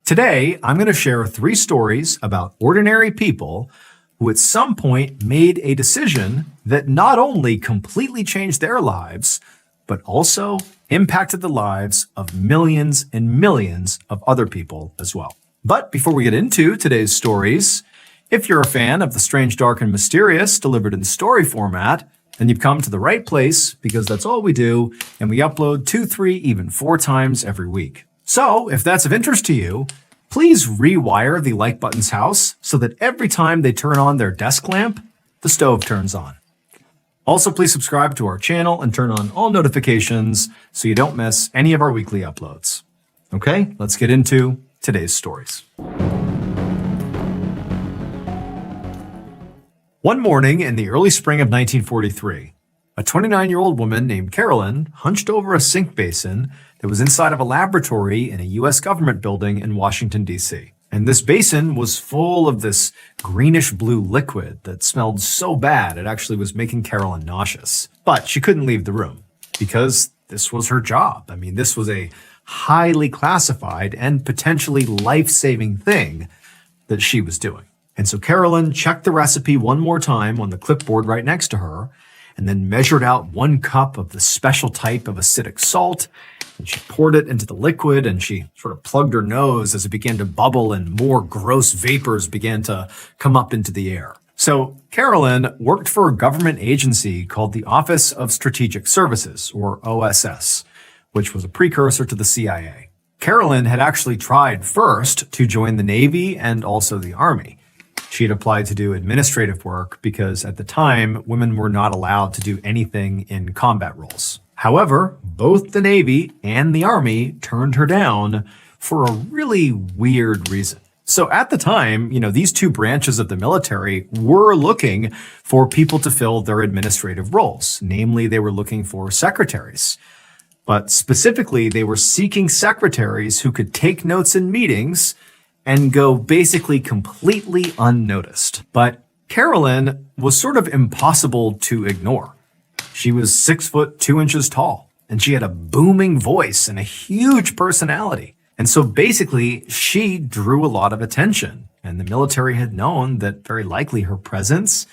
Today, I'm going to share 3 stories about ordinary people who at some point made a decision that not only completely changed their lives, but also impacted the lives of millions and millions of other people as well. But before we get into today's stories, if you're a fan of the strange, dark, and mysterious delivered in story format, then you've come to the right place because that's all we do, and we upload 2, 3, even 4 times every week. So if that's of interest to you, please rewire the like button's house so that every time they turn on their desk lamp, the stove turns on. Also, please subscribe to our channel and turn on all notifications so you don't miss any of our weekly uploads. Okay, let's get into today's stories. One morning in the early spring of 1943, a 29-year-old woman named Carolyn hunched over a sink basin that was inside of a laboratory in a U.S. government building in Washington, D.C. And this basin was full of this greenish-blue liquid that smelled so bad it actually was making Carolyn nauseous. But she couldn't leave the room because this was her job. I mean, this was a highly classified and potentially life-saving thing that she was doing. And so Carolyn checked the recipe one more time on the clipboard right next to her, and then measured out 1 cup of the special type of acidic salt, and she poured it into the liquid, and she sort of plugged her nose as it began to bubble and more gross vapors began to come up into the air. So Carolyn worked for a government agency called the Office of Strategic Services, or OSS, which was a precursor to the CIA. Carolyn had actually tried first to join the Navy and also the Army. She had applied to do administrative work because at the time, women were not allowed to do anything in combat roles. However, both the Navy and the Army turned her down for a really weird reason. So at the time, these 2 branches of the military were looking for people to fill their administrative roles. Namely, they were looking for secretaries. But specifically, they were seeking secretaries who could take notes in meetings and go basically completely unnoticed. But Carolyn was sort of impossible to ignore. She was 6 foot 2 inches tall, and she had a booming voice and a huge personality. And so basically, she drew a lot of attention, and the military had known that very likely her presence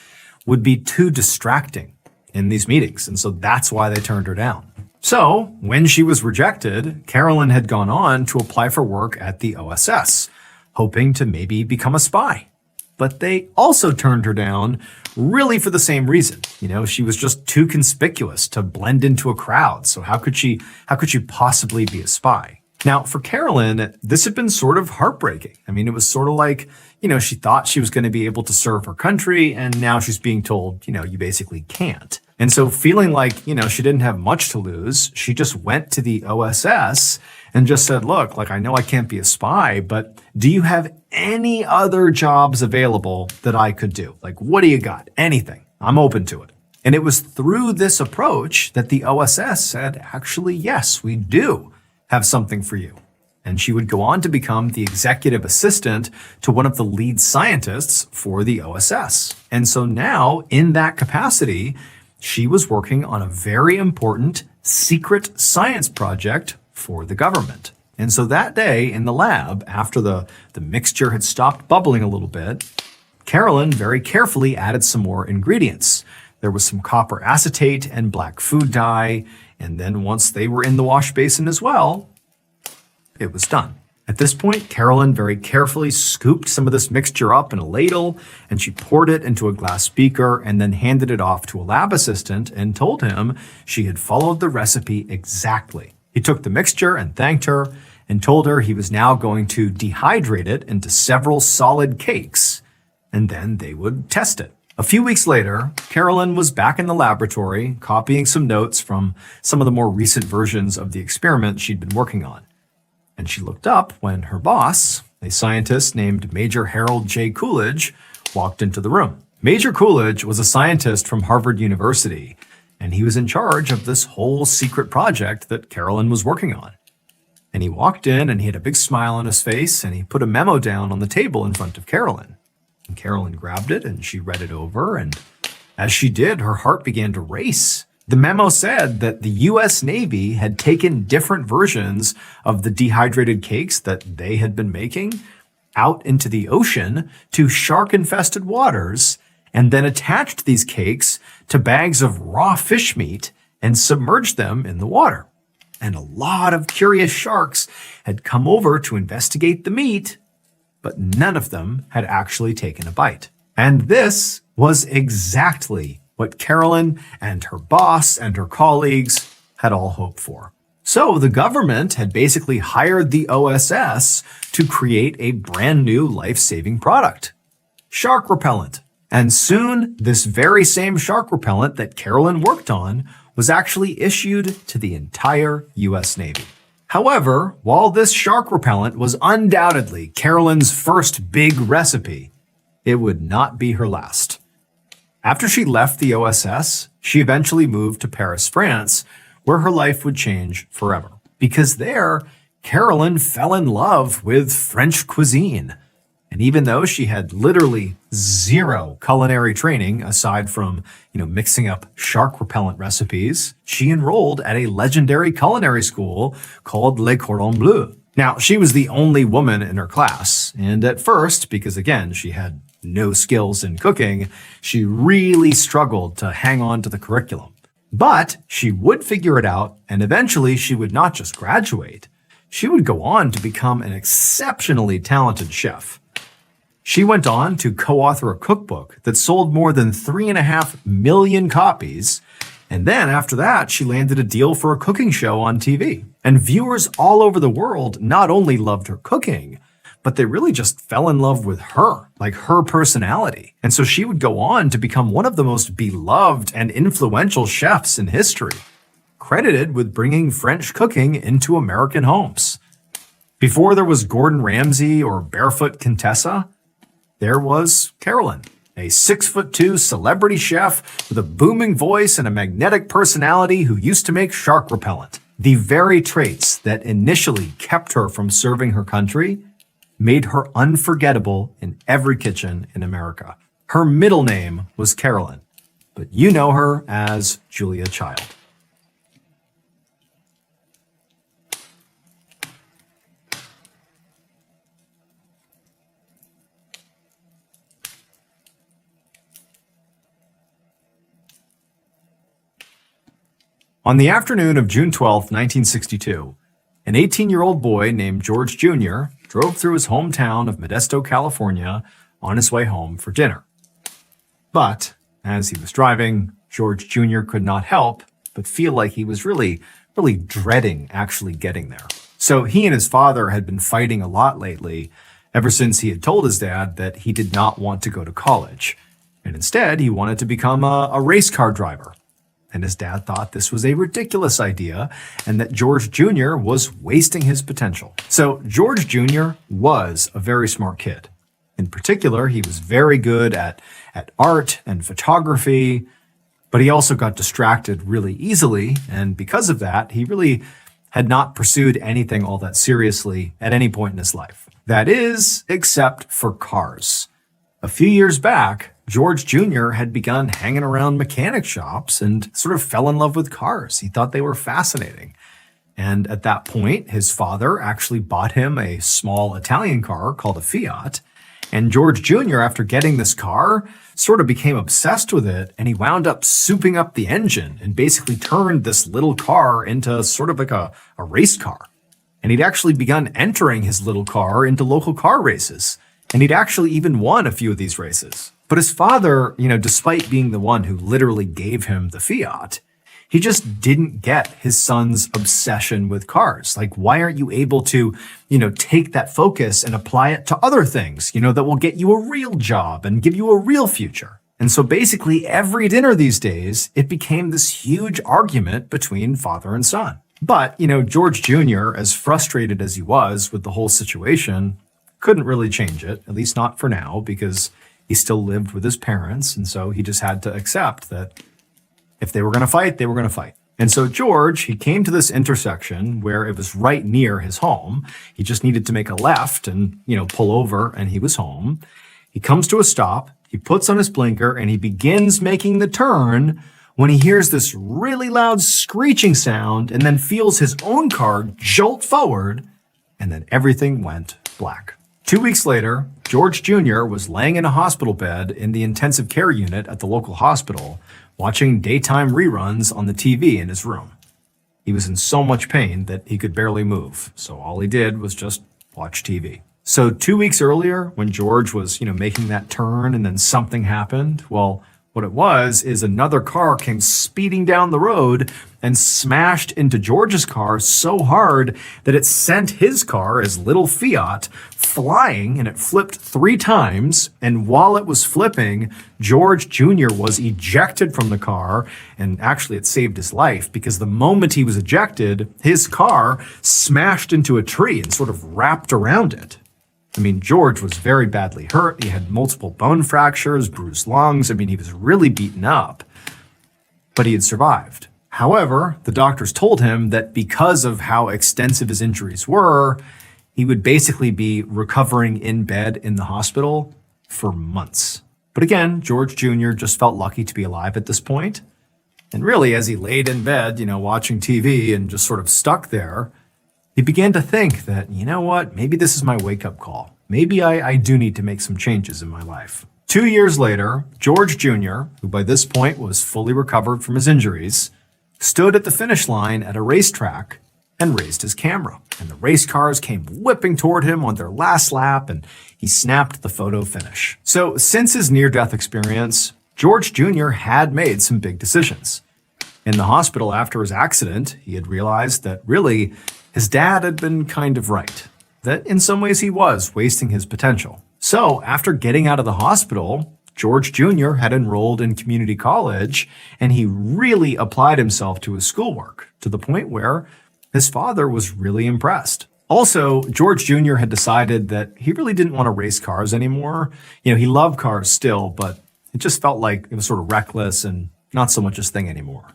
would be too distracting in these meetings. And so that's why they turned her down. So when she was rejected, Carolyn had gone on to apply for work at the OSS, hoping to maybe become a spy. But they also turned her down really for the same reason. She was just too conspicuous to blend into a crowd. So how could she possibly be a spy? Now, for Carolyn, this had been sort of heartbreaking. I mean, it was sort of like, she thought she was going to be able to serve her country, and now she's being told, you basically can't. And so feeling like, she didn't have much to lose, she just went to the OSS and just said, look, I know I can't be a spy, but do you have any other jobs available that I could do? What do you got? Anything. I'm open to it. And it was through this approach that the OSS said, actually, yes, we do have something for you. And she would go on to become the executive assistant to one of the lead scientists for the OSS. And so now, in that capacity, she was working on a very important secret science project for the government. And so that day in the lab, after the mixture had stopped bubbling a little bit, Carolyn very carefully added some more ingredients. There was some copper acetate and black food dye, and then once they were in the wash basin as well, it was done. At this point, Carolyn very carefully scooped some of this mixture up in a ladle, and she poured it into a glass beaker and then handed it off to a lab assistant and told him she had followed the recipe exactly. He took the mixture and thanked her and told her he was now going to dehydrate it into several solid cakes, and then they would test it. A few weeks later, Carolyn was back in the laboratory copying some notes from some of the more recent versions of the experiment she'd been working on. And she looked up when her boss, a scientist named Major Harold J. Coolidge, walked into the room. Major Coolidge was a scientist from Harvard University, and he was in charge of this whole secret project that Carolyn was working on. And he walked in and he had a big smile on his face, and he put a memo down on the table in front of Carolyn. And Carolyn grabbed it and she read it over, and as she did, her heart began to race. The memo said that the U.S. Navy had taken different versions of the dehydrated cakes that they had been making out into the ocean to shark-infested waters and then attached these cakes to bags of raw fish meat and submerged them in the water. And a lot of curious sharks had come over to investigate the meat, but none of them had actually taken a bite. And this was exactly what Carolyn and her boss and her colleagues had all hoped for. So the government had basically hired the OSS to create a brand new life-saving product, shark repellent. And soon, this very same shark repellent that Carolyn worked on was actually issued to the entire U.S. Navy. However, while this shark repellent was undoubtedly Carolyn's first big recipe, it would not be her last. After she left the OSS, she eventually moved to Paris, France, where her life would change forever. Because there, Carolyn fell in love with French cuisine. And even though she had literally zero culinary training aside from, mixing up shark repellent recipes, she enrolled at a legendary culinary school called Le Cordon Bleu. Now, she was the only woman in her class, and at first, because again, she had no skills in cooking, she really struggled to hang on to the curriculum. But she would figure it out, and eventually she would not just graduate, she would go on to become an exceptionally talented chef. She went on to co-author a cookbook that sold more than 3.5 million copies, and then after that, she landed a deal for a cooking show on TV. And viewers all over the world not only loved her cooking, but they really just fell in love with her, like her personality. And so she would go on to become one of the most beloved and influential chefs in history, credited with bringing French cooking into American homes. Before there was Gordon Ramsay or Barefoot Contessa, there was Carolyn, a 6'2" celebrity chef with a booming voice and a magnetic personality who used to make shark repellent. The very traits that initially kept her from serving her country made her unforgettable in every kitchen in America. Her middle name was Carolyn, but you know her as Julia Child. On the afternoon of June 12, 1962, an 18-year-old boy named George Jr. drove through his hometown of Modesto, California, on his way home for dinner. But as he was driving, George Jr. could not help but feel like he was really dreading actually getting there. So he and his father had been fighting a lot lately, ever since he had told his dad that he did not want to go to college, and instead he wanted to become a race car driver. And his dad thought this was a ridiculous idea and that George Jr. was wasting his potential. So George Jr. was a very smart kid. In particular, he was very good at art and photography, but he also got distracted really easily. And because of that, he really had not pursued anything all that seriously at any point in his life. That is, except for cars. A few years back, George Jr. had begun hanging around mechanic shops and sort of fell in love with cars. He thought they were fascinating. And at that point, his father actually bought him a small Italian car called a Fiat. And George Jr., after getting this car, sort of became obsessed with it, and he wound up souping up the engine and basically turned this little car into sort of like a race car. And he'd actually begun entering his little car into local car races. And he'd actually even won a few of these races. But his father, despite being the one who literally gave him the Fiat, he just didn't get his son's obsession with cars. Like, why aren't you able to, take that focus and apply it to other things, that will get you a real job and give you a real future? And so basically every dinner these days, it became this huge argument between father and son. But, George Jr., as frustrated as he was with the whole situation, couldn't really change it, at least not for now, because he still lived with his parents, and so he just had to accept that if they were going to fight, they were going to fight. And so George, he came to this intersection where it was right near his home. He just needed to make a left and, pull over, and he was home. He comes to a stop, he puts on his blinker, and he begins making the turn when he hears this really loud screeching sound and then feels his own car jolt forward, and then everything went black. 2 weeks later, George Jr. was laying in a hospital bed in the intensive care unit at the local hospital, watching daytime reruns on the TV in his room. He was in so much pain that he could barely move, so all he did was just watch TV. So 2 weeks earlier, when George was, making that turn and then something happened, well, what it was is another car came speeding down the road and smashed into George's car so hard that it sent his car, his little Fiat, flying, and it flipped 3 times. And while it was flipping, George Jr. was ejected from the car, and actually it saved his life because the moment he was ejected, his car smashed into a tree and sort of wrapped around it. George was very badly hurt. He had multiple bone fractures, bruised lungs. He was really beaten up, but he had survived. However, the doctors told him that because of how extensive his injuries were, he would basically be recovering in bed in the hospital for months. But again, George Jr. just felt lucky to be alive at this point. And really, as he laid in bed, watching TV and just sort of stuck there, he began to think that, maybe this is my wake-up call. Maybe I do need to make some changes in my life. 2 years later, George Jr., who by this point was fully recovered from his injuries, stood at the finish line at a racetrack and raised his camera. And the race cars came whipping toward him on their last lap, and he snapped the photo finish. So since his near-death experience, George Jr. had made some big decisions. In the hospital after his accident, he had realized that really, his dad had been kind of right, that in some ways he was wasting his potential. So after getting out of the hospital, George Jr. had enrolled in community college, and he really applied himself to his schoolwork to the point where his father was really impressed. Also, George Jr. had decided that he really didn't want to race cars anymore. He loved cars still, but it just felt like it was sort of reckless and not so much his thing anymore.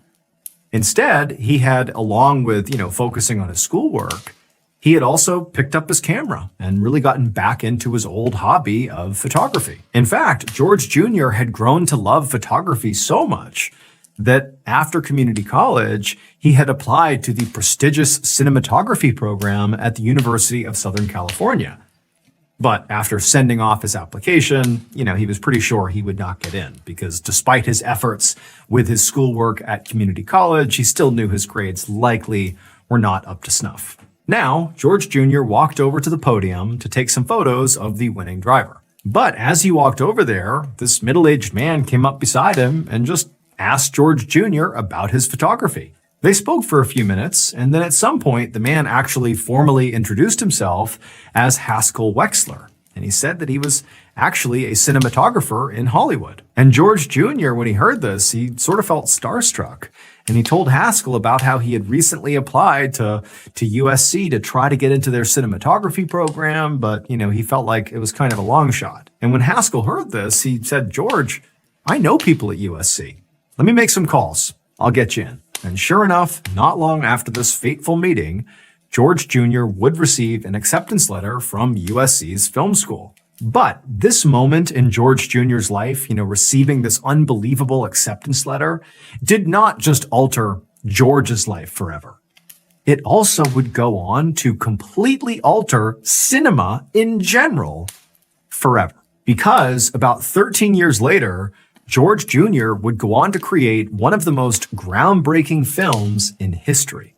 Instead, he had, along with, focusing on his schoolwork, he had also picked up his camera and really gotten back into his old hobby of photography. In fact, George Jr. had grown to love photography so much that after community college, he had applied to the prestigious cinematography program at the University of Southern California. But after sending off his application, he was pretty sure he would not get in because despite his efforts with his schoolwork at community college, he still knew his grades likely were not up to snuff. Now, George Jr. walked over to the podium to take some photos of the winning driver. But as he walked over there, this middle-aged man came up beside him and just asked George Jr. about his photography. They spoke for a few minutes, and then at some point, the man actually formally introduced himself as Haskell Wexler. And he said that he was actually a cinematographer in Hollywood. And George Jr., when he heard this, he sort of felt starstruck. And he told Haskell about how he had recently applied to USC to try to get into their cinematography program, but, he felt like it was kind of a long shot. And when Haskell heard this, he said, "George, I know people at USC. Let me make some calls. I'll get you in." And sure enough, not long after this fateful meeting, George Jr. would receive an acceptance letter from USC's film school. But this moment in George Jr.'s life, receiving this unbelievable acceptance letter, did not just alter George's life forever. It also would go on to completely alter cinema in general forever. Because about 13 years later, George Jr. would go on to create one of the most groundbreaking films in history.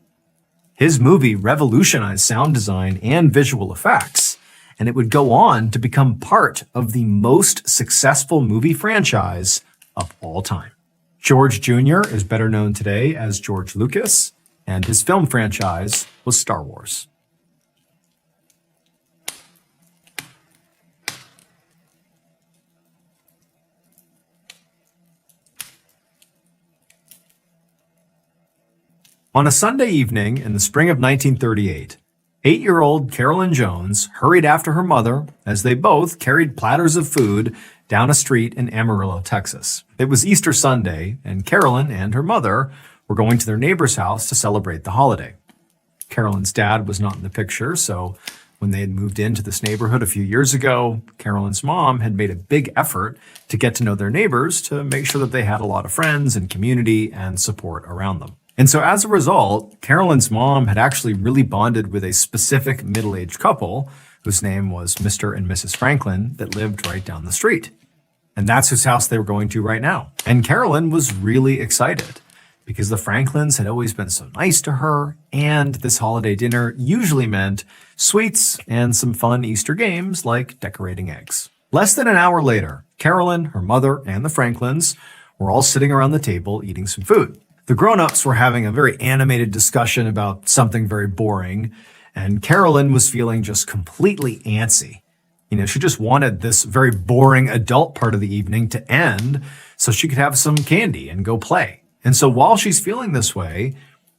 His movie revolutionized sound design and visual effects, and it would go on to become part of the most successful movie franchise of all time. George Jr. is better known today as George Lucas, and his film franchise was Star Wars. On a Sunday evening in the spring of 1938, 8-year-old Carolyn Jones hurried after her mother as they both carried platters of food down a street in Amarillo, Texas. It was Easter Sunday, and Carolyn and her mother were going to their neighbor's house to celebrate the holiday. Carolyn's dad was not in the picture, so When they had moved into this neighborhood a few years ago, Carolyn's mom had made a big effort to get to know their neighbors to make sure that they had a lot of friends and community and support around them. And so as a result, Carolyn's mom had actually really bonded with a specific middle-aged couple whose name was Mr. and Mrs. Franklin that lived right down the street. And that's whose house they were going to right now. And Carolyn was really excited because the Franklins had always been so nice to her, and this holiday dinner usually meant sweets and some fun Easter games like decorating eggs. Less than an hour later, Carolyn, her mother, and the Franklins were all sitting around the table eating some food. The grown-ups were having a very animated discussion about something very boring, and Carolyn was feeling just completely antsy. She just wanted this very boring adult part of the evening to end so she could have some candy and go play. And so while she's feeling this way,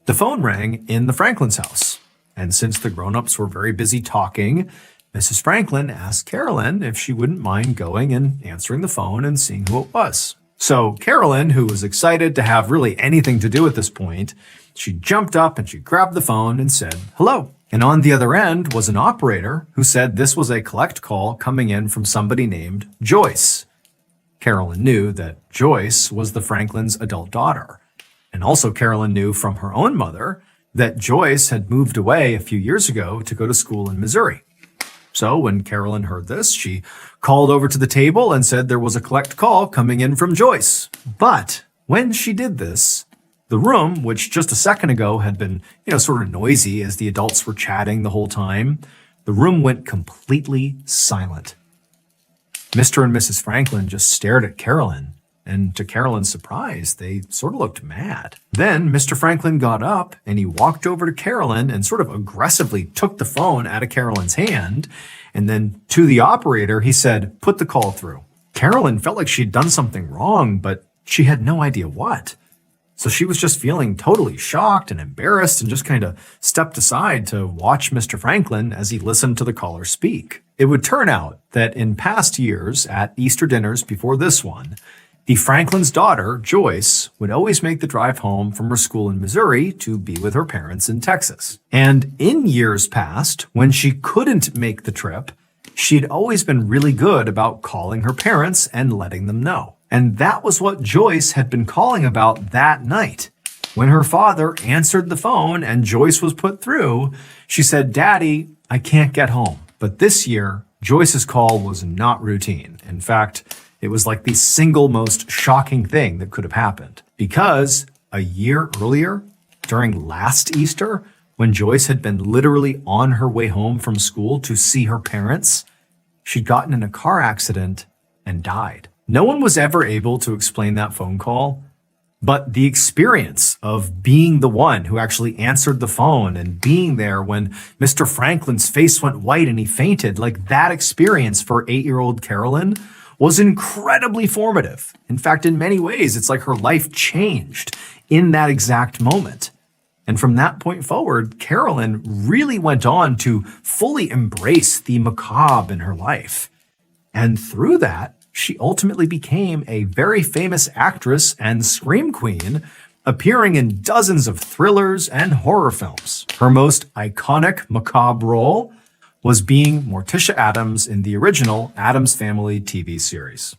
the phone rang in the Franklin's house. And since the grown-ups were very busy talking, Mrs. Franklin asked Carolyn if she wouldn't mind going and answering the phone and seeing who it was. So Carolyn, who was excited to have really anything to do at this point, she jumped up and she grabbed the phone and said, "Hello." And on the other end was an operator who said this was a collect call coming in from somebody named Joyce. Carolyn knew that Joyce was the Franklin's adult daughter. And also Carolyn knew from her own mother that Joyce had moved away a few years ago to go to school in Missouri. So when Carolyn heard this, she called over to the table and said there was a collect call coming in from Joyce. But when she did this, the room, which just a second ago had been, sort of noisy as the adults were chatting the whole time, the room went completely silent. Mr. and Mrs. Franklin just stared at Carolyn, and to Carolyn's surprise, they sort of looked mad. Then Mr. Franklin got up and he walked over to Carolyn and sort of aggressively took the phone out of Carolyn's hand. And then to the operator, he said, "Put the call through." Carolyn felt like she'd done something wrong, but she had no idea what. So she was just feeling totally shocked and embarrassed and just kind of stepped aside to watch Mr. Franklin as he listened to the caller speak. It would turn out that in past years at Easter dinners before this one, the Franklin's daughter, Joyce, would always make the drive home from her school in Missouri to be with her parents in Texas. And in years past, when she couldn't make the trip, she'd always been really good about calling her parents and letting them know. And that was what Joyce had been calling about that night. When her father answered the phone and Joyce was put through, she said, "Daddy, I can't get home." But this year, Joyce's call was not routine. In fact, it was like the single most shocking thing that could have happened. Because a year earlier, during last Easter, when Joyce had been literally on her way home from school to see her parents, she'd gotten in a car accident and died. No one was ever able to explain that phone call, but the experience of being the one who actually answered the phone and being there when Mr. Franklin's face went white and he fainted, like that experience for 8-year-old Carolyn was incredibly formative. In fact, in many ways, it's like her life changed in that exact moment. And from that point forward, Carolyn really went on to fully embrace the macabre in her life. And through that, she ultimately became a very famous actress and scream queen, appearing in dozens of thrillers and horror films. Her most iconic macabre role was being Morticia Addams in the original Addams Family TV series.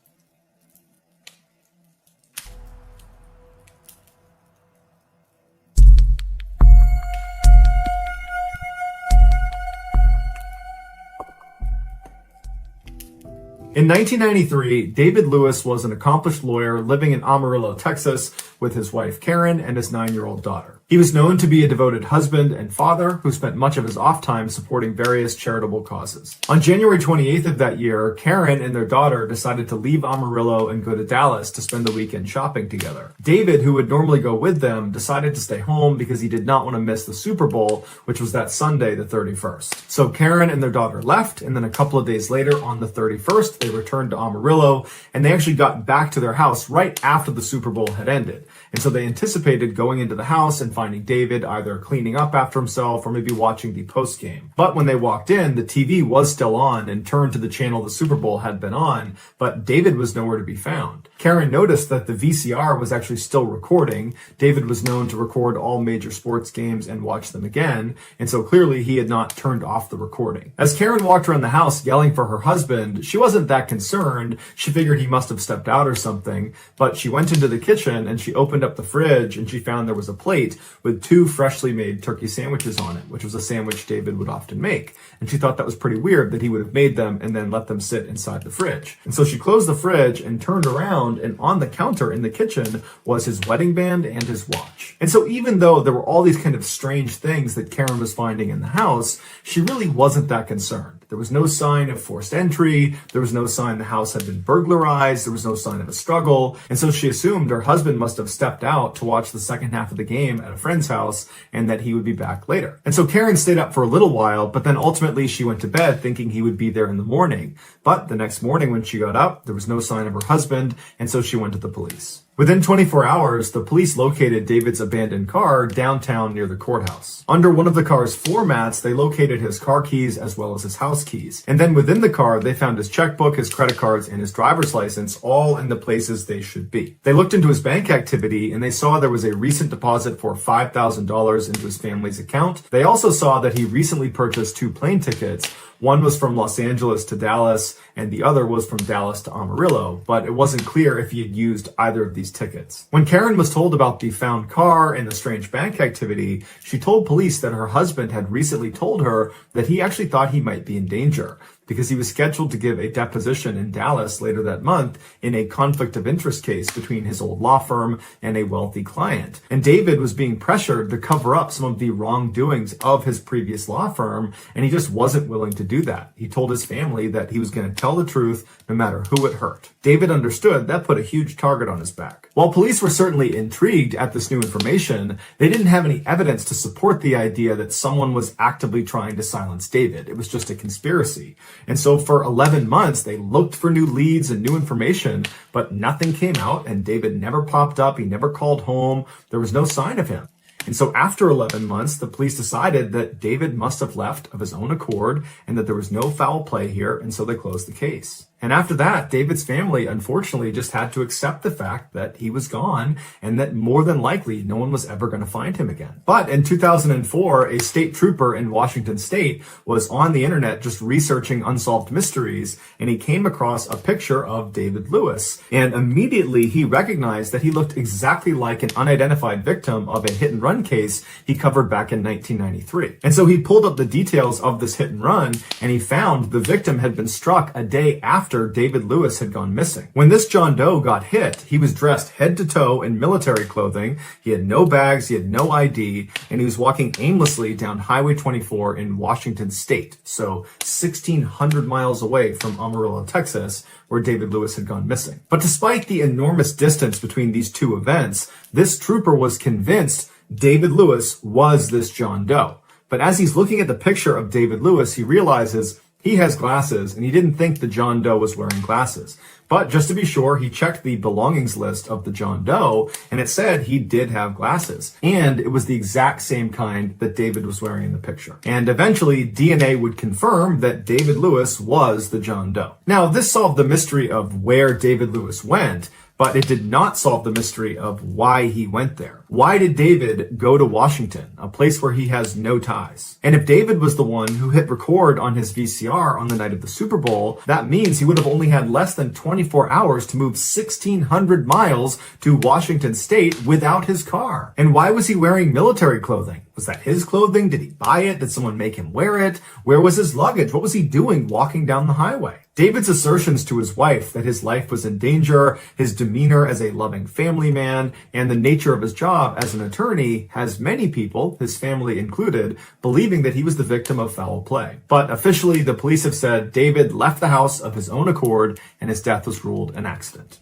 In 1993, David Lewis was an accomplished lawyer living in Amarillo, Texas, with his wife Karen and his 9-year-old daughter. He was known to be a devoted husband and father who spent much of his off time supporting various charitable causes. On January 28th of that year, Karen and their daughter decided to leave Amarillo and go to Dallas to spend the weekend shopping together. David, who would normally go with them, decided to stay home because he did not want to miss the Super Bowl, which was that Sunday, the 31st. So Karen and their daughter left, and then a couple of days later, on the 31st, they returned to Amarillo, and they actually got back to their house right after the Super Bowl had ended. And so they anticipated going into the house and finding David either cleaning up after himself or maybe watching the post game. But when they walked in, the TV was still on and turned to the channel the Super Bowl had been on, but David was nowhere to be found. Karen noticed that the VCR was actually still recording. David was known to record all major sports games and watch them again, and so clearly he had not turned off the recording. As Karen walked around the house yelling for her husband, she wasn't that concerned. She figured he must have stepped out or something, but she went into the kitchen and she opened up the fridge and she found there was a plate with 2 freshly made turkey sandwiches on it, which was a sandwich David would often make. And she thought that was pretty weird that he would have made them and then let them sit inside the fridge. And so she closed the fridge and turned around, and on the counter in the kitchen was his wedding band and his watch. And so even though there were all these kind of strange things that Karen was finding in the house, she really wasn't that concerned. There was no sign of forced entry. There was no sign the house had been burglarized. There was no sign of a struggle. And so she assumed her husband must have stepped out to watch the second half of the game at a friend's house and that he would be back later. And so Karen stayed up for a little while, but then ultimately she went to bed thinking he would be there in the morning. But the next morning when she got up, there was no sign of her husband, and so she went to the police. Within 24 hours, the police located David's abandoned car downtown near the courthouse. Under one of the car's floor mats, they located his car keys as well as his house keys. And then within the car, they found his checkbook, his credit cards, and his driver's license, all in the places they should be. They looked into his bank activity and they saw there was a recent deposit for $5,000 into his family's account. They also saw that he recently purchased 2 plane tickets. One was from Los Angeles to Dallas, and the other was from Dallas to Amarillo, but it wasn't clear if he had used either of these tickets. When Karen was told about the found car and the strange bank activity, she told police that her husband had recently told her that he actually thought he might be in danger, because he was scheduled to give a deposition in Dallas later that month in a conflict of interest case between his old law firm and a wealthy client. And David was being pressured to cover up some of the wrongdoings of his previous law firm, and he just wasn't willing to do that. He told his family that he was going to tell the truth no matter who it hurt. David understood that put a huge target on his back. While police were certainly intrigued at this new information, they didn't have any evidence to support the idea that someone was actively trying to silence David. It was just a conspiracy. And so for 11 months, they looked for new leads and new information, but nothing came out, and David never popped up. He never called home. There was no sign of him. And so after 11 months, the police decided that David must have left of his own accord and that there was no foul play here, and so they closed the case. And after that, David's family, unfortunately, just had to accept the fact that he was gone and that more than likely no one was ever going to find him again. But in 2004, a state trooper in Washington state was on the internet just researching unsolved mysteries, and he came across a picture of David Lewis. And immediately he recognized that he looked exactly like an unidentified victim of a hit and run case he covered back in 1993. And so he pulled up the details of this hit and run, and he found the victim had been struck a day after David Lewis had gone missing. When this John Doe got hit, he was dressed head to toe in military clothing. He had no bags, he had no ID, and he was walking aimlessly down Highway 24 in Washington state, so 1,600 miles away from Amarillo, Texas, where David Lewis had gone missing. But despite the enormous distance between these two events, this trooper was convinced David Lewis was this John Doe. But as he's looking at the picture of David Lewis, he realizes he has glasses, and he didn't think the John Doe was wearing glasses. But just to be sure, he checked the belongings list of the John Doe, and it said he did have glasses. And it was the exact same kind that David was wearing in the picture. And eventually, DNA would confirm that David Lewis was the John Doe. Now, this solved the mystery of where David Lewis went, but it did not solve the mystery of why he went there. Why did David go to Washington, a place where he has no ties? And if David was the one who hit record on his VCR on the night of the Super Bowl, that means he would have only had less than 24 hours to move 1,600 miles to Washington state without his car. And why was he wearing military clothing? Was that his clothing? Did he buy it? Did someone make him wear it? Where was his luggage? What was he doing walking down the highway? David's assertions to his wife that his life was in danger, his demeanor as a loving family man, and the nature of his job as an attorney has many people, his family included, believing that he was the victim of foul play. But officially, the police have said David left the house of his own accord and his death was ruled an accident.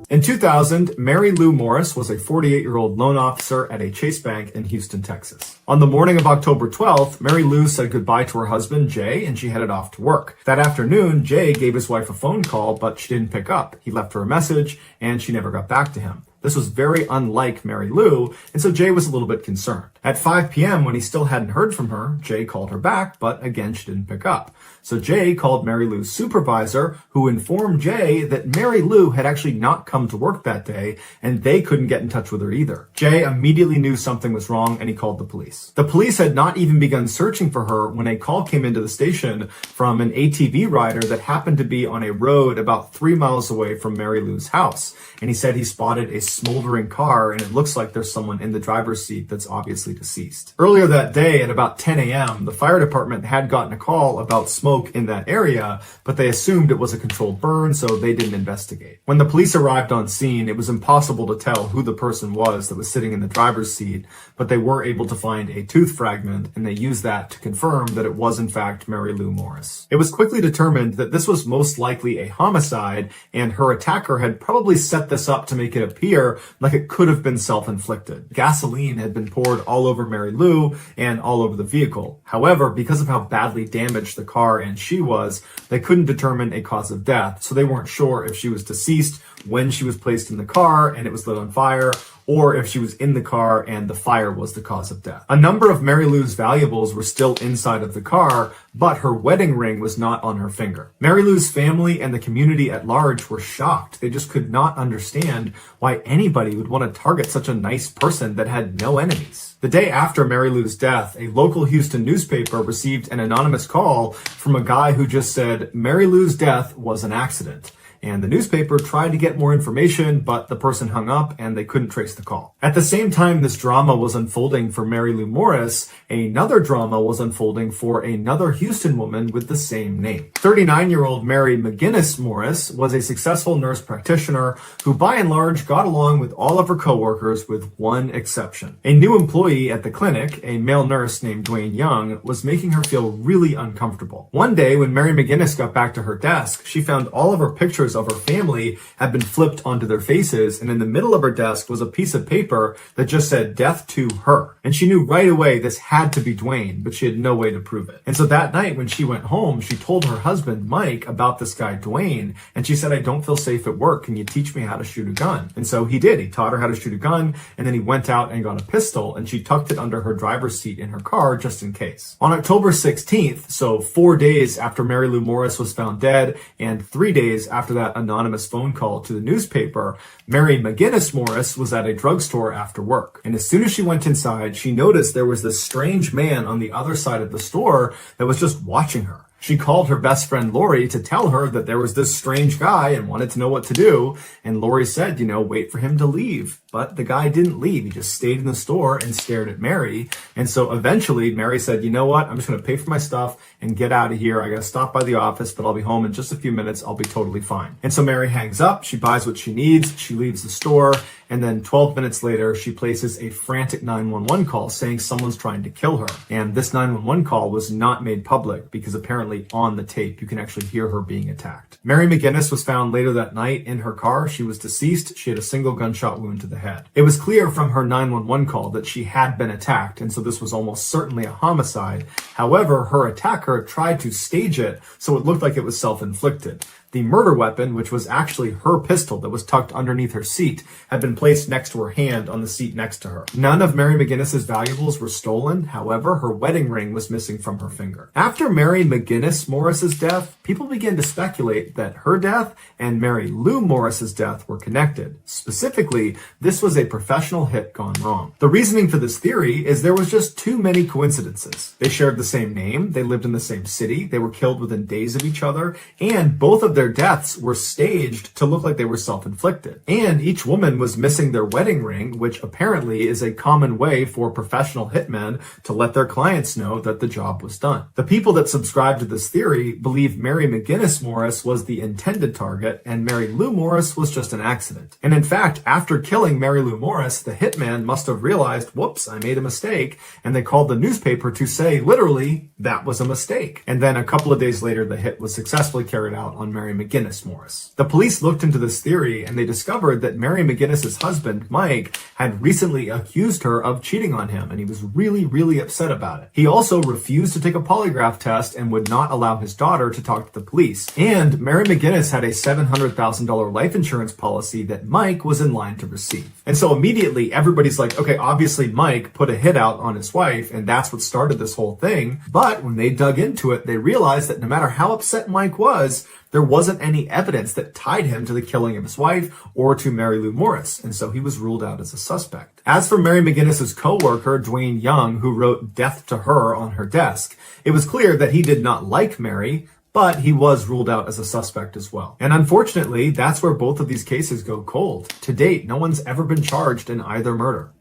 In 2000, Mary Lou Morris was a 48-year-old loan officer at a Chase Bank in Houston, Texas. On the morning of October 12th, Mary Lou said goodbye to her husband, Jay, and she headed off to work. That afternoon, Jay gave his wife a phone call, but she didn't pick up. He left her a message, and she never got back to him. This was very unlike Mary Lou, and so Jay was a little bit concerned. At 5 p.m., when he still hadn't heard from her, Jay called her back, but again, she didn't pick up. So Jay called Mary Lou's supervisor, who informed Jay that Mary Lou had actually not come to work that day, and they couldn't get in touch with her either. Jay immediately knew something was wrong, and he called the police. The police had not even begun searching for her when a call came into the station from an ATV rider that happened to be on a road about 3 miles away from Mary Lou's house. And he said he spotted a smoldering car, and it looks like there's someone in the driver's seat that's obviously deceased. Earlier that day at about 10 a.m., the fire department had gotten a call about smoke in that area, but they assumed it was a controlled burn, so they didn't investigate. When the police arrived on scene, it was impossible to tell who the person was that was sitting in the driver's seat, but they were able to find a tooth fragment, and they used that to confirm that it was in fact Mary Lou Morris. It was quickly determined that this was most likely a homicide, and her attacker had probably set this up to make it appear like it could have been self-inflicted. Gasoline had been poured all over Mary Lou and all over the vehicle. However, because of how badly damaged the car and she was, they couldn't determine a cause of death, so they weren't sure if she was deceased when she was placed in the car and it was lit on fire, or if she was in the car and the fire was the cause of death. A number of Mary Lou's valuables were still inside of the car, but her wedding ring was not on her finger. Mary Lou's family and the community at large were shocked. They just could not understand why anybody would want to target such a nice person that had no enemies. The day after Mary Lou's death, a local Houston newspaper received an anonymous call from a guy who just said Mary Lou's death was an accident. And the newspaper tried to get more information, but the person hung up and they couldn't trace the call. At the same time this drama was unfolding for Mary Lou Morris, another drama was unfolding for another Houston woman with the same name. 39-year-old Mary McGinnis Morris was a successful nurse practitioner who by and large got along with all of her coworkers with one exception. A new employee at the clinic, a male nurse named Dwayne Young, was making her feel really uncomfortable. One day when Mary McGinnis got back to her desk, she found all of her pictures of her family had been flipped onto their faces, and in the middle of her desk was a piece of paper that just said death to her. And she knew right away this had to be Dwayne, but she had no way to prove it. And so that night when she went home, she told her husband Mike about this guy Dwayne, and she said, I don't feel safe at work, can you teach me how to shoot a gun? And so he did. He taught her how to shoot a gun, and then he went out and got a pistol, and she tucked it under her driver's seat in her car just in case. On October 16th, so 4 days after Mary Lou Morris was found dead, and 3 days after that anonymous phone call to the newspaper, Mary McGinnis Morris was at a drugstore after work. And as soon as she went inside, she noticed there was this strange man on the other side of the store that was just watching her. She called her best friend Lori to tell her that there was this strange guy and wanted to know what to do. And Lori said, wait for him to leave. But the guy didn't leave. He just stayed in the store and stared at Mary. And so eventually Mary said, you know what? I'm just going to pay for my stuff and get out of here. I got to stop by the office, but I'll be home in just a few minutes. I'll be totally fine. And so Mary hangs up. She buys what she needs. She leaves the store. And then 12 minutes later, she places a frantic 911 call saying someone's trying to kill her. And this 911 call was not made public because apparently on the tape, you can actually hear her being attacked. Mary McGinnis was found later that night in her car. She was deceased. She had a single gunshot wound to the head. It was clear from her 911 call that she had been attacked, and so this was almost certainly a homicide. However, her attacker tried to stage it so it looked like it was self-inflicted. The murder weapon, which was actually her pistol that was tucked underneath her seat, had been placed next to her hand on the seat next to her. None of Mary McGinnis's valuables were stolen. However, her wedding ring was missing from her finger. After Mary McGinnis Morris's death, people began to speculate that her death and Mary Lou Morris's death were connected. Specifically, this was a professional hit gone wrong. The reasoning for this theory is there was just too many coincidences. They shared the same name, they lived in the same city, they were killed within days of each other, and both of their deaths were staged to look like they were self-inflicted. And each woman was missing their wedding ring, which apparently is a common way for professional hitmen to let their clients know that the job was done. The people that subscribe to this theory believe Mary McGinnis Morris was the intended target and Mary Lou Morris was just an accident. And in fact, after killing Mary Lou Morris, the hitman must have realized, whoops, I made a mistake, and they called the newspaper to say, literally, that was a mistake. And then a couple of days later, the hit was successfully carried out on Mary Mary McGinnis Morris. The police looked into this theory and they discovered that Mary McGinnis's husband, Mike, had recently accused her of cheating on him, and he was really upset about it. He also refused to take a polygraph test and would not allow his daughter to talk to the police. And Mary McGinnis had a $700,000 life insurance policy that Mike was in line to receive. And so immediately everybody's like, okay, obviously Mike put a hit out on his wife, and that's what started this whole thing. But when they dug into it, they realized that no matter how upset Mike was, there wasn't any evidence that tied him to the killing of his wife or to Mary Lou Morris, and so he was ruled out as a suspect. As for Mary McGinnis's co-worker, Dwayne Young, who wrote "Death to Her" on her desk, it was clear that he did not like Mary, but he was ruled out as a suspect as well. And unfortunately, that's where both of these cases go cold. To date, no one's ever been charged in either murder.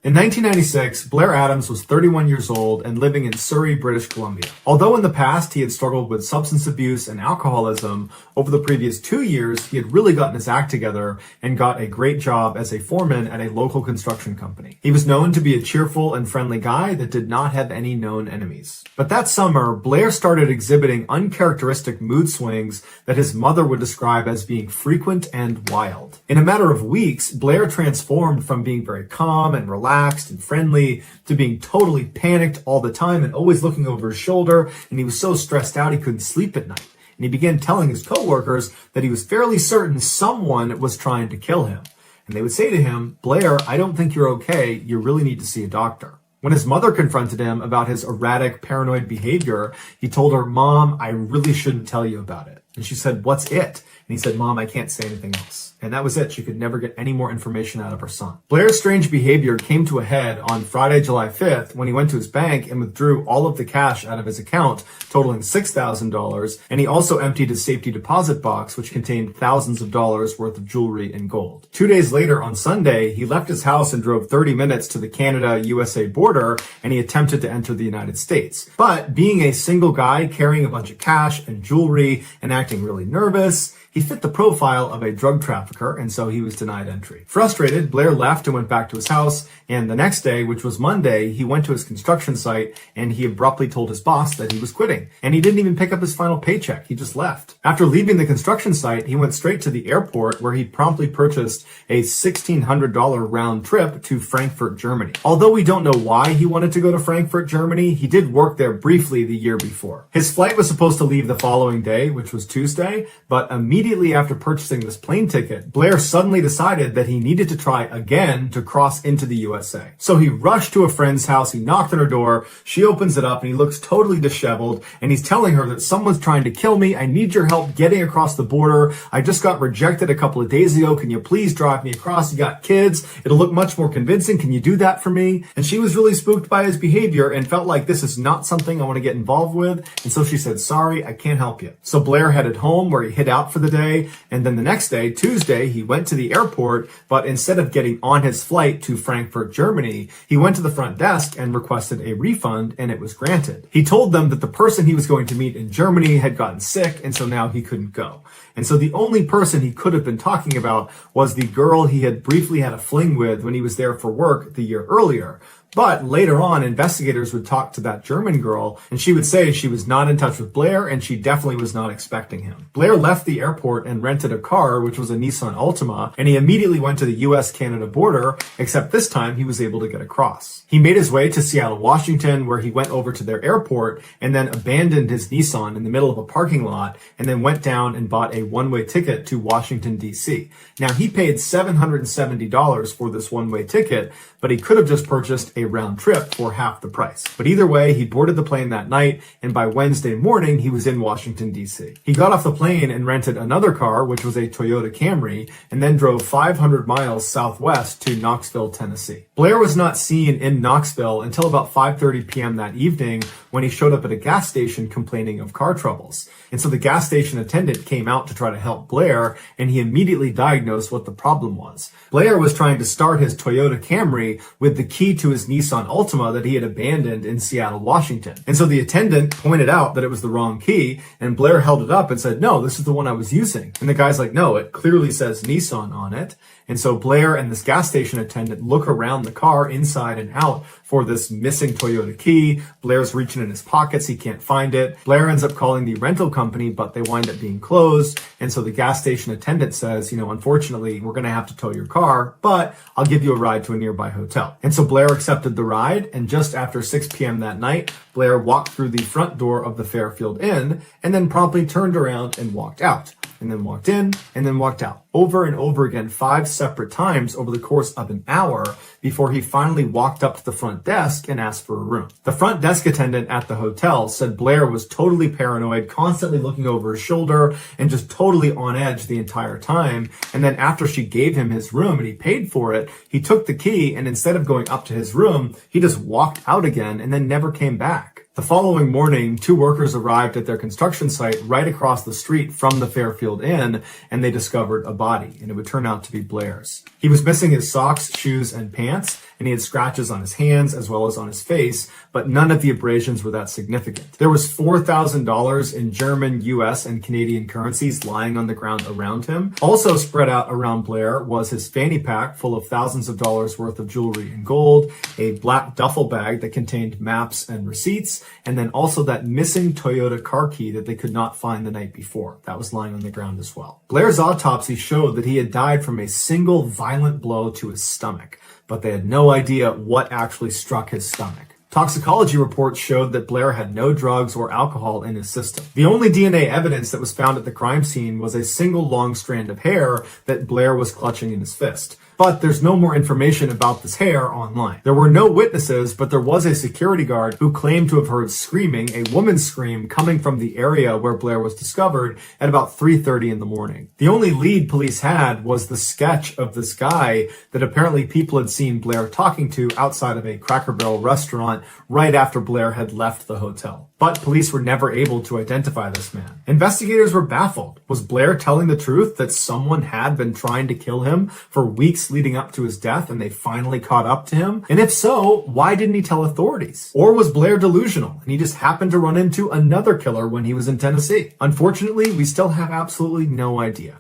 In 1996, Blair Adams was 31 years old and living in Surrey, British Columbia. Although in the past he had struggled with substance abuse and alcoholism, over the previous 2 years he had really gotten his act together and got a great job as a foreman at a local construction company. He was known to be a cheerful and friendly guy that did not have any known enemies. But that summer, Blair started exhibiting uncharacteristic mood swings that his mother would describe as being frequent and wild. In a matter of weeks, Blair transformed from being very calm and relaxed and friendly to being totally panicked all the time and always looking over his shoulder, and he was so stressed out he couldn't sleep at night. And he began telling his coworkers that he was fairly certain someone was trying to kill him. And they would say to him, "Blair, I don't think you're okay. You really need to see a doctor." When his mother confronted him about his erratic, paranoid behavior, he told her, "Mom, I really shouldn't tell you about it." And she said, "What's it?" And he said, "Mom, I can't say anything else." And that was it. She could never get any more information out of her son. Blair's strange behavior came to a head on Friday, July 5th, when he went to his bank and withdrew all of the cash out of his account, totaling $6,000. And he also emptied his safety deposit box, which contained thousands of dollars worth of jewelry and gold. 2 days later, on Sunday, he left his house and drove 30 minutes to the Canada-USA border, and he attempted to enter the United States. But being a single guy carrying a bunch of cash and jewelry and acting really nervous, he fit the profile of a drug trafficker, and so he was denied entry. Frustrated, Blair left and went back to his house, and the next day, which was Monday, he went to his construction site and he abruptly told his boss that he was quitting. And he didn't even pick up his final paycheck, he just left. After leaving the construction site, he went straight to the airport where he promptly purchased a $1,600 round trip to Frankfurt, Germany. Although we don't know why he wanted to go to Frankfurt, Germany, he did work there briefly the year before. His flight was supposed to leave the following day, which was Tuesday, but immediately after purchasing this plane ticket, Blair suddenly decided that he needed to try again to cross into the USA. So he rushed to a friend's house, he knocked on her door, she opens it up, and he looks totally disheveled, and he's telling her that someone's trying to kill me, I need your help getting across the border, I just got rejected a couple of days ago, can you please drive me across, you got kids, it'll look much more convincing, can you do that for me? And she was really spooked by his behavior and felt like this is not something I want to get involved with, and so she said, sorry, I can't help you. So Blair headed home where he hid out for the day, and then the next day, Tuesday, he went to the airport, but instead of getting on his flight to Frankfurt, Germany, he went to the front desk and requested a refund, and it was granted. He told them that the person he was going to meet in Germany had gotten sick, and so now he couldn't go. And so the only person he could have been talking about was the girl he had briefly had a fling with when he was there for work the year earlier. But later on, investigators would talk to that German girl, and she would say she was not in touch with Blair, and she definitely was not expecting him. Blair left the airport and rented a car, which was a Nissan Altima, and he immediately went to the US-Canada border, except this time he was able to get across. He made his way to Seattle, Washington, where he went over to their airport and then abandoned his Nissan in the middle of a parking lot and then went down and bought a one-way ticket to Washington, D.C. Now, he paid $770 for this one-way ticket, but he could have just purchased a round trip for half the price. But either way, he boarded the plane that night, and by Wednesday morning, he was in Washington, D.C. He got off the plane and rented another car, which was a Toyota Camry, and then drove 500 miles southwest to Knoxville, Tennessee. Blair was not seen in Knoxville until about 5:30 p.m. that evening when he showed up at a gas station complaining of car troubles. And so the gas station attendant came out to try to help Blair, and he immediately diagnosed what the problem was. Blair was trying to start his Toyota Camry Mary with the key to his Nissan Altima that he had abandoned in Seattle, Washington. And so the attendant pointed out that it was the wrong key, and Blair held it up and said, "No, this is the one I was using." And the guy's like, "No, it clearly says Nissan on it." And so Blair and this gas station attendant look around the car inside and out for this missing Toyota key. Blair's reaching in his pockets. He can't find it. Blair ends up calling the rental company, but they wind up being closed. And so the gas station attendant says, "Unfortunately, we're going to have to tow your car, but I'll give you a ride to a nearby hotel." And so Blair accepted the ride. And just after 6 p.m. that night, Blair walked through the front door of the Fairfield Inn and then promptly turned around and walked out. And then walked in, and then walked out. Over and over again, 5 separate times over the course of an hour before he finally walked up to the front desk and asked for a room. The front desk attendant at the hotel said Blair was totally paranoid, constantly looking over his shoulder, and just totally on edge the entire time. And then after she gave him his room and he paid for it, he took the key, and instead of going up to his room, he just walked out again and then never came back. The following morning, 2 workers arrived at their construction site right across the street from the Fairfield Inn, and they discovered a body, and it would turn out to be Blair's. He was missing his socks, shoes, and pants, and he had scratches on his hands as well as on his face, but none of the abrasions were that significant. There was $4,000 in German, US, and Canadian currencies lying on the ground around him. Also spread out around Blair was his fanny pack full of thousands of dollars worth of jewelry and gold, a black duffel bag that contained maps and receipts, and then also that missing Toyota car key that they could not find the night before. That was lying on the ground as well. Blair's autopsy showed that he had died from a single violent blow to his stomach, but they had no idea what actually struck his stomach. Toxicology reports showed that Blair had no drugs or alcohol in his system. The only DNA evidence that was found at the crime scene was a single long strand of hair that Blair was clutching in his fist. But there's no more information about this hair online. There were no witnesses, but there was a security guard who claimed to have heard screaming, a woman's scream, coming from the area where Blair was discovered at about 3:30 in the morning. The only lead police had was the sketch of this guy that apparently people had seen Blair talking to outside of a Cracker Barrel restaurant right after Blair had left the hotel. But police were never able to identify this man. Investigators were baffled. Was Blair telling the truth that someone had been trying to kill him for weeks leading up to his death and they finally caught up to him? And if so, why didn't he tell authorities? Or was Blair delusional and he just happened to run into another killer when he was in Tennessee? Unfortunately, we still have absolutely no idea.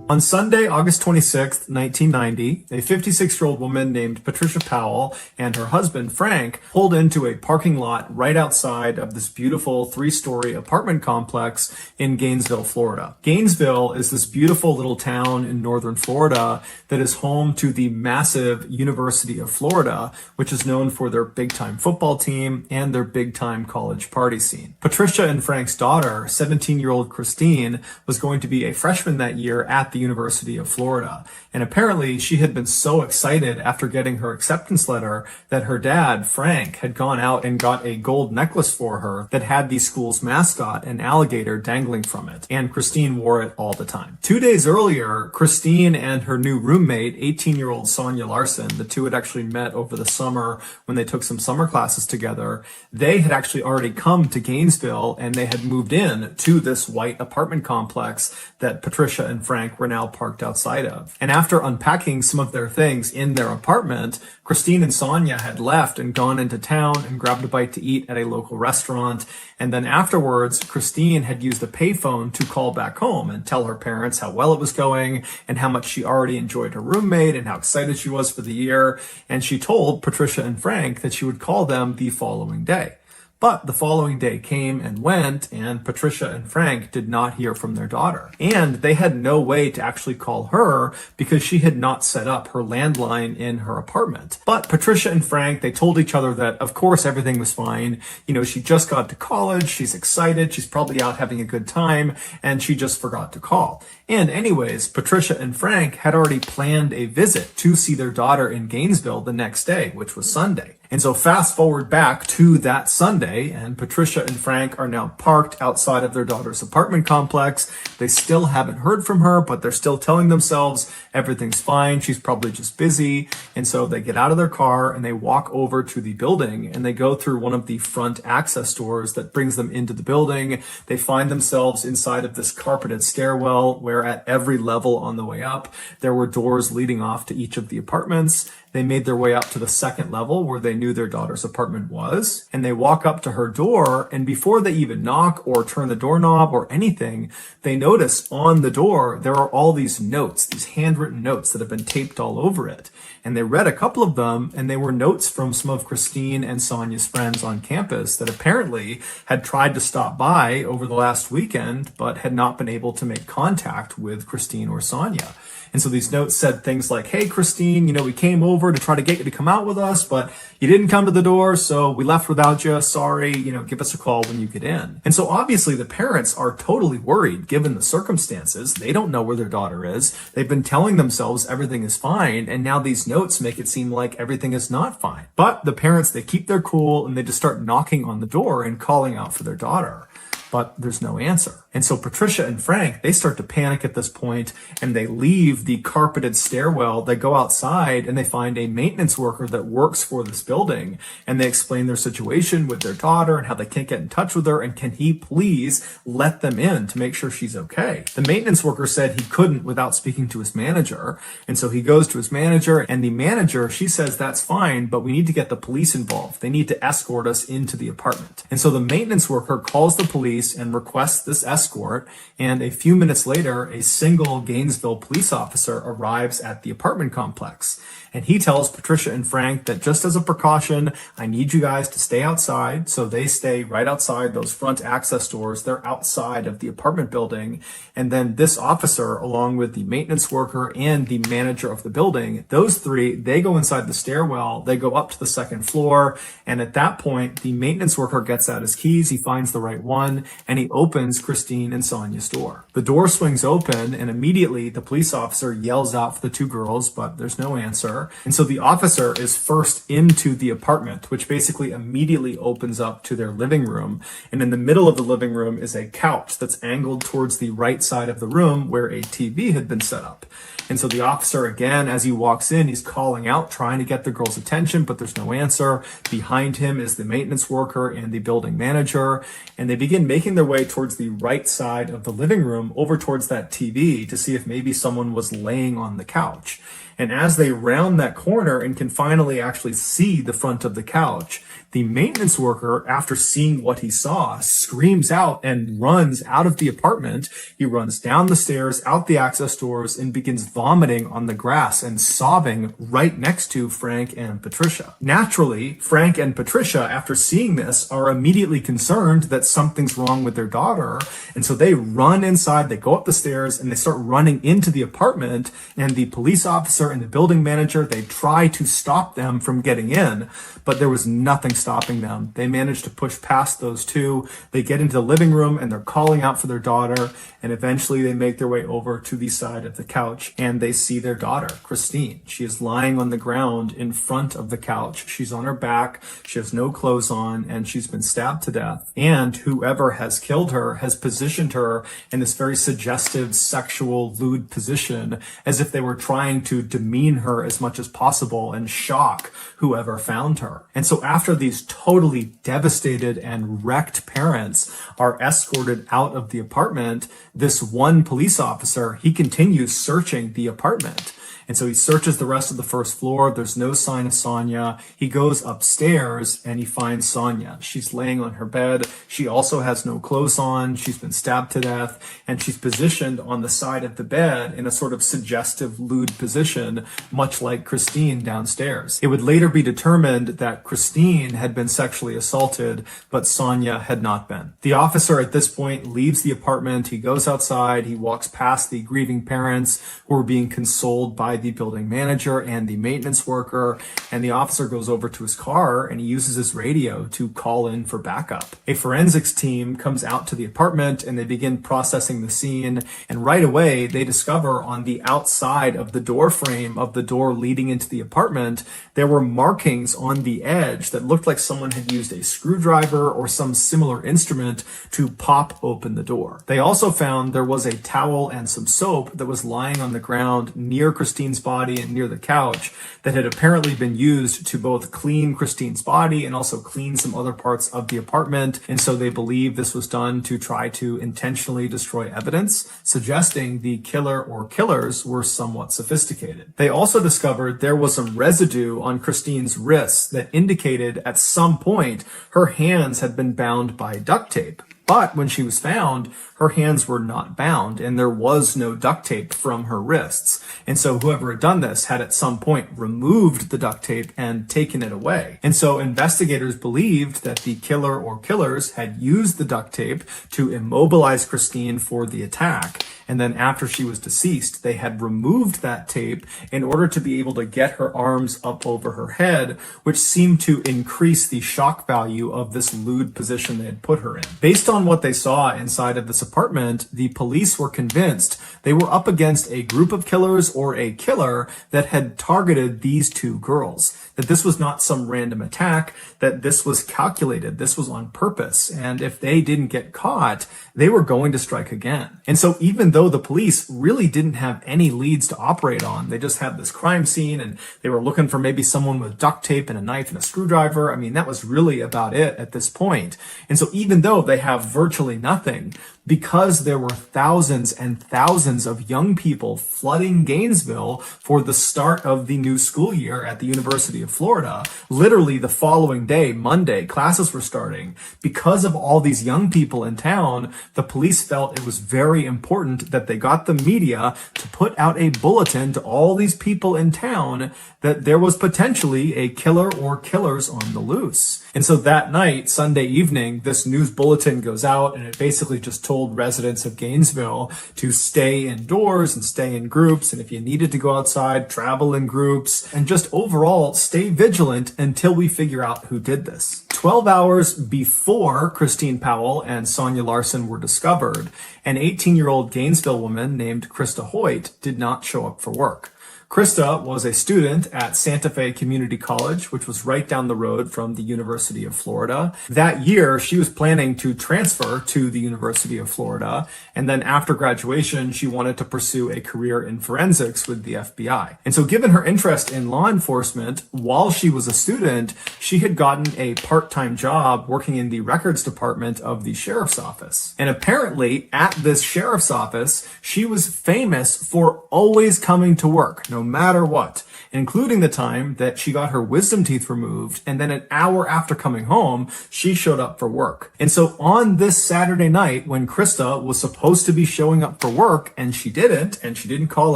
On Sunday, August 26th, 1990, a 56-year-old woman named Patricia Powell and her husband, Frank, pulled into a parking lot right outside of this beautiful 3-story apartment complex in Gainesville, Florida. Gainesville is this beautiful little town in northern Florida that is home to the massive University of Florida, which is known for their big-time football team and their big-time college party scene. Patricia and Frank's daughter, 17-year-old Christine, was going to be a freshman that year at the University of Florida. And apparently she had been so excited after getting her acceptance letter that her dad, Frank, had gone out and got a gold necklace for her that had the school's mascot, an alligator, dangling from it. And Christine wore it all the time. 2 days earlier, Christine and her new roommate, 18-year-old Sonia Larson, the two had actually met over the summer when they took some summer classes together. They had actually already come to Gainesville and they had moved in to this white apartment complex that Patricia and Frank were now parked outside of. And after unpacking some of their things in their apartment, Christine and Sonia had left and gone into town and grabbed a bite to eat at a local restaurant. And then afterwards, Christine had used a payphone to call back home and tell her parents how well it was going and how much she already enjoyed her roommate and how excited she was for the year. And she told Patricia and Frank that she would call them the following day. But the following day came and went, and Patricia and Frank did not hear from their daughter. And they had no way to actually call her because she had not set up her landline in her apartment. But Patricia and Frank, they told each other that, of course, everything was fine. You know, she just got to college, she's excited, she's probably out having a good time, and she just forgot to call. And anyways, Patricia and Frank had already planned a visit to see their daughter in Gainesville the next day, which was Sunday. And so fast forward back to that Sunday, and Patricia and Frank are now parked outside of their daughter's apartment complex. They still haven't heard from her, but they're still telling themselves everything's fine. She's probably just busy. And so they get out of their car and they walk over to the building and they go through one of the front access doors that brings them into the building. They find themselves inside of this carpeted stairwell where at every level on the way up, there were doors leading off to each of the apartments. They made their way up to the second level where they knew their daughter's apartment was, and they walk up to her door, and before they even knock or turn the doorknob or anything, they notice on the door there are all these notes, these handwritten notes that have been taped all over it. And they read a couple of them, and they were notes from some of Christine and Sonia's friends on campus that apparently had tried to stop by over the last weekend, but had not been able to make contact with Christine or Sonia. And so these notes said things like, hey, Christine, we came over to try to get you to come out with us, but you didn't come to the door, so we left without you. Sorry, give us a call when you get in. And so obviously the parents are totally worried given the circumstances. They don't know where their daughter is. They've been telling themselves everything is fine, and now these notes make it seem like everything is not fine. But the parents, they keep their cool and they just start knocking on the door and calling out for their daughter. But there's no answer. And so Patricia and Frank, they start to panic at this point and they leave the carpeted stairwell. They go outside and they find a maintenance worker that works for this building. And they explain their situation with their daughter and how they can't get in touch with her. And can he please let them in to make sure she's okay? The maintenance worker said he couldn't without speaking to his manager. And so he goes to his manager, and the manager, she says, that's fine, but we need to get the police involved. They need to escort us into the apartment. And so the maintenance worker calls the police and requests this escort, and a few minutes later, a single Gainesville police officer arrives at the apartment complex. And he tells Patricia and Frank that just as a precaution, I need you guys to stay outside. So they stay right outside those front access doors. They're outside of the apartment building. And then this officer, along with the maintenance worker and the manager of the building, those three, they go inside the stairwell. They go up to the second floor. And at that point, the maintenance worker gets out his keys. He finds the right one, and he opens Christine and Sonia's door. The door swings open, and immediately the police officer yells out for the two girls, but there's no answer. And so the officer is first into the apartment, which basically immediately opens up to their living room. And in the middle of the living room is a couch that's angled towards the right side of the room where a TV had been set up. And so the officer, again, as he walks in, he's calling out, trying to get the girl's attention, but there's no answer. Behind him is the maintenance worker and the building manager. And they begin making their way towards the right side of the living room, over towards that TV, to see if maybe someone was laying on the couch. And as they round that corner and can finally actually see the front of the couch, the maintenance worker, after seeing what he saw, screams out and runs out of the apartment. He runs down the stairs, out the access doors, and begins vomiting on the grass and sobbing right next to Frank and Patricia. Naturally, Frank and Patricia, after seeing this, are immediately concerned that something's wrong with their daughter. And so they run inside, they go up the stairs, and they start running into the apartment. And the police officer and the building manager, they try to stop them from getting in, but there was nothing stopping them. They managed to push past those two. They get into the living room and they're calling out for their daughter. And eventually they make their way over to the side of the couch and they see their daughter, Christine. She is lying on the ground in front of the couch. She's on her back. She has no clothes on and she's been stabbed to death. And whoever has killed her has positioned her in this very suggestive, sexual, lewd position, as if they were trying to demean her as much as possible and shock whoever found her. And so after these totally devastated and wrecked parents are escorted out of the apartment, this one police officer, he continues searching the apartment. And so he searches the rest of the first floor. There's no sign of Sonia. He goes upstairs and he finds Sonia. She's laying on her bed. She also has no clothes on. She's been stabbed to death and she's positioned on the side of the bed in a sort of suggestive, lewd position, much like Christine downstairs. It would later be determined that Christine had been sexually assaulted, but Sonia had not been. The officer at this point leaves the apartment. He goes outside. He walks past the grieving parents who are being consoled by by the building manager and the maintenance worker, and the officer goes over to his car and he uses his radio to call in for backup. A forensics team comes out to the apartment and they begin processing the scene, and right away they discover on the outside of the door frame of the door leading into the apartment, there were markings on the edge that looked like someone had used a screwdriver or some similar instrument to pop open the door. They also found there was a towel and some soap that was lying on the ground near Christine's body and near the couch that had apparently been used to both clean Christine's body and also clean some other parts of the apartment. And so they believe this was done to try to intentionally destroy evidence, suggesting the killer or killers were somewhat sophisticated. They also discovered there was some residue on Christine's wrists that indicated at some point her hands had been bound by duct tape. But when she was found, her hands were not bound and there was no duct tape from her wrists. And so whoever had done this had at some point removed the duct tape and taken it away. And so investigators believed that the killer or killers had used the duct tape to immobilize Christine for the attack. And then after she was deceased, they had removed that tape in order to be able to get her arms up over her head, which seemed to increase the shock value of this lewd position they had put her in. Based on what they saw inside of this apartment, the police were convinced they were up against a group of killers or a killer that had targeted these two girls, that this was not some random attack, that this was calculated, this was on purpose, and if they didn't get caught, they were going to strike again. And so even though the police really didn't have any leads to operate on, they just had this crime scene and they were looking for maybe someone with duct tape and a knife and a screwdriver. I mean, that was really about it at this point. And so even though they have virtually nothing, because there were thousands and thousands of young people flooding Gainesville for the start of the new school year at the University of Florida, literally the following day, Monday, classes were starting. Because of all these young people in town, the police felt it was very important that they got the media to put out a bulletin to all these people in town that there was potentially a killer or killers on the loose. And so that night, Sunday evening, this news bulletin goes out and it basically just told residents of Gainesville to stay indoors and stay in groups. And if you needed to go outside, travel in groups, and just overall stay vigilant until we figure out who did this. 12 hours before Christine Powell and Sonia Larson were discovered, an 18-year-old Gainesville woman named Krista Hoyt did not show up for work. Krista was a student at Santa Fe Community College, which was right down the road from the University of Florida. That year, she was planning to transfer to the University of Florida, and then after graduation, she wanted to pursue a career in forensics with the FBI. And so given her interest in law enforcement, while she was a student, she had gotten a part-time job working in the records department of the sheriff's office. And apparently, at this sheriff's office, she was famous for always coming to work, no matter what, including the time that she got her wisdom teeth removed, and then an hour after coming home, she showed up for work. And so on this Saturday night, when Krista was supposed to be showing up for work, and she didn't call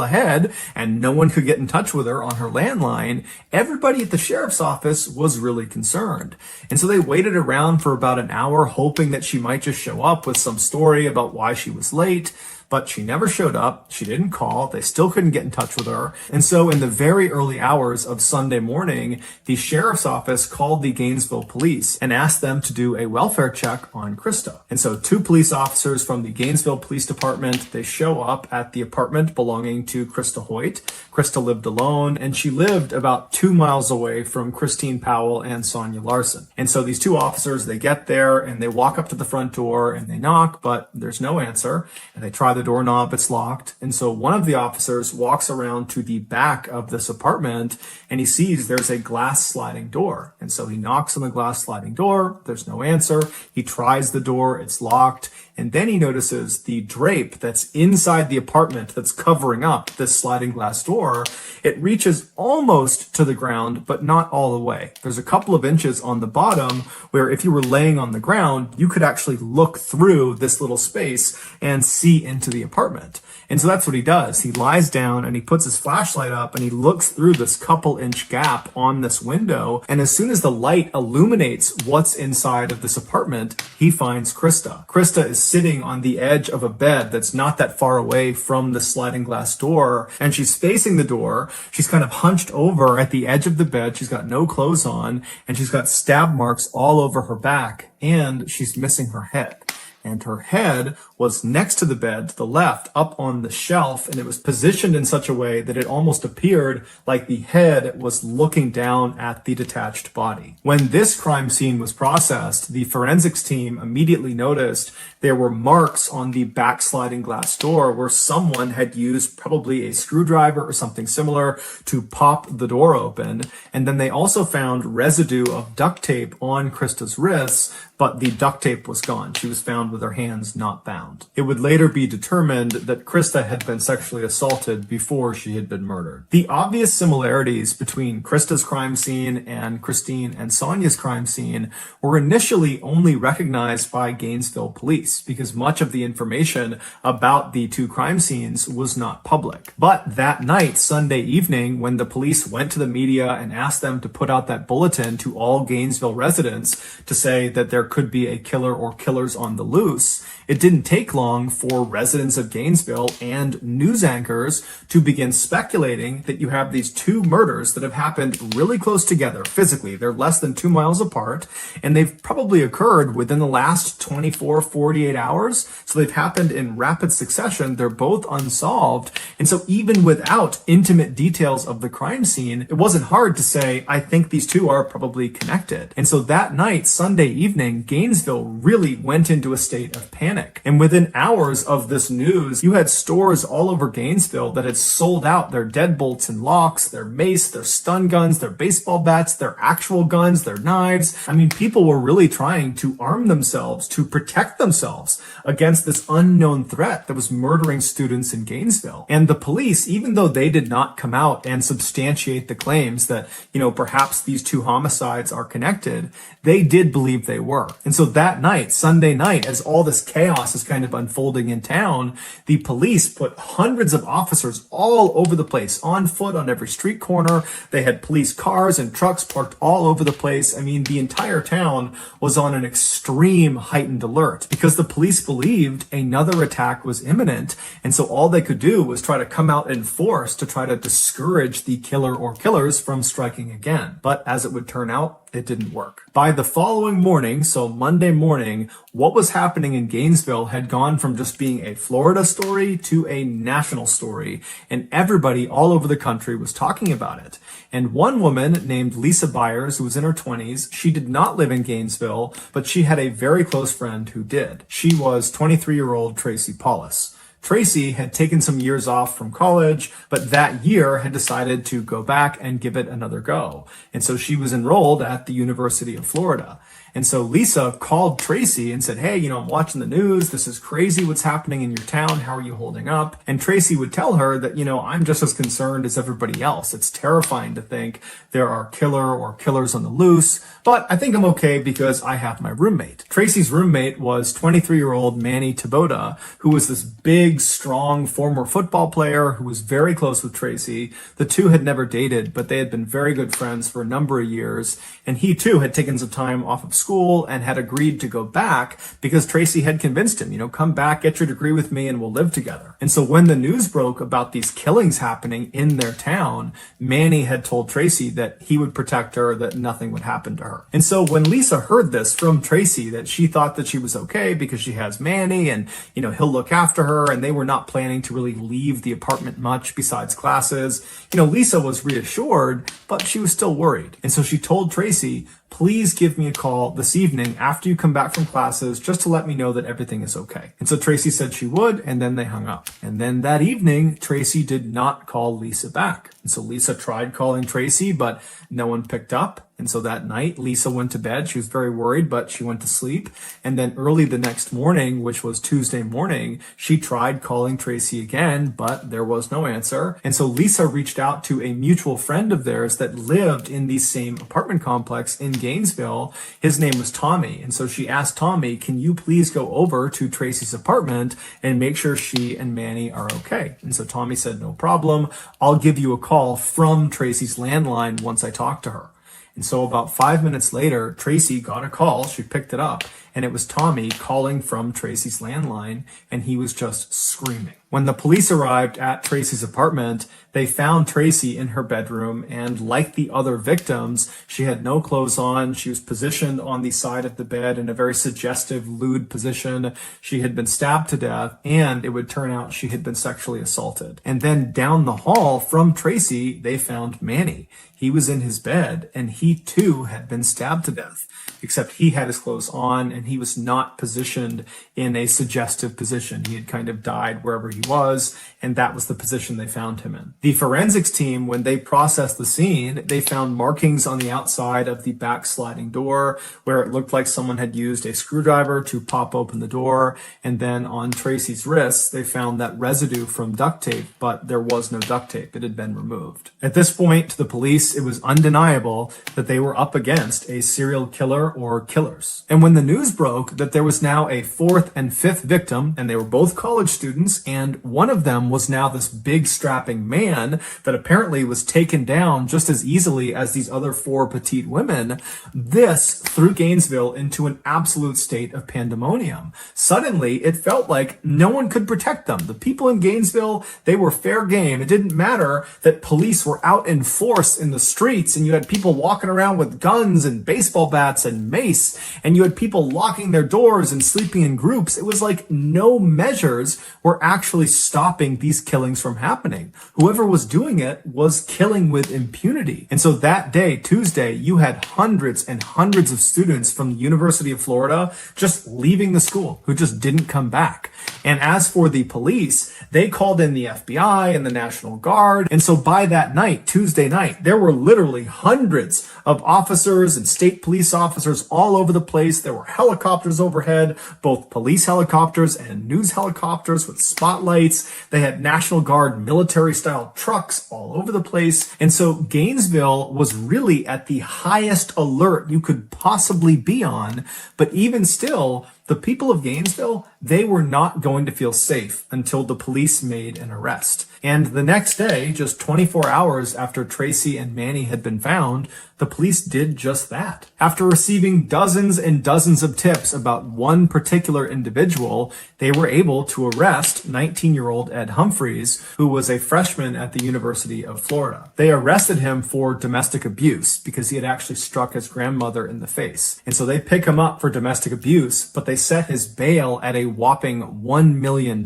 ahead, and no one could get in touch with her on her landline, everybody at the sheriff's office was really concerned. And so they waited around for about an hour, hoping that she might just show up with some story about why she was late. But she never showed up. She didn't call. They still couldn't get in touch with her. And so in the very early hours of Sunday morning, the sheriff's office called the Gainesville police and asked them to do a welfare check on Krista. And so 2 police officers from the Gainesville Police Department, they show up at the apartment belonging to Krista Hoyt. Krista lived alone, and she lived about 2 miles away from Christine Powell and Sonia Larson. And so these 2 officers, they get there and they walk up to the front door and they knock, but there's no answer. And they try the doorknob, it's locked. And so one of the officers walks around to the back of this apartment and he sees there's a glass sliding door. And so he knocks on the glass sliding door. There's no answer. He tries the door. It's locked. And then he notices the drape that's inside the apartment that's covering up this sliding glass door. It reaches almost to the ground, but not all the way. There's a couple of inches on the bottom where if you were laying on the ground, you could actually look through this little space and see into the apartment. And so that's what he does. He lies down and he puts his flashlight up and he looks through this couple inch gap on this window. And as soon as the light illuminates what's inside of this apartment, he finds Krista. Krista is sitting on the edge of a bed that's not that far away from the sliding glass door, and she's facing the door. She's kind of hunched over at the edge of the bed. She's got no clothes on, and she's got stab marks all over her back, and she's missing her head. And her head was next to the bed, to the left, up on the shelf, and it was positioned in such a way that it almost appeared like the head was looking down at the detached body. When this crime scene was processed, the forensics team immediately noticed there were marks on the backsliding glass door where someone had used probably a screwdriver or something similar to pop the door open. And then they also found residue of duct tape on Krista's wrists, but the duct tape was gone. She was found with her hands not bound. It would later be determined that Krista had been sexually assaulted before she had been murdered. The obvious similarities between Krista's crime scene and Christine and Sonia's crime scene were initially only recognized by Gainesville police because much of the information about the two crime scenes was not public. But that night, Sunday evening, when the police went to the media and asked them to put out that bulletin to all Gainesville residents to say that there could be a killer or killers on the loose, it didn't take long for residents of Gainesville and news anchors to begin speculating that you have these two murders that have happened really close together physically. They're less than 2 miles apart, and they've probably occurred within the last 24, 48 hours. So they've happened in rapid succession. They're both unsolved. And so even without intimate details of the crime scene, it wasn't hard to say, I think these two are probably connected. And so that night, Sunday evening, Gainesville really went into a state of panic. And within hours of this news, you had stores all over Gainesville that had sold out their deadbolts and locks, their mace, their stun guns, their baseball bats, their actual guns, their knives. I mean, people were really trying to arm themselves to protect themselves against this unknown threat that was murdering students in Gainesville. And the police, even though they did not come out and substantiate the claims that, perhaps these two homicides are connected, they did believe they were. And so that night, Sunday night, as all this chaos is kind of unfolding in town, the police put hundreds of officers all over the place, on foot, on every street corner. They had police cars and trucks parked all over the place. I mean, the entire town was on an extreme heightened alert because the police believed another attack was imminent. And so all they could do was try to come out in force to try to discourage the killer or killers from striking again. But as it would turn out, it didn't work. By the following morning, so Monday morning, what was happening in Gainesville had gone from just being a Florida story to a national story, and everybody all over the country was talking about it. And one woman named Lisa Byers, who was in her 20s, she did not live in Gainesville, but she had a very close friend who did. She was 23-year-old Tracy Paulus. Tracy had taken some years off from college, but that year had decided to go back and give it another go. And so she was enrolled at the University of Florida. And so Lisa called Tracy and said, hey, I'm watching the news. This is crazy what's happening in your town. How are you holding up? And Tracy would tell her that, I'm just as concerned as everybody else. It's terrifying to think there are killer or killers on the loose, but I think I'm okay because I have my roommate. Tracy's roommate was 23-year-old Manny Taboda, who was this big, strong former football player who was very close with Tracy. The two had never dated, but they had been very good friends for a number of years. And he too had taken some time off of school and had agreed to go back because Tracy had convinced him, come back, get your degree with me, and we'll live together. And so when the news broke about these killings happening in their town, Manny had told Tracy that he would protect her, that nothing would happen to her. And so when Lisa heard this from Tracy, that she thought that she was okay because she has Manny and, he'll look after her, and they were not planning to really leave the apartment much besides classes, Lisa was reassured, but she was still worried. And so she told Tracy, please give me a call this evening after you come back from classes just to let me know that everything is okay. And so Tracy said she would, and then they hung up. And then that evening, Tracy did not call Lisa back. And so Lisa tried calling Tracy, but no one picked up. And so that night, Lisa went to bed. She was very worried, but she went to sleep. And then early the next morning, which was Tuesday morning, she tried calling Tracy again, but there was no answer. And so Lisa reached out to a mutual friend of theirs that lived in the same apartment complex in Gainesville. His name was Tommy. And so she asked Tommy, can you please go over to Tracy's apartment and make sure she and Manny are okay? And so Tommy said, no problem. I'll give you a call from Tracy's landline once I talk to her. And so about 5 minutes later, Tracy got a call. She picked it up, and it was Tommy calling from Tracy's landline, and he was just screaming. When the police arrived at Tracy's apartment, they found Tracy in her bedroom, and like the other victims, she had no clothes on. She was positioned on the side of the bed in a very suggestive, lewd position. She had been stabbed to death, and it would turn out she had been sexually assaulted. And then down the hall from Tracy, they found Manny. He was in his bed, and he too had been stabbed to death, except he had his clothes on, and he was not positioned in a suggestive position. He had kind of died wherever he was, and that was the position they found him in. The forensics team, when they processed the scene, they found markings on the outside of the back sliding door where it looked like someone had used a screwdriver to pop open the door, and then on Tracy's wrists, they found that residue from duct tape, but there was no duct tape. It had been removed. At this point, to the police, it was undeniable that they were up against a serial killer or killers. And when the news broke that there was now a fourth and fifth victim, and they were both college students, and one of them was now this big strapping man that apparently was taken down just as easily as these other four petite women, this threw Gainesville into an absolute state of pandemonium. Suddenly, it felt like no one could protect them. The people in Gainesville, they were fair game. It didn't matter that police were out in force in the streets, and you had people walking around with guns and baseball bats and mace, and you had people locking their doors and sleeping in groups. It was like no measures were actually stopping these killings from happening. Whoever was doing it was killing with impunity. And so that day, Tuesday, you had hundreds and hundreds of students from the University of Florida just leaving the school who just didn't come back. And as for the police, they called in the FBI and the National Guard. And so by that night, Tuesday night, there were literally hundreds of officers and state police officers all over the place. There were helicopters overhead, both police helicopters and news helicopters with spotlights. They had National Guard military-style trucks all over the place. And so Gainesville was really at the highest alert you could possibly be on. But even still, the people of Gainesville, they were not going to feel safe until the police made an arrest. And the next day, just 24 hours after Tracy and Manny had been found, the police did just that. After receiving dozens and dozens of tips about one particular individual, they were able to arrest 19-year-old Ed Humphreys, who was a freshman at the University of Florida. They arrested him for domestic abuse because he had actually struck his grandmother in the face. And so they pick him up for domestic abuse, but they set his bail at a whopping $1 million,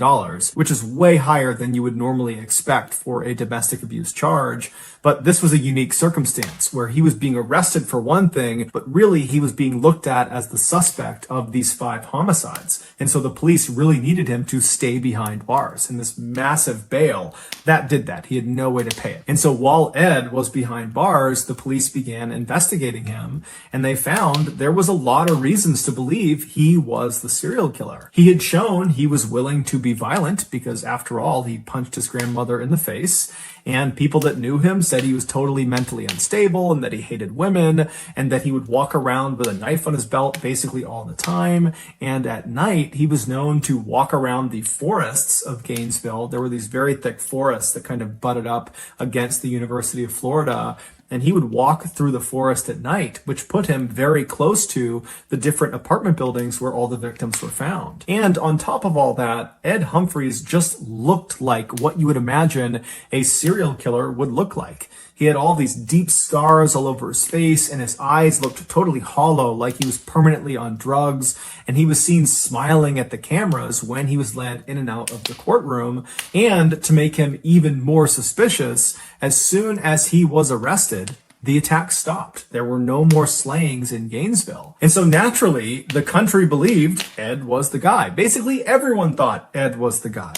which is way higher than you would normally expect for a domestic abuse charge. But this was a unique circumstance where he was being arrested for one thing, but really he was being looked at as the suspect of these 5 homicides. And so the police really needed him to stay behind bars. And this massive bail, that did that. He had no way to pay it. And so while Ed was behind bars, the police began investigating him, and they found there was a lot of reasons to believe he was the serial killer. He had shown he was willing to be violent because, after all, he punched his grandmother in the face. And people that knew him said he was totally mentally unstable and that he hated women and that he would walk around with a knife on his belt basically all the time. And at night, he was known to walk around the forests of Gainesville. There were these very thick forests that kind of butted up against the University of Florida. And he would walk through the forest at night, which put him very close to the different apartment buildings where all the victims were found. And on top of all that, Ed Humphreys just looked like what you would imagine a serial killer would look like. He had all these deep scars all over his face, and his eyes looked totally hollow, like he was permanently on drugs. And he was seen smiling at the cameras when he was led in and out of the courtroom. And to make him even more suspicious, as soon as he was arrested, the attack stopped. There were no more slayings in Gainesville. And so naturally, the country believed Ed was the guy. Basically, everyone thought Ed was the guy.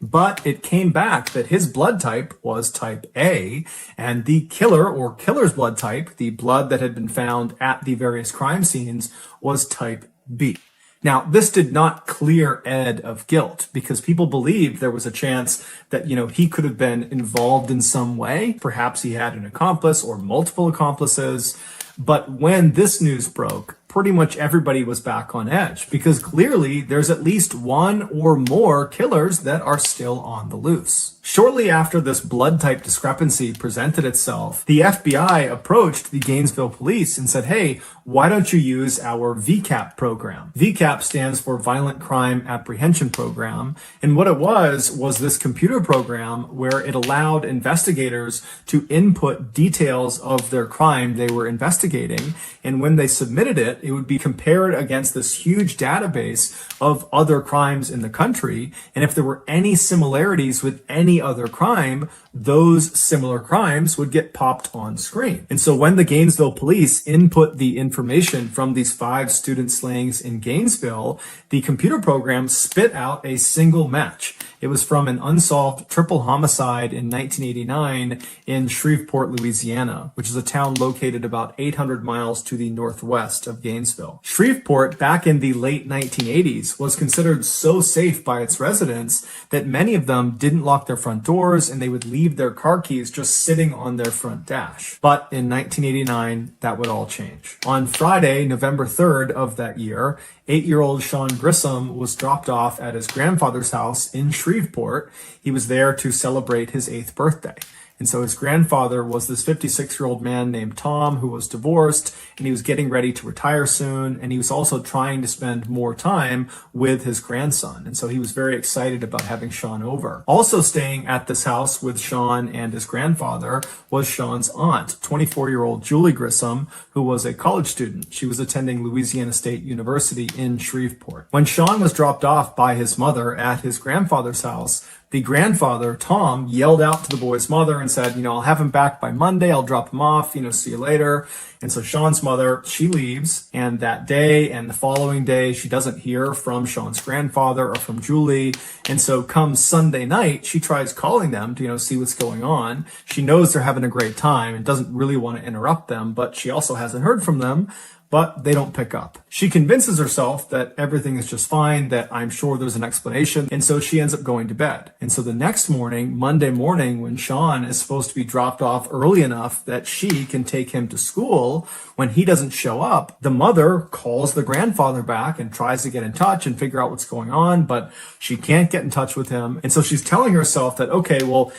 But it came back that his blood type was type A, and the killer or killer's blood type, the blood that had been found at the various crime scenes, was type B. Now, this did not clear Ed of guilt because people believed there was a chance that, he could have been involved in some way. Perhaps he had an accomplice or multiple accomplices. But when this news broke, pretty much everybody was back on edge because clearly there's at least one or more killers that are still on the loose. Shortly after this blood type discrepancy presented itself, the FBI approached the Gainesville police and said, hey, why don't you use our VCAP program? VCAP stands for Violent Crime Apprehension Program. And what it was this computer program where it allowed investigators to input details of their crime they were investigating. And when they submitted it, it would be compared against this huge database of other crimes in the country. And if there were any similarities with any other crime, those similar crimes would get popped on screen. And so when the Gainesville police input the information from these 5 student slayings in Gainesville, the computer program spit out a single match. It was from an unsolved triple homicide in 1989 in Shreveport, Louisiana, which is a town located about 800 miles to the northwest of Gainesville. Shreveport, back in the late 1980s, was considered so safe by its residents that many of them didn't lock their front doors and they would leave their car keys just sitting on their front dash. But in 1989, that would all change. On Friday, November 3rd of that year, 8-year-old Sean Grissom was dropped off at his grandfather's house in Shreveport. He was there to celebrate his 8th birthday. And so his grandfather was this 56-year-old man named Tom who was divorced, and he was getting ready to retire soon. And he was also trying to spend more time with his grandson. And so he was very excited about having Sean over. Also staying at this house with Sean and his grandfather was Sean's aunt, 24-year-old Julie Grissom, who was a college student. She was attending Louisiana State University in Shreveport. When Sean was dropped off by his mother at his grandfather's house, the grandfather, Tom, yelled out to the boy's mother and said, I'll have him back by Monday. I'll drop him off, see you later. And so Sean's mother, she leaves, and that day and the following day, she doesn't hear from Sean's grandfather or from Julie. And so come Sunday night, she tries calling them to, see what's going on. She knows they're having a great time and doesn't really want to interrupt them, but she also hasn't heard from them. But they don't pick up. She convinces herself that everything is just fine, that I'm sure there's an explanation, and so she ends up going to bed. And so the next morning, Monday morning, when Sean is supposed to be dropped off early enough that she can take him to school, when he doesn't show up, the mother calls the grandfather back and tries to get in touch and figure out what's going on, but she can't get in touch with him. And so she's telling herself that, okay, well,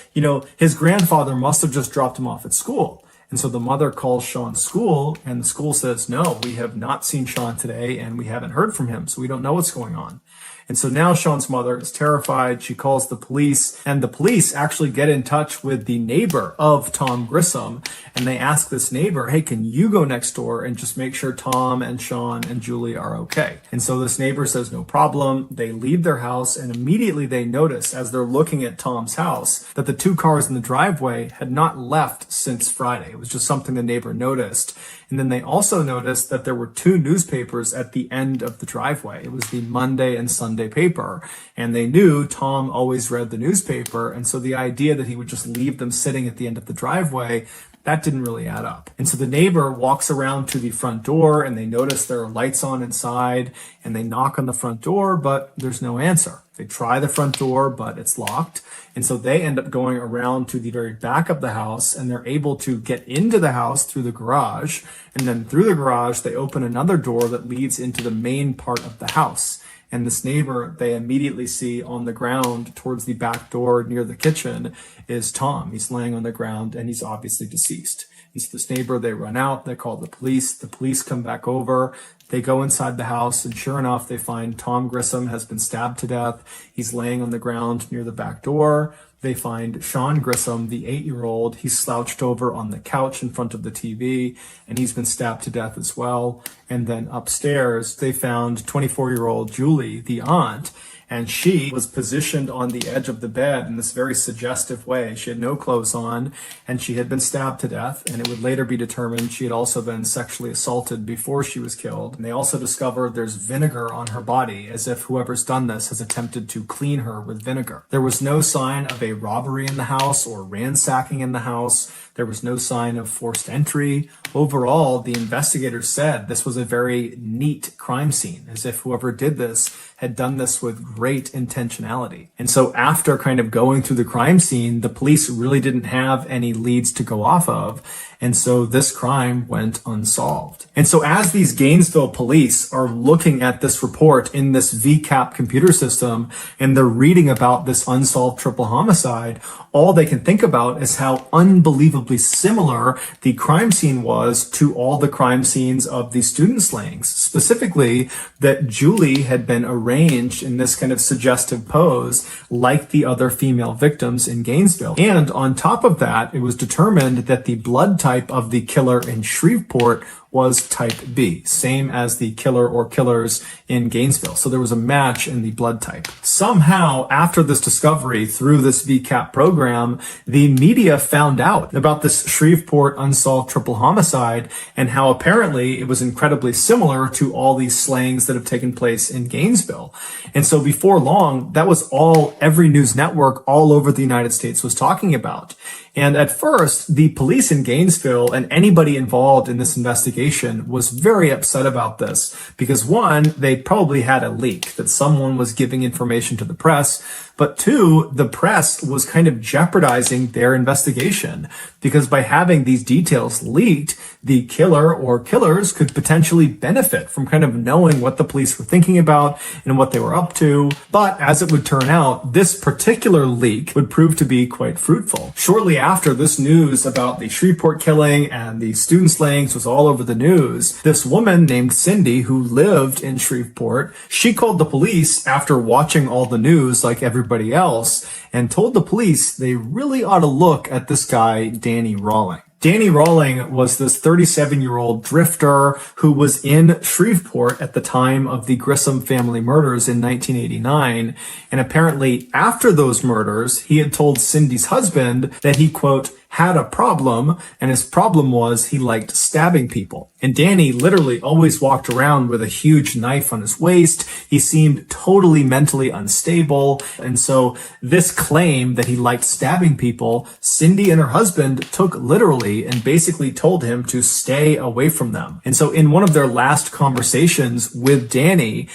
his grandfather must have just dropped him off at school. And so the mother calls Sean's school, and the school says, no, we have not seen Sean today, and we haven't heard from him, so we don't know what's going on. And so now Sean's mother is terrified. She calls the police, and the police actually get in touch with the neighbor of Tom Grissom, and they ask this neighbor, hey, can you go next door and just make sure Tom and Sean and Julie are okay? And so this neighbor says, no problem. They leave their house, and immediately they notice, as they're looking at Tom's house, that the 2 cars in the driveway had not left since Friday. It was just something the neighbor noticed. And then they also noticed that there were 2 newspapers at the end of the driveway. It was the Monday and Sunday paper. And they knew Tom always read the newspaper. And so the idea that he would just leave them sitting at the end of the driveway, that didn't really add up. And so the neighbor walks around to the front door, and they notice there are lights on inside, and they knock on the front door, but there's no answer. They try the front door, but it's locked. And so they end up going around to the very back of the house, and they're able to get into the house through the garage. And then through the garage, they open another door that leads into the main part of the house. And this neighbor they immediately see on the ground towards the back door near the kitchen is Tom. He's laying on the ground, and he's obviously deceased. And so this neighbor, they run out, they call the police. The police come back over. They go inside the house, and sure enough, they find Tom Grissom has been stabbed to death. He's laying on the ground near the back door. They find Sean Grissom, the 8-year-old. He's slouched over on the couch in front of the TV, and he's been stabbed to death as well. And then upstairs, they found 24-year-old Julie, the aunt, and she was positioned on the edge of the bed in this very suggestive way. She had no clothes on, and she had been stabbed to death, and it would later be determined she had also been sexually assaulted before she was killed. And they also discovered there's vinegar on her body, as if whoever's done this has attempted to clean her with vinegar. There was no sign of a robbery in the house or ransacking in the house. There was no sign of forced entry. Overall, the investigators said this was a very neat crime scene, as if whoever did this had done this with great intentionality. And so after kind of going through the crime scene, the police really didn't have any leads to go off of. And so this crime went unsolved. And so as these Gainesville police are looking at this report in this VCAP computer system, and they're reading about this unsolved triple homicide, all they can think about is how unbelievably similar the crime scene was to all the crime scenes of the student slayings. Specifically, that Julie had been arranged in this kind of suggestive pose like the other female victims in Gainesville. And on top of that, it was determined that the blood type of the killer in Shreveport was type B, same as the killer or killers in Gainesville. So there was a match in the blood type. Somehow, after this discovery through this VCAP program, the media found out about this Shreveport unsolved triple homicide and how apparently it was incredibly similar to all these slayings that have taken place in Gainesville. And so before long, that was all every news network all over the United States was talking about. And at first, the police in Gainesville and anybody involved in this investigation was very upset about this because one, they probably had a leak that someone was giving information to the press, but two, the press was kind of jeopardizing their investigation because by having these details leaked, the killer or killers could potentially benefit from kind of knowing what the police were thinking about and what they were up to. But as it would turn out, this particular leak would prove to be quite fruitful. Shortly after this news about the Shreveport killing and the student slayings was all over the news, this woman named Cindy, who lived in Shreveport, she called the police after watching all the news like everybody else and told the police they really ought to look at this guy, Danny Rawling. Danny Rawling was this 37-year-old drifter who was in Shreveport at the time of the Grissom family murders in 1989. And apparently after those murders, he had told Cindy's husband that he, quote, had a problem, and his problem was he liked stabbing people. And Danny literally always walked around with a huge knife on his waist. He seemed totally mentally unstable. And so this claim that he liked stabbing people, Cindy and her husband took literally and basically told him to stay away from them. And so in one of their last conversations with Danny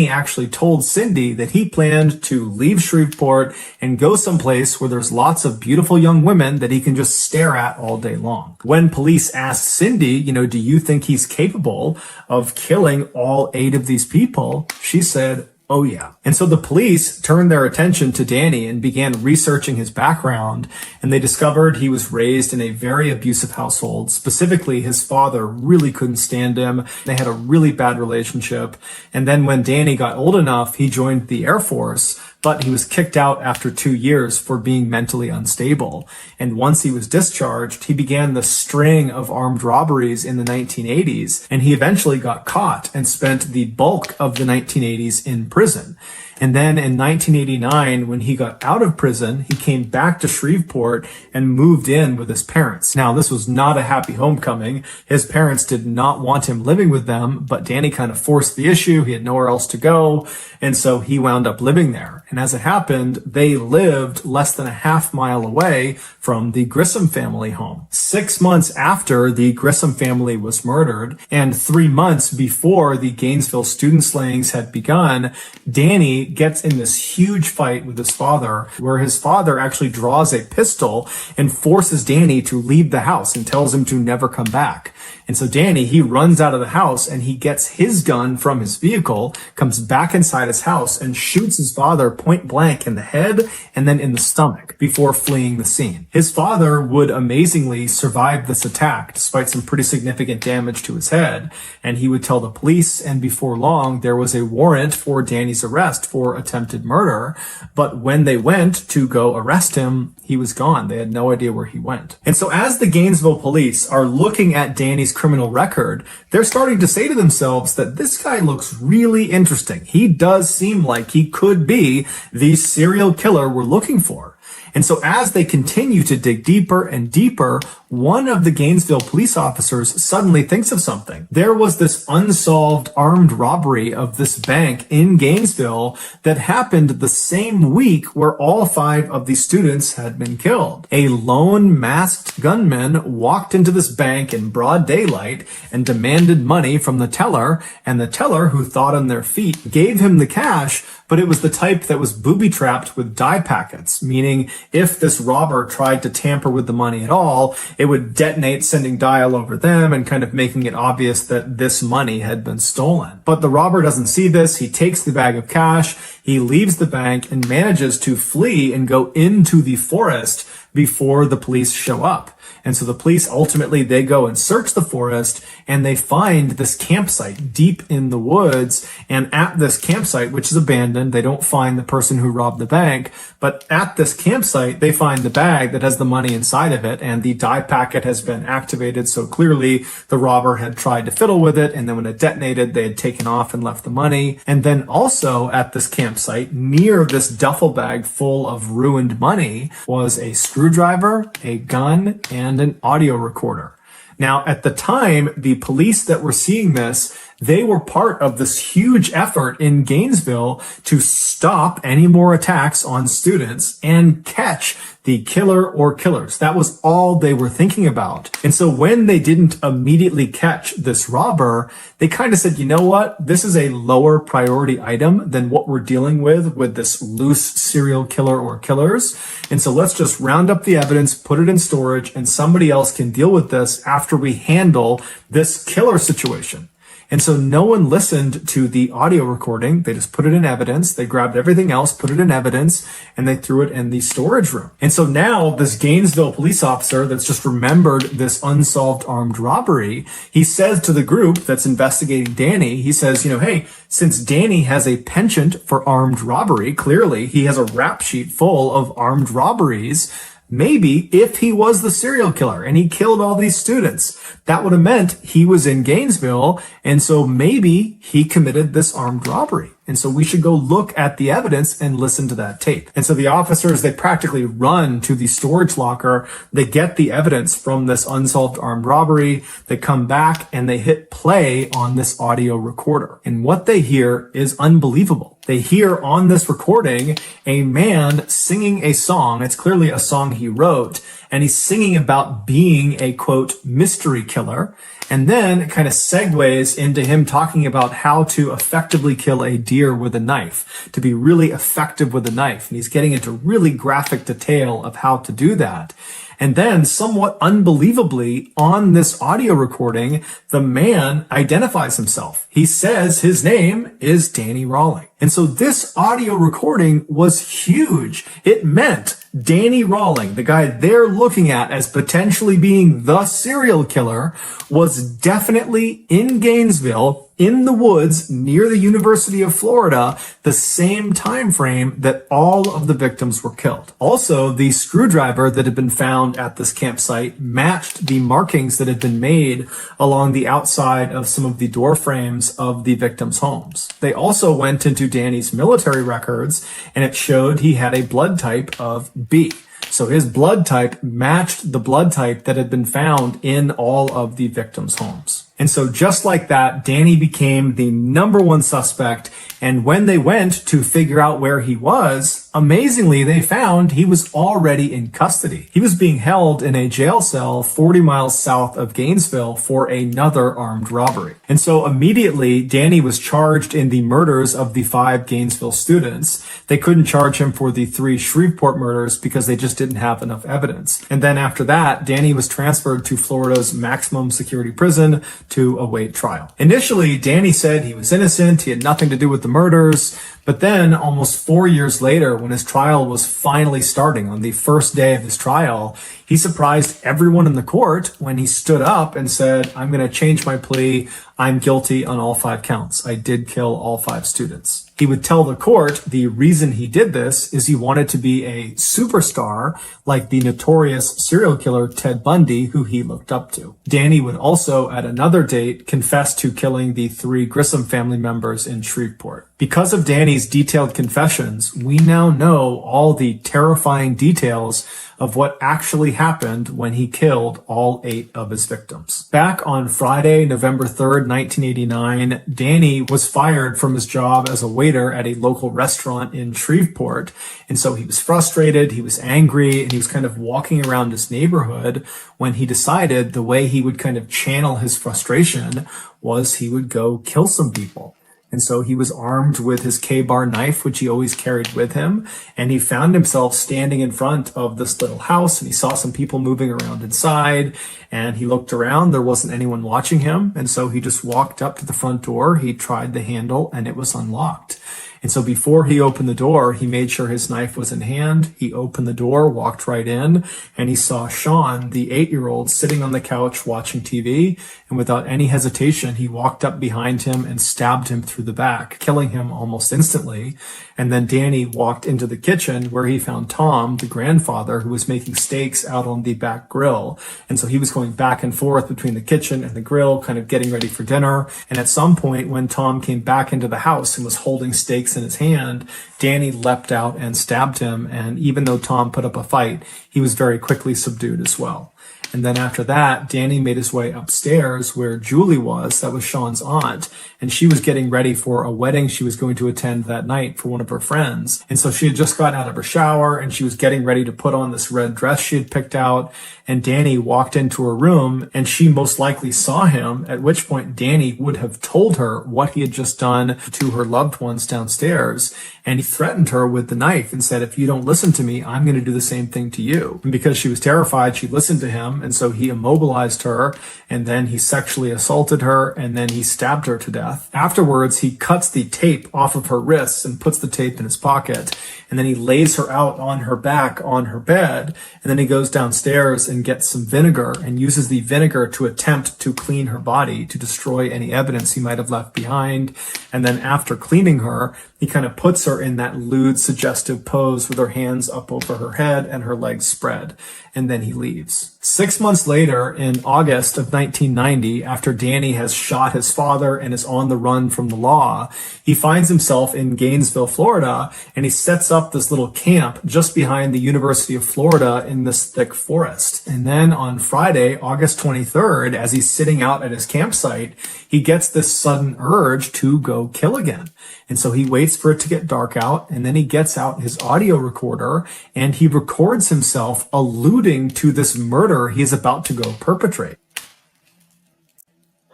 actually told Cindy that he planned to leave Shreveport and go someplace where there's lots of beautiful young women that he can just stare at all day long. When police asked Cindy, do you think he's capable of killing all 8 of these people? She said, oh yeah. And so the police turned their attention to Danny and began researching his background, and they discovered he was raised in a very abusive household. Specifically, his father really couldn't stand him. They had a really bad relationship. And then when Danny got old enough, he joined the Air Force, but he was kicked out after 2 years for being mentally unstable. And once he was discharged, he began the string of armed robberies in the 1980s, and he eventually got caught and spent the bulk of the 1980s in prison. And then in 1989, when he got out of prison, he came back to Shreveport and moved in with his parents. Now, this was not a happy homecoming. His parents did not want him living with them, but Danny kind of forced the issue. He had nowhere else to go. And so he wound up living there. And as it happened, they lived less than a half mile away from the Grissom family home. 6 months after the Grissom family was murdered, and 3 months before the Gainesville student slayings had begun, Danny gets in this huge fight with his father, where his father actually draws a pistol and forces Danny to leave the house and tells him to never come back. And so Danny, he runs out of the house and he gets his gun from his vehicle, comes back inside his house and shoots his father point blank in the head and then in the stomach before fleeing the scene. His father would amazingly survive this attack despite some pretty significant damage to his head. And he would tell the police, and before long, there was a warrant for Danny's arrest for attempted murder. But when they went to go arrest him, he was gone. They had no idea where he went. And so as the Gainesville police are looking at Danny's criminal record, they're starting to say to themselves that this guy looks really interesting. He does seem like he could be the serial killer we're looking for. And so as they continue to dig deeper and deeper, one of the Gainesville police officers suddenly thinks of something. There was this unsolved armed robbery of this bank in Gainesville that happened the same week where all 5 of the students had been killed. A lone masked gunman walked into this bank in broad daylight and demanded money from the teller, and the teller, who thought on their feet, gave him the cash, but it was the type that was booby-trapped with dye packets, meaning if this robber tried to tamper with the money at all, it would detonate, sending dye all over them and kind of making it obvious that this money had been stolen. But the robber doesn't see this. He takes the bag of cash, he leaves the bank, and manages to flee and go into the forest before the police show up. And so the police ultimately, they go and search the forest, and they find this campsite deep in the woods. And at this campsite, which is abandoned, they don't find the person who robbed the bank, but at this campsite, they find the bag that has the money inside of it, and the dye packet has been activated. So clearly the robber had tried to fiddle with it, and then when it detonated, they had taken off and left the money. And then also at this campsite, near this duffel bag full of ruined money, was a screwdriver, a gun, and an audio recorder. Now, at the time, the police that were seeing this, they were part of this huge effort in Gainesville to stop any more attacks on students and catch the killer or killers. That was all they were thinking about. And so when they didn't immediately catch this robber, they kind of said, you know what? This is a lower priority item than what we're dealing with this loose serial killer or killers. And so let's just round up the evidence, put it in storage, and somebody else can deal with this after we handle this killer situation. And so no one listened to the audio recording. They just put it in evidence. They grabbed everything else, put it in evidence, and they threw it in the storage room. And so now this Gainesville police officer that's just remembered this unsolved armed robbery, he says to the group that's investigating Danny, he says, hey, since Danny has a penchant for armed robbery, clearly he has a rap sheet full of armed robberies. Maybe if he was the serial killer and he killed all these students, that would have meant he was in Gainesville. And so maybe he committed this armed robbery. And so we should go look at the evidence and listen to that tape. And so the officers, they practically run to the storage locker. They get the evidence from this unsolved armed robbery. They come back and they hit play on this audio recorder. And what they hear is unbelievable. They hear on this recording a man singing a song. It's clearly a song he wrote. And he's singing about being a, quote, mystery killer. And then it kind of segues into him talking about how to effectively kill a deer with a knife, to be really effective with a knife. And he's getting into really graphic detail of how to do that. And then, somewhat unbelievably, on this audio recording, the man identifies himself. He says his name is Danny Rawling. And so this audio recording was huge. It meant Danny Rawling, the guy they're looking at as potentially being the serial killer, was definitely in Gainesville, in the woods near the University of Florida, the same time frame that all of the victims were killed. Also, the screwdriver that had been found at this campsite matched the markings that had been made along the outside of some of the door frames of the victims' homes. They also went into Danny's military records, and it showed he had a blood type of B. So his blood type matched the blood type that had been found in all of the victims' homes. And so just like that, Danny became the number one suspect. And when they went to figure out where he was, amazingly, they found he was already in custody. He was being held in a jail cell 40 miles south of Gainesville for another armed robbery. And so immediately, Danny was charged in the murders of the 5 Gainesville students. They couldn't charge him for the 3 Shreveport murders because they just didn't have enough evidence. And then after that, Danny was transferred to Florida's maximum security prison to await trial. Initially, Danny said he was innocent, he had nothing to do with the murders, but then almost 4 years later, when his trial was finally starting on the first day of his trial, he surprised everyone in the court when he stood up and said, I'm going to change my plea. I'm guilty on all 5 counts. I did kill all 5 students. He would tell the court the reason he did this is he wanted to be a superstar like the notorious serial killer Ted Bundy, who he looked up to. Danny would also, at another date, confess to killing the 3 Grissom family members in Shreveport. Because of Danny's detailed confessions, we now know all the terrifying details of what actually happened when he killed all 8 of his victims. Back on Friday, November 3rd, 1989, Danny was fired from his job as a waiter at a local restaurant in Shreveport. And so he was frustrated, he was angry, and he was kind of walking around his neighborhood when he decided the way he would kind of channel his frustration was he would go kill some people. And so he was armed with his K-bar knife, which he always carried with him. And he found himself standing in front of this little house, and he saw some people moving around inside. And he looked around. There wasn't anyone watching him. And so he just walked up to the front door. He tried the handle, and it was unlocked. And so before he opened the door, he made sure his knife was in hand. He opened the door, walked right in, and he saw Sean, the 8-year-old, sitting on the couch watching TV. And without any hesitation, he walked up behind him and stabbed him through the back, killing him almost instantly. And then Danny walked into the kitchen where he found Tom, the grandfather, who was making steaks out on the back grill. And so he was going back and forth between the kitchen and the grill, kind of getting ready for dinner. And at some point, when Tom came back into the house and was holding steaks in his hand, Danny leapt out and stabbed him. And even though Tom put up a fight, he was very quickly subdued as well. And then after that, Danny made his way upstairs where Julie was, that was Sean's aunt, and she was getting ready for a wedding she was going to attend that night for one of her friends. And so she had just gotten out of her shower and she was getting ready to put on this red dress she had picked out. And Danny walked into her room and she most likely saw him, at which point Danny would have told her what he had just done to her loved ones downstairs. And he threatened her with the knife and said, if you don't listen to me, I'm going to do the same thing to you. And because she was terrified, she listened to him. And so he immobilized her, and then he sexually assaulted her, and then he stabbed her to death. Afterwards, he cuts the tape off of her wrists and puts the tape in his pocket. And then he lays her out on her back on her bed. And then he goes downstairs and gets some vinegar and uses the vinegar to attempt to clean her body, to destroy any evidence he might have left behind. And then after cleaning her, he kind of puts her in that lewd, suggestive pose with her hands up over her head and her legs spread. And then he leaves. 6 months later, in August of 1990, after Danny has shot his father and is on the run from the law, he finds himself in Gainesville, Florida, and he sets up this little camp just behind the University of Florida in this thick forest. And then on Friday, August 23rd, as he's sitting out at his campsite, he gets this sudden urge to go kill again. And so he waits for it to get dark out, and then he gets out his audio recorder and he records himself alluding to this murder he is about to go perpetrate.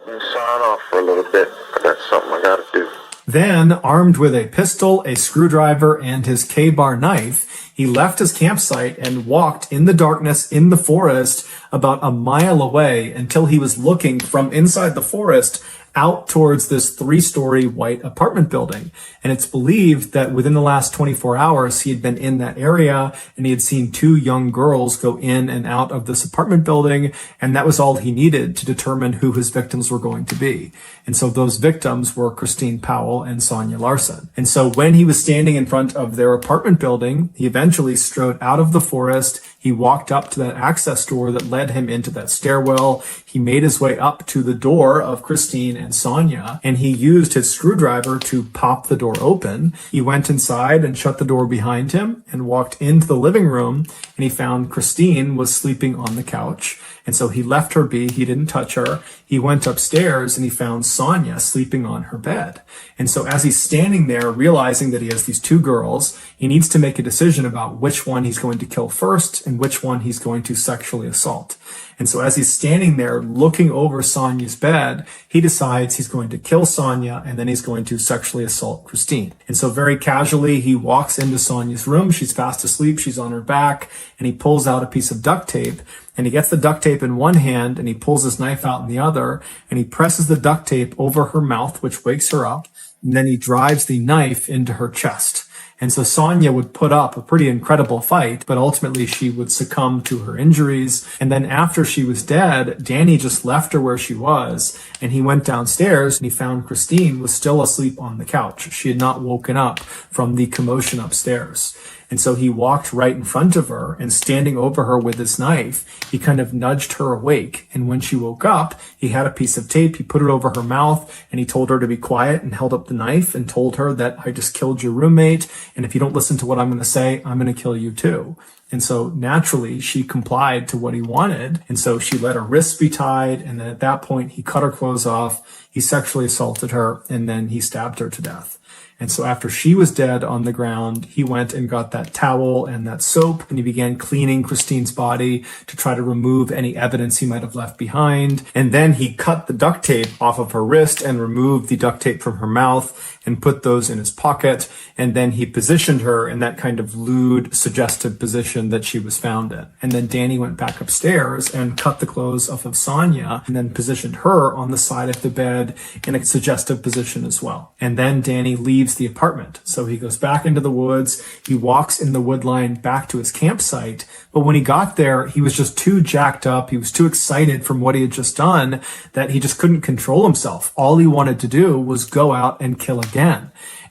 Sign off for a little bit. I got something I gotta do. Then, armed with a pistol, a screwdriver, and his K-bar knife, he left his campsite and walked in the darkness in the forest about a mile away until he was looking from inside the forest out towards this 3-story white apartment building. And it's believed that within the last 24 hours, he had been in that area and he had seen 2 young girls go in and out of this apartment building. And that was all he needed to determine who his victims were going to be. And so those victims were Christine Powell and Sonia Larson. And so when he was standing in front of their apartment building, he eventually strode out of the forest. He walked up to that access door that led him into that stairwell. He made his way up to the door of Christine and Sonia, and he used his screwdriver to pop the door open. He went inside and shut the door behind him and walked into the living room, and he found Christine was sleeping on the couch. And so he left her be. He didn't touch her. He went upstairs and he found Sonia sleeping on her bed. And so as he's standing there, realizing that he has these 2 girls, he needs to make a decision about which one he's going to kill first and which one he's going to sexually assault. And so as he's standing there looking over Sonia's bed, he decides he's going to kill Sonia and then he's going to sexually assault Christine. And so very casually, he walks into Sonia's room. She's fast asleep. She's on her back, and he pulls out a piece of duct tape, and he gets the duct tape in one hand and he pulls his knife out in the other, and he presses the duct tape over her mouth, which wakes her up. And then he drives the knife into her chest. And so Sonia would put up a pretty incredible fight, but ultimately she would succumb to her injuries. And then after she was dead, Danny just left her where she was, and he went downstairs and he found Christine was still asleep on the couch. She had not woken up from the commotion upstairs. And so he walked right in front of her, and standing over her with his knife, he kind of nudged her awake. And when she woke up, he had a piece of tape, he put it over her mouth, and he told her to be quiet and held up the knife and told her that I just killed your roommate, and if you don't listen to what I'm going to say, I'm going to kill you too. And so naturally, she complied to what he wanted. And so she let her wrists be tied. And then at that point, he cut her clothes off. He sexually assaulted her, and then he stabbed her to death. And so after she was dead on the ground, he went and got that towel and that soap, and he began cleaning Christine's body to try to remove any evidence he might have left behind. And then he cut the duct tape off of her wrist and removed the duct tape from her mouth and put those in his pocket. And then he positioned her in that kind of lewd, suggestive position that she was found in. And then Danny went back upstairs and cut the clothes off of Sonia and then positioned her on the side of the bed in a suggestive position as well. And then Danny leaves the apartment. So he goes back into the woods. He walks in the wood line back to his campsite. But when he got there, he was just too jacked up. He was too excited from what he had just done that he just couldn't control himself. All he wanted to do was go out and kill again.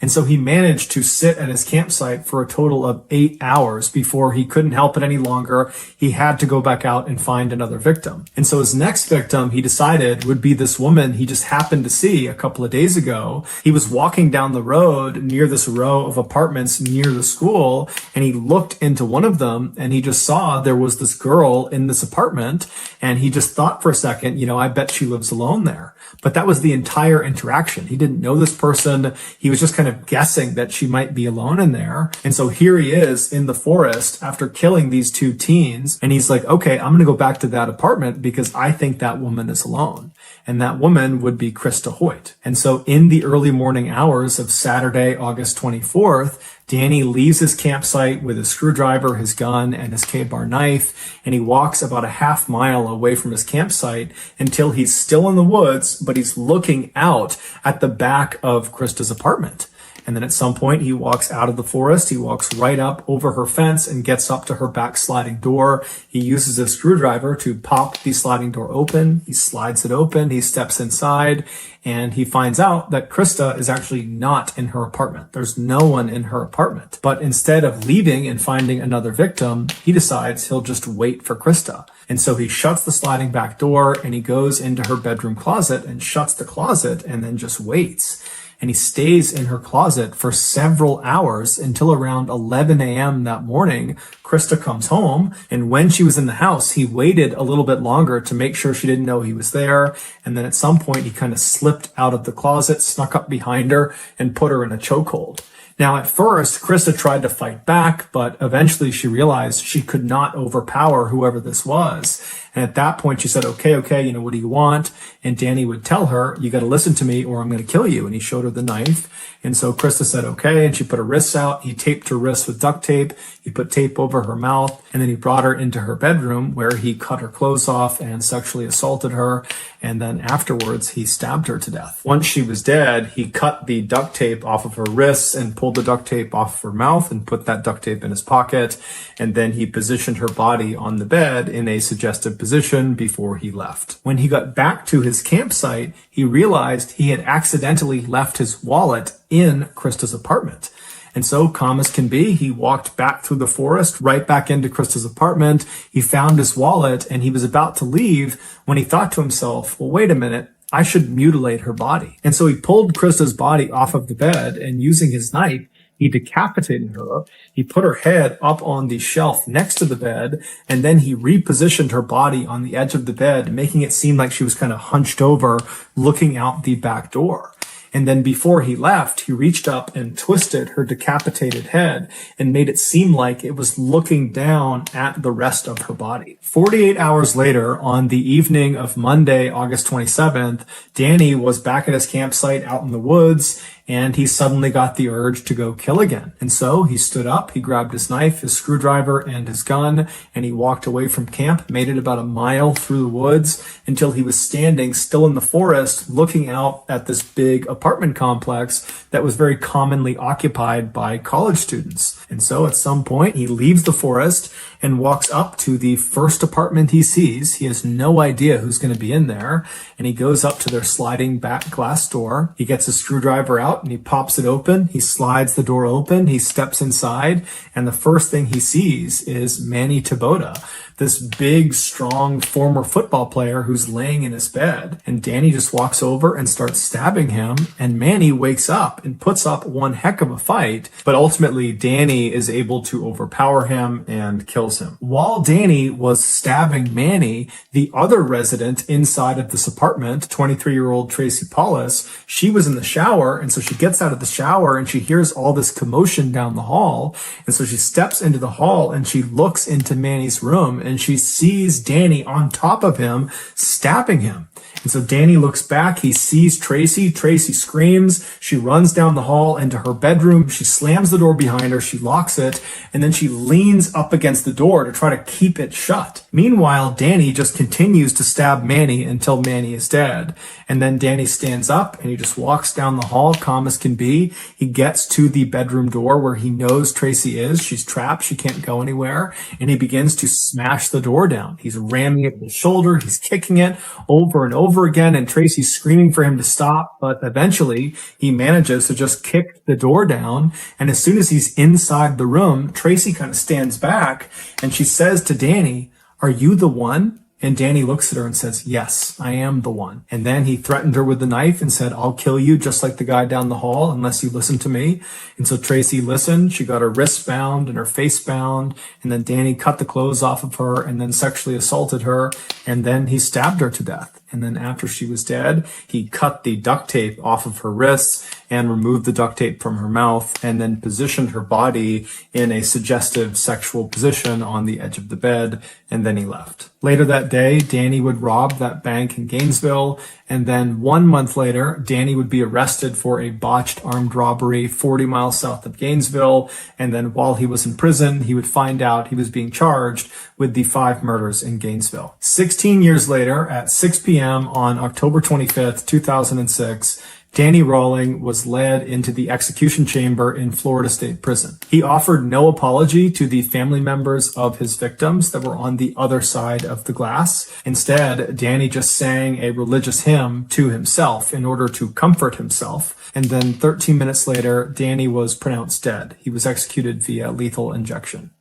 And so he managed to sit at his campsite for a total of 8 hours before he couldn't help it any longer. He had to go back out and find another victim. And so his next victim, he decided, would be this woman he just happened to see a couple of days ago. He was walking down the road near this row of apartments near the school, and he looked into one of them, and he just saw there was this girl in this apartment, and he just thought for a second, I bet she lives alone there. But that was the entire interaction. He didn't know this person. He was just kind of guessing that she might be alone in there. And so here he is in the forest after killing these two teens. And he's like, okay, I'm going to go back to that apartment because I think that woman is alone. And that woman would be Krista Hoyt. And so in the early morning hours of Saturday, August 24th, Danny leaves his campsite with his screwdriver, his gun, and his K-bar knife, and he walks about a half mile away from his campsite until he's still in the woods, but he's looking out at the back of Krista's apartment. And then at some point, he walks out of the forest. He walks right up over her fence and gets up to her back sliding door. He uses a screwdriver to pop the sliding door open. He slides it open. He steps inside, and he finds out that Krista is actually not in her apartment. There's no one in her apartment. But instead of leaving and finding another victim, he decides he'll just wait for Krista. And so he shuts the sliding back door, and he goes into her bedroom closet and shuts the closet and then just waits. And he stays in her closet for several hours until around 11 a.m. that morning. Krista comes home, and when she was in the house, he waited a little bit longer to make sure she didn't know he was there. And then at some point, he kind of slipped out of the closet, snuck up behind her, and put her in a chokehold. Now, at first, Krista tried to fight back, but eventually she realized she could not overpower whoever this was. And at that point, she said, okay, what do you want? And Danny would tell her, you got to listen to me or I'm going to kill you. And he showed her the knife. And so Krista said, okay. And she put her wrists out. He taped her wrists with duct tape. He put tape over her mouth. And then he brought her into her bedroom where he cut her clothes off and sexually assaulted her. And then afterwards, he stabbed her to death. Once she was dead, he cut the duct tape off of her wrists and pulled the duct tape off of her mouth and put that duct tape in his pocket. And then he positioned her body on the bed in a suggestive position before he left. When he got back to his campsite, he realized he had accidentally left his wallet in Krista's apartment. And so, calm as can be, he walked back through the forest, right back into Krista's apartment. He found his wallet, and he was about to leave when he thought to himself, well, wait a minute, I should mutilate her body. And so he pulled Krista's body off of the bed, and using his knife, he decapitated her. He put her head up on the shelf next to the bed, and then he repositioned her body on the edge of the bed, making it seem like she was kind of hunched over, looking out the back door. And then before he left, he reached up and twisted her decapitated head and made it seem like it was looking down at the rest of her body. 48 hours later, on the evening of Monday, August 27th, Danny was back at his campsite out in the woods, and he suddenly got the urge to go kill again. And so he stood up, he grabbed his knife, his screwdriver, and his gun, and he walked away from camp, made it about a mile through the woods until he was standing still in the forest looking out at this big apartment complex that was very commonly occupied by college students. And so at some point he leaves the forest and walks up to the first apartment he sees. He has no idea who's going to be in there, and he goes up to their sliding back glass door. He gets his screwdriver out and he pops it open. He slides the door open. He steps inside, and the first thing he sees is Manny Taboda, this big, strong former football player who's laying in his bed. And Danny just walks over and starts stabbing him, and Manny wakes up and puts up one heck of a fight, but ultimately Danny is able to overpower him and kills him. While Danny was stabbing Manny, the other resident inside of this apartment, 23-year-old Tracy Paulus, she was in the shower, and so she gets out of the shower and she hears all this commotion down the hall, and so she steps into the hall and she looks into Manny's room and she sees Danny on top of him, stabbing him. And so Danny looks back, he sees Tracy, Tracy screams, she runs down the hall into her bedroom, she slams the door behind her, she locks it, and then she leans up against the door to try to keep it shut. Meanwhile, Danny just continues to stab Manny until Manny is dead. And then Danny stands up and he just walks down the hall, calm as can be. He gets to the bedroom door where he knows Tracy is. She's trapped, she can't go anywhere, and he begins to smash the door down. He's ramming it with his shoulder, he's kicking it over and over again, and Tracy's screaming for him to stop, but eventually he manages to just kick the door down, and as soon as he's inside the room, Tracy kind of stands back, and she says to Danny, "Are you the one?" And Danny looks at her and says, "Yes, I am the one." And then he threatened her with the knife and said, "I'll kill you just like the guy down the hall unless you listen to me." And so Tracy listened. She got her wrists bound and her face bound. And then Danny cut the clothes off of her and then sexually assaulted her. And then he stabbed her to death. And then after she was dead, he cut the duct tape off of her wrists and removed the duct tape from her mouth and then positioned her body in a suggestive sexual position on the edge of the bed. And then he left. Later that day, Danny would rob that bank in Gainesville. And then 1 month later, Danny would be arrested for a botched armed robbery 40 miles south of Gainesville. And then while he was in prison, he would find out he was being charged with the 5 murders in Gainesville. 16 years later, at 6 p.m. on October 25th, 2006, Danny Rawling was led into the execution chamber in Florida State Prison. He offered no apology to the family members of his victims that were on the other side of the glass. Instead, Danny just sang a religious hymn to himself in order to comfort himself. And then 13 minutes later, Danny was pronounced dead. He was executed via lethal injection.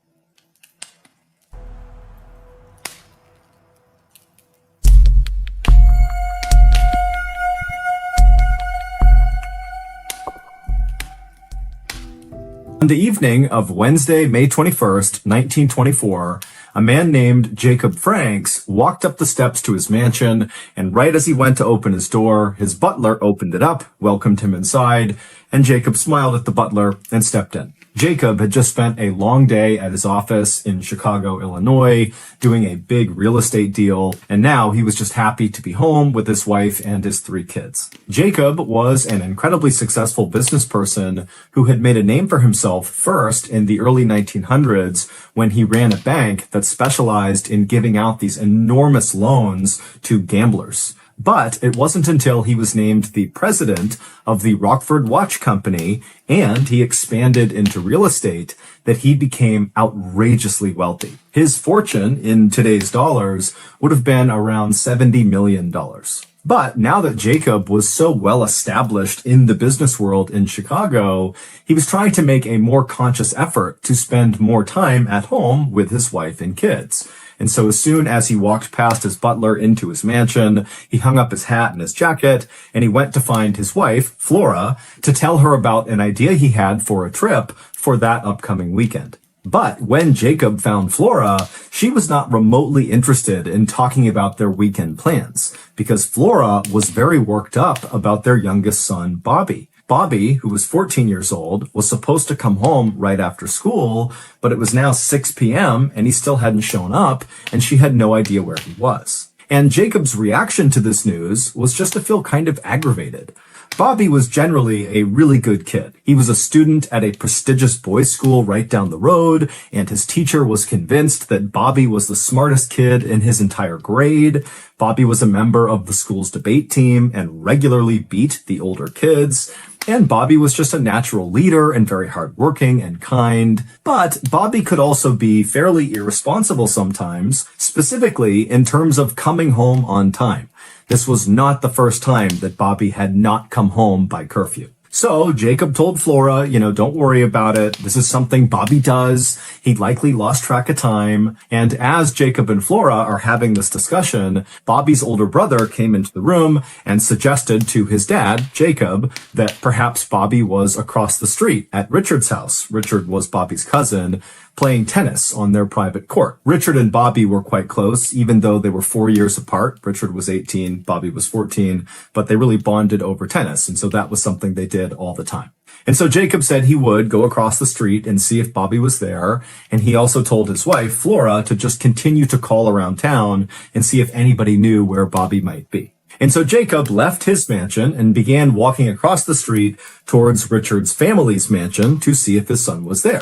On the evening of Wednesday, May 21st, 1924, a man named Jacob Franks walked up the steps to his mansion, and right as he went to open his door, his butler opened it up, welcomed him inside, and Jacob smiled at the butler and stepped in. Jacob had just spent a long day at his office in Chicago, Illinois, doing a big real estate deal, and now he was just happy to be home with his wife and his 3 kids. Jacob was an incredibly successful business person who had made a name for himself first in the early 1900s when he ran a bank that specialized in giving out these enormous loans to gamblers. But it wasn't until he was named the president of the Rockford Watch Company and he expanded into real estate that he became outrageously wealthy. His fortune in today's dollars would have been around $70 million. But now that Jacob was so well established in the business world in Chicago, he was trying to make a more conscious effort to spend more time at home with his wife and kids. And so as soon as he walked past his butler into his mansion, he hung up his hat and his jacket, and he went to find his wife, Flora, to tell her about an idea he had for a trip for that upcoming weekend. But when Jacob found Flora, she was not remotely interested in talking about their weekend plans, because Flora was very worked up about their youngest son, Bobby. Bobby, who was 14 years old, was supposed to come home right after school, but it was now 6 p.m. and he still hadn't shown up, and she had no idea where he was. And Jacob's reaction to this news was just to feel kind of aggravated. Bobby was generally a really good kid. He was a student at a prestigious boys' school right down the road, and his teacher was convinced that Bobby was the smartest kid in his entire grade. Bobby was a member of the school's debate team and regularly beat the older kids. And Bobby was just a natural leader and very hardworking and kind. But Bobby could also be fairly irresponsible sometimes, specifically in terms of coming home on time. This was not the first time that Bobby had not come home by curfew. So Jacob told Flora, don't worry about it. This is something Bobby does. He likely lost track of time. And as Jacob and Flora are having this discussion, Bobby's older brother came into the room and suggested to his dad, Jacob, that perhaps Bobby was across the street at Richard's house. Richard was Bobby's cousin, playing tennis on their private court. Richard and Bobby were quite close, even though they were 4 years apart. Richard was 18, Bobby was 14, but they really bonded over tennis. And so that was something they did all the time. And so Jacob said he would go across the street and see if Bobby was there. And he also told his wife, Flora, to just continue to call around town and see if anybody knew where Bobby might be. And so Jacob left his mansion and began walking across the street towards Richard's family's mansion to see if his son was there.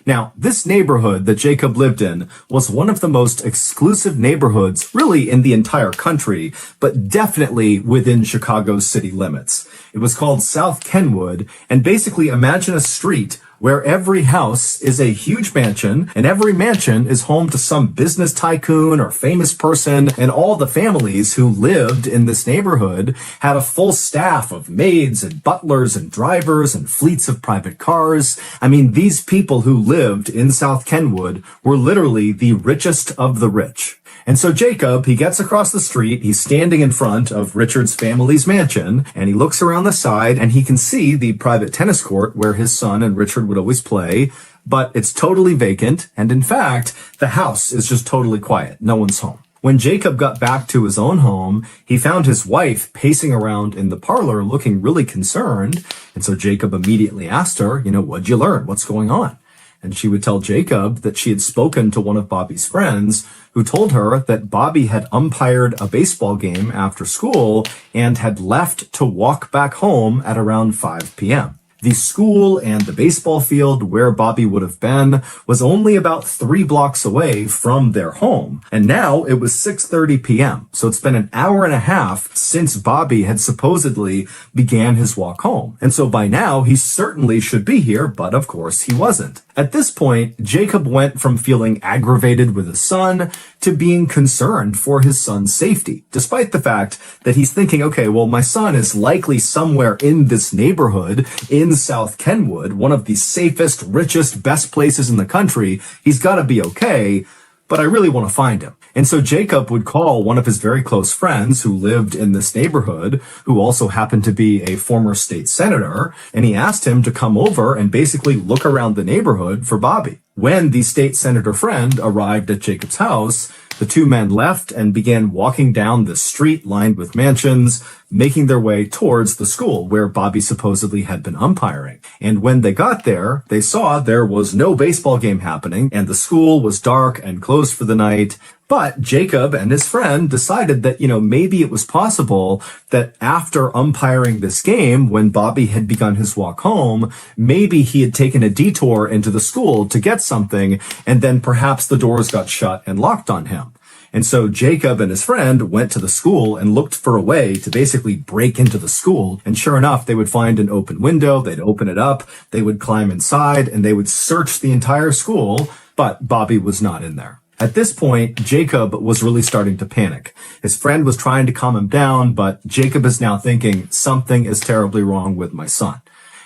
Now, this neighborhood that Jacob lived in was one of the most exclusive neighborhoods really in the entire country, but definitely within Chicago's city limits. It was called South Kenwood, and basically imagine a street where every house is a huge mansion, and every mansion is home to some business tycoon or famous person, and all the families who lived in this neighborhood had a full staff of maids and butlers and drivers and fleets of private cars. I mean, these people who lived in South Kenwood were literally the richest of the rich. And so Jacob, he gets across the street, he's standing in front of Richard's family's mansion, and he looks around the side and he can see the private tennis court where his son and Richard would always play, but it's totally vacant, and in fact, the house is just totally quiet. No one's home. When Jacob got back to his own home, he found his wife pacing around in the parlor looking really concerned, and so Jacob immediately asked her, what'd you learn? What's going on? And she would tell Jacob that she had spoken to one of Bobby's friends who told her that Bobby had umpired a baseball game after school and had left to walk back home at around 5 p.m. The school and the baseball field where Bobby would have been was only about 3 blocks away from their home. And now it was 6:30 p.m. So it's been an hour and a half since Bobby had supposedly began his walk home. And so by now he certainly should be here, but of course he wasn't. At this point, Jacob went from feeling aggravated with his son to being concerned for his son's safety, despite the fact that he's thinking, okay, well, my son is likely somewhere in this neighborhood in South Kenwood, one of the safest, richest, best places in the country. He's got to be okay, but I really want to find him. And so Jacob would call one of his very close friends who lived in this neighborhood, who also happened to be a former state senator, and he asked him to come over and basically look around the neighborhood for Bobby. When the state senator friend arrived at Jacob's house, the two men left and began walking down the street lined with mansions, making their way towards the school where Bobby supposedly had been umpiring. And when they got there, they saw there was no baseball game happening, and the school was dark and closed for the night. But Jacob and his friend decided that, maybe it was possible that after umpiring this game, when Bobby had begun his walk home, maybe he had taken a detour into the school to get something, and then perhaps the doors got shut and locked on him. And so Jacob and his friend went to the school and looked for a way to basically break into the school. And sure enough, they would find an open window, they'd open it up, they would climb inside, and they would search the entire school, but Bobby was not in there. At this point, Jacob was really starting to panic. His friend was trying to calm him down, but Jacob is now thinking something is terribly wrong with my son.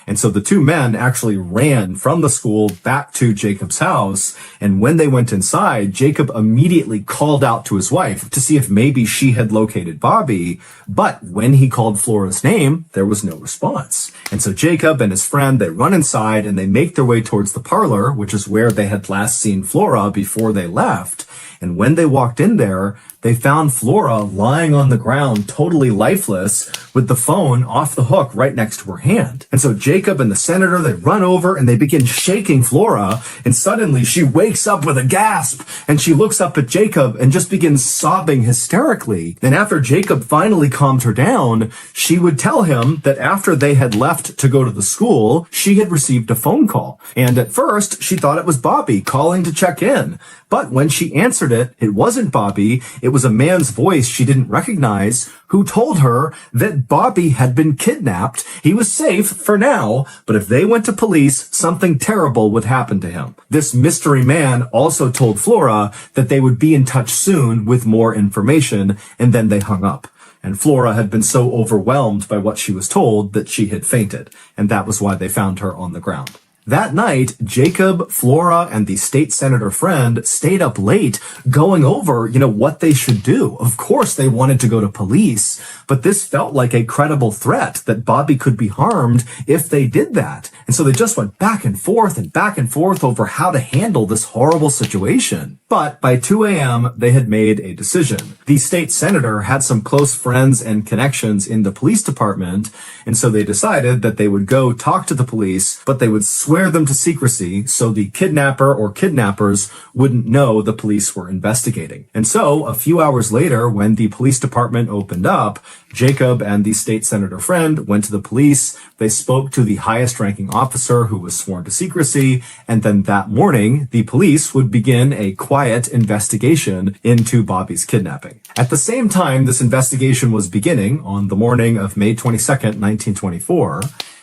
And so the two men actually ran from the school back to Jacob's house. And when they went inside, Jacob immediately called out to his wife to see if maybe she had located Bobby. But when he called Flora's name, there was no response. And so Jacob and his friend, they run inside and they make their way towards the parlor, which is where they had last seen Flora before they left. And when they walked in there, they found Flora lying on the ground, totally lifeless, with the phone off the hook right next to her hand. And so Jacob and the senator, they run over and they begin shaking Flora, and suddenly she wakes up with a gasp, and she looks up at Jacob and just begins sobbing hysterically. And after Jacob finally calmed her down, she would tell him that after they had left to go to the school, she had received a phone call. And at first, she thought it was Bobby calling to check in. But when she answered it, it wasn't Bobby. It was a man's voice she didn't recognize who told her that Bobby had been kidnapped. He was safe for now, but if they went to police, something terrible would happen to him. This mystery man also told Flora that they would be in touch soon with more information, and then they hung up. And Flora had been so overwhelmed by what she was told that she had fainted, and that was why they found her on the ground. That night, Jacob, Flora, and the state senator friend stayed up late going over, what they should do. Of course, they wanted to go to police, but this felt like a credible threat that Bobby could be harmed if they did that. And so they just went back and forth over how to handle this horrible situation. But by 2 a.m., they had made a decision. The state senator had some close friends and connections in the police department, and so they decided that they would go talk to the police, but they would swear them to secrecy so the kidnapper or kidnappers wouldn't know the police were investigating. And so, a few hours later, when the police department opened up, Jacob and the state senator friend went to the police. They spoke to the highest ranking officer who was sworn to secrecy, and then that morning, the police would begin a quiet investigation into Bobby's kidnapping. At the same time this investigation was beginning, on the morning of May 22nd, 1924,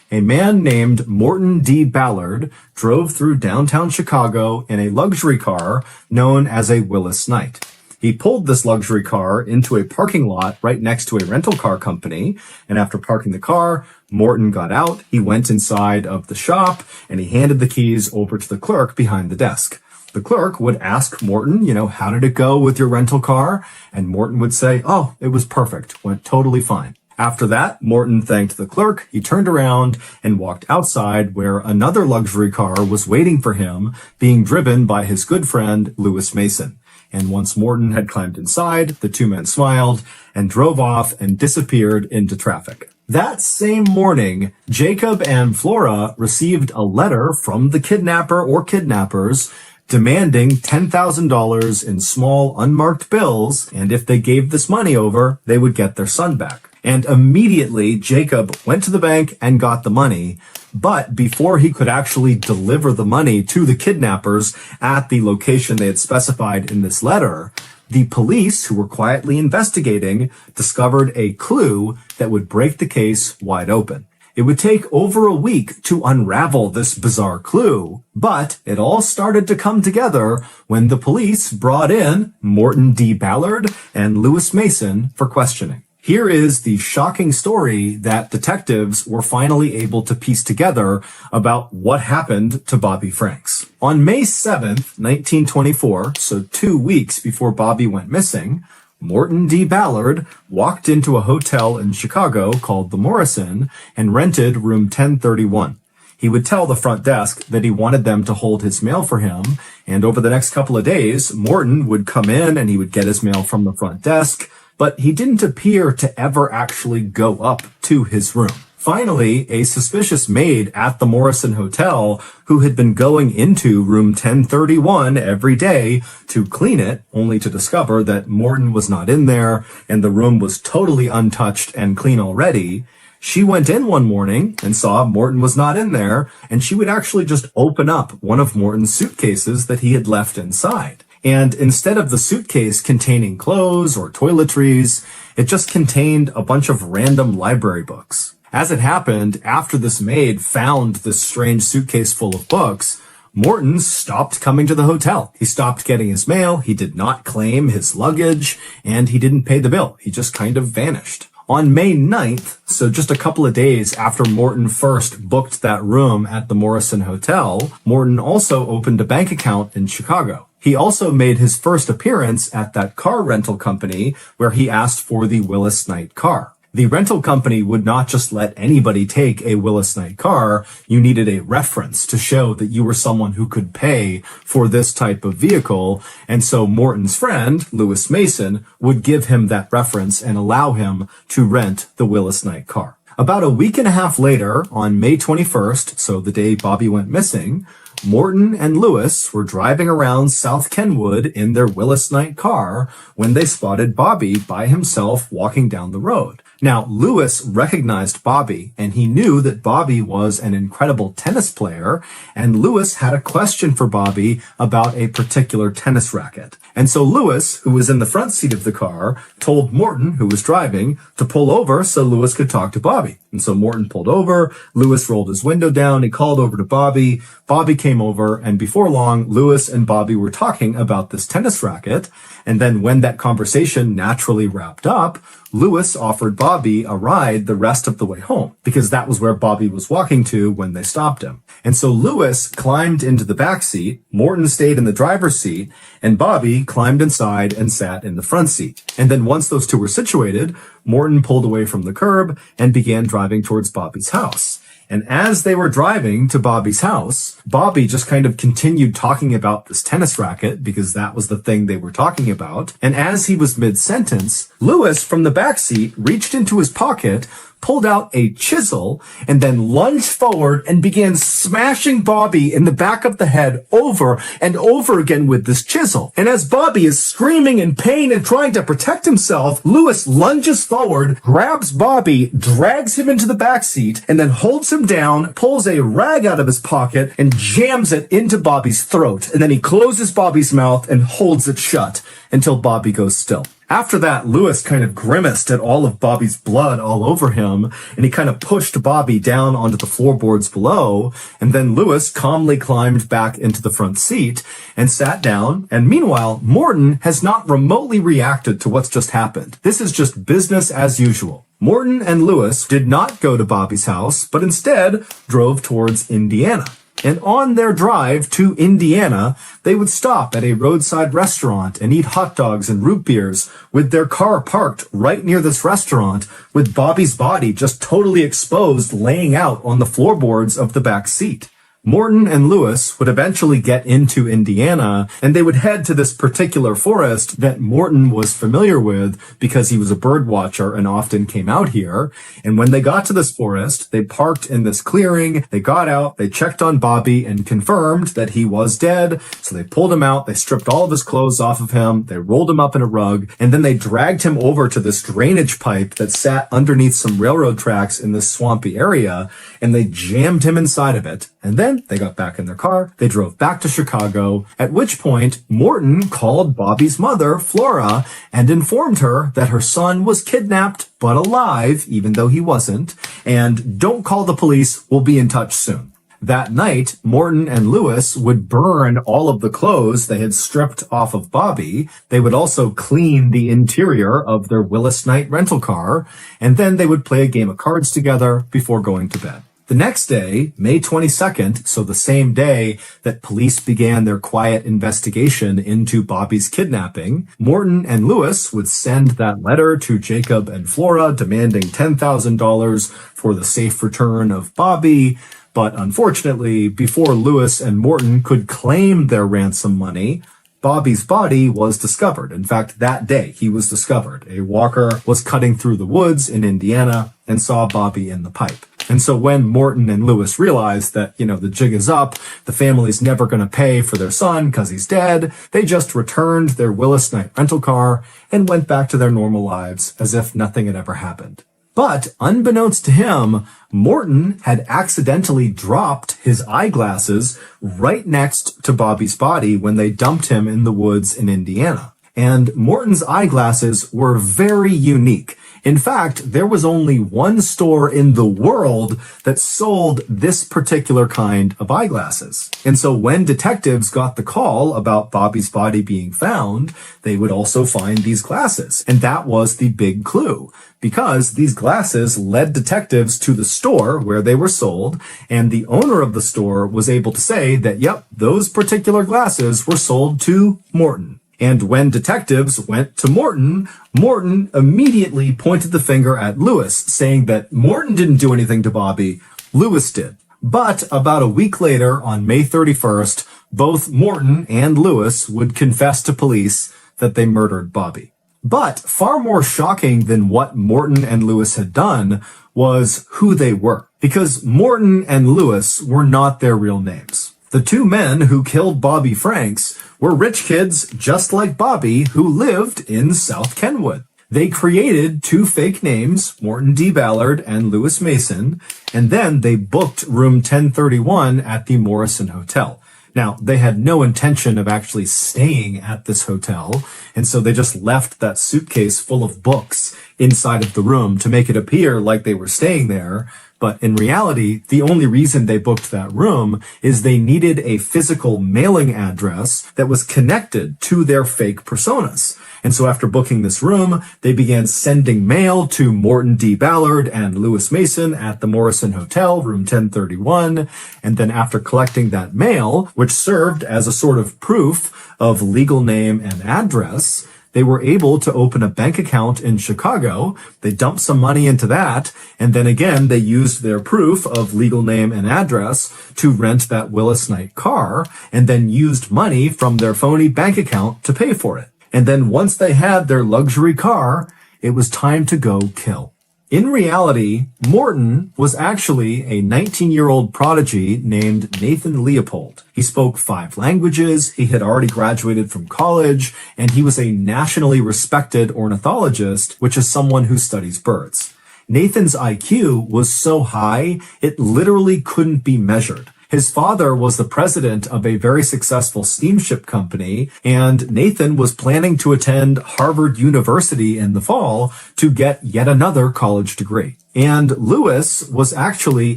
a man named Morton D. Ballard drove through downtown Chicago in a luxury car known as a Willis Knight. He pulled this luxury car into a parking lot right next to a rental car company, and after parking the car, Morton got out, he went inside of the shop, and he handed the keys over to the clerk behind the desk. The clerk would ask Morton, how did it go with your rental car? And Morton would say, oh, it was perfect, went totally fine. After that, Morton thanked the clerk, he turned around and walked outside where another luxury car was waiting for him, being driven by his good friend, Lewis Mason. And once Morton had climbed inside, the two men smiled and drove off and disappeared into traffic. That same morning, Jacob and Flora received a letter from the kidnapper or kidnappers demanding $10,000 in small unmarked bills, and if they gave this money over, they would get their son back. And immediately, Jacob went to the bank and got the money. But before he could actually deliver the money to the kidnappers at the location they had specified in this letter, the police, who were quietly investigating, discovered a clue that would break the case wide open. It would take over a week to unravel this bizarre clue, but it all started to come together when the police brought in Morton D. Ballard and Lewis Mason for questioning. Here is the shocking story that detectives were finally able to piece together about what happened to Bobby Franks. On May 7th, 1924, so 2 weeks before Bobby went missing, Morton D. Ballard walked into a hotel in Chicago called the Morrison and rented room 1031. He would tell the front desk that he wanted them to hold his mail for him, and over the next couple of days, Morton would come in and he would get his mail from the front desk, but he didn't appear to ever actually go up to his room. Finally, a suspicious maid at the Morrison Hotel, who had been going into room 1031 every day to clean it, only to discover that Morton was not in there and the room was totally untouched and clean already, she went in one morning and saw Morton was not in there, and she would actually just open up one of Morton's suitcases that he had left inside. And instead of the suitcase containing clothes or toiletries, it just contained a bunch of random library books. As it happened, after this maid found this strange suitcase full of books, Morton stopped coming to the hotel. He stopped getting his mail, he did not claim his luggage, and he didn't pay the bill. He just kind of vanished. On May 9th, so just a couple of days after Morton first booked that room at the Morrison Hotel, Morton also opened a bank account in Chicago. He also made his first appearance at that car rental company where he asked for the Willis Knight car. The rental company would not just let anybody take a Willis Knight car. You needed a reference to show that you were someone who could pay for this type of vehicle. And so Morton's friend, Lewis Mason, would give him that reference and allow him to rent the Willis Knight car. About a week and a half later, on May 21st, so the day Bobby went missing, Morton and Lewis were driving around South Kenwood in their Willis Knight car when they spotted Bobby by himself walking down the road. Now, Lewis recognized Bobby, and he knew that Bobby was an incredible tennis player, and Lewis had a question for Bobby about a particular tennis racket. And so Lewis, who was in the front seat of the car, told Morton, who was driving, to pull over so Lewis could talk to Bobby. And so Morton pulled over, Lewis rolled his window down, he called over to Bobby, Bobby came over, and before long, Lewis and Bobby were talking about this tennis racket. And then when that conversation naturally wrapped up, Lewis offered Bobby a ride the rest of the way home, because that was where Bobby was walking to when they stopped him. And so Lewis climbed into the back seat, Morton stayed in the driver's seat, and Bobby climbed inside and sat in the front seat. And then once those two were situated, Morton pulled away from the curb and began driving towards Bobby's house. And as they were driving to Bobby's house, Bobby just kind of continued talking about this tennis racket because that was the thing they were talking about. And as he was mid-sentence, Lewis from the back seat reached into his pocket, pulled out a chisel, and then lunged forward and began smashing Bobby in the back of the head over and over again with this chisel. And as Bobby is screaming in pain and trying to protect himself, Lewis lunges forward, grabs Bobby, drags him into the back seat, and then holds him down, pulls a rag out of his pocket, and jams it into Bobby's throat. And then he closes Bobby's mouth and holds it shut until Bobby goes still. After that, Lewis kind of grimaced at all of Bobby's blood all over him, and he kind of pushed Bobby down onto the floorboards below, and then Lewis calmly climbed back into the front seat and sat down, and meanwhile, Morton has not remotely reacted to what's just happened. This is just business as usual. Morton and Lewis did not go to Bobby's house, but instead drove towards Indiana. And on their drive to Indiana, they would stop at a roadside restaurant and eat hot dogs and root beers with their car parked right near this restaurant with Bobby's body just totally exposed laying out on the floorboards of the back seat. Morton and Lewis would eventually get into Indiana, and they would head to this particular forest that Morton was familiar with because he was a bird watcher and often came out here. And when they got to this forest, they parked in this clearing, they got out, they checked on Bobby and confirmed that he was dead. So they pulled him out, they stripped all of his clothes off of him, they rolled him up in a rug, and then they dragged him over to this drainage pipe that sat underneath some railroad tracks in this swampy area, and they jammed him inside of it. And then they got back in their car, they drove back to Chicago, at which point Morton called Bobby's mother, Flora, and informed her that her son was kidnapped, but alive, even though he wasn't, and don't call the police, we'll be in touch soon. That night, Morton and Lewis would burn all of the clothes they had stripped off of Bobby. They would also clean the interior of their Willis Knight rental car, and then they would play a game of cards together before going to bed. The next day, May 22nd, so the same day that police began their quiet investigation into Bobby's kidnapping, Morton and Lewis would send that letter to Jacob and Flora demanding $10,000 for the safe return of Bobby. But unfortunately, before Lewis and Morton could claim their ransom money, Bobby's body was discovered. In fact, that day he was discovered. A walker was cutting through the woods in Indiana and saw Bobby in the pipe. And so when Morton and Lewis realized that, the jig is up, the family's never going to pay for their son because he's dead, they just returned their Willis Knight rental car and went back to their normal lives as if nothing had ever happened. But unbeknownst to him, Morton had accidentally dropped his eyeglasses right next to Bobby's body when they dumped him in the woods in Indiana. And Morton's eyeglasses were very unique. In fact, there was only one store in the world that sold this particular kind of eyeglasses. And so when detectives got the call about Bobby's body being found, they would also find these glasses. And that was the big clue, because these glasses led detectives to the store where they were sold, and the owner of the store was able to say that, yep, those particular glasses were sold to Morton. And when detectives went to Morton, Morton immediately pointed the finger at Lewis, saying that Morton didn't do anything to Bobby, Lewis did. But about a week later, on May 31st, both Morton and Lewis would confess to police that they murdered Bobby. But far more shocking than what Morton and Lewis had done was who they were, because Morton and Lewis were not their real names. The two men who killed Bobby Franks were rich kids just like Bobby who lived in South Kenwood. They created two fake names, Morton D. Ballard and Lewis Mason, and then they booked room 1031 at the Morrison Hotel. Now, they had no intention of actually staying at this hotel, and so they just left that suitcase full of books inside of the room to make it appear like they were staying there. But in reality, the only reason they booked that room is they needed a physical mailing address that was connected to their fake personas. And so after booking this room, they began sending mail to Morton D. Ballard and Lewis Mason at the Morrison Hotel, room 1031. And then after collecting that mail, which served as a sort of proof of legal name and address, they were able to open a bank account in Chicago. They dumped some money into that. And then again, they used their proof of legal name and address to rent that Willis Knight car, and then used money from their phony bank account to pay for it. And then once they had their luxury car, it was time to go kill. In reality, Morton was actually a 19-year-old prodigy named Nathan Leopold. He spoke 5 languages, he had already graduated from college, and he was a nationally respected ornithologist, which is someone who studies birds. Nathan's IQ was so high, it literally couldn't be measured. His father was the president of a very successful steamship company, and Nathan was planning to attend Harvard University in the fall to get yet another college degree. And Lewis was actually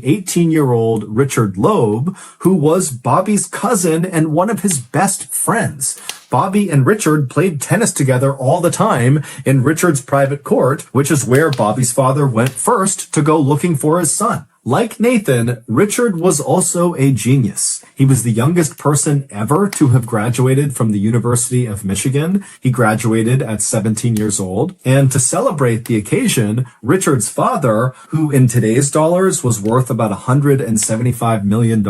18-year-old Richard Loeb, who was Bobby's cousin and one of his best friends. Bobby and Richard played tennis together all the time in Richard's private court, which is where Bobby's father went first to go looking for his son. Like Nathan, Richard was also a genius. He was the youngest person ever to have graduated from the University of Michigan. He graduated at 17 years old. And to celebrate the occasion, Richard's father, who in today's dollars was worth about $175 million,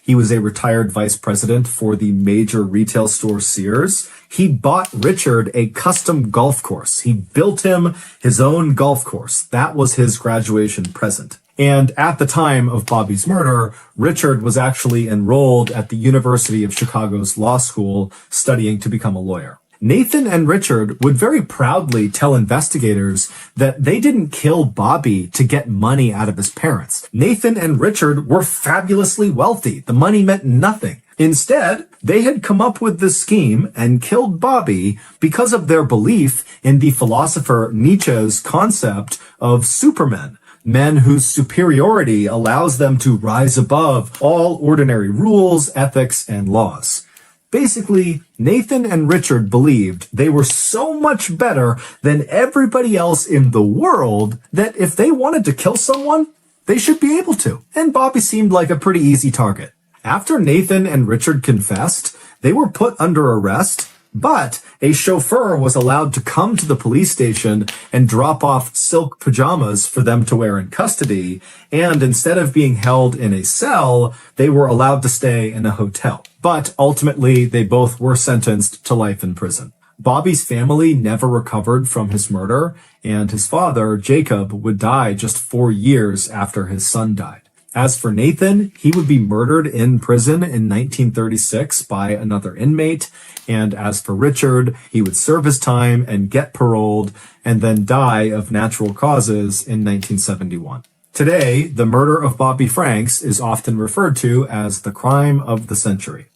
he was a retired vice president for the major retail store Sears. He bought Richard a custom golf course. He built him his own golf course. That was his graduation present. And at the time of Bobby's murder, Richard was actually enrolled at the University of Chicago's law school studying to become a lawyer. Nathan and Richard would very proudly tell investigators that they didn't kill Bobby to get money out of his parents. Nathan and Richard were fabulously wealthy. The money meant nothing. Instead, they had come up with this scheme and killed Bobby because of their belief in the philosopher Nietzsche's concept of supermen. Men whose superiority allows them to rise above all ordinary rules, ethics, and laws. Basically, Nathan and Richard believed they were so much better than everybody else in the world that if they wanted to kill someone, they should be able to. And Bobby seemed like a pretty easy target. After Nathan and Richard confessed, they were put under arrest, but a chauffeur was allowed to come to the police station and drop off silk pajamas for them to wear in custody. And instead of being held in a cell, they were allowed to stay in a hotel. But ultimately, they both were sentenced to life in prison. Bobby's family never recovered from his murder, and his father, Jacob, would die just 4 years after his son died. As for Nathan, he would be murdered in prison in 1936 by another inmate. And as for Richard, he would serve his time and get paroled and then die of natural causes in 1971. Today, the murder of Bobby Franks is often referred to as the crime of the century.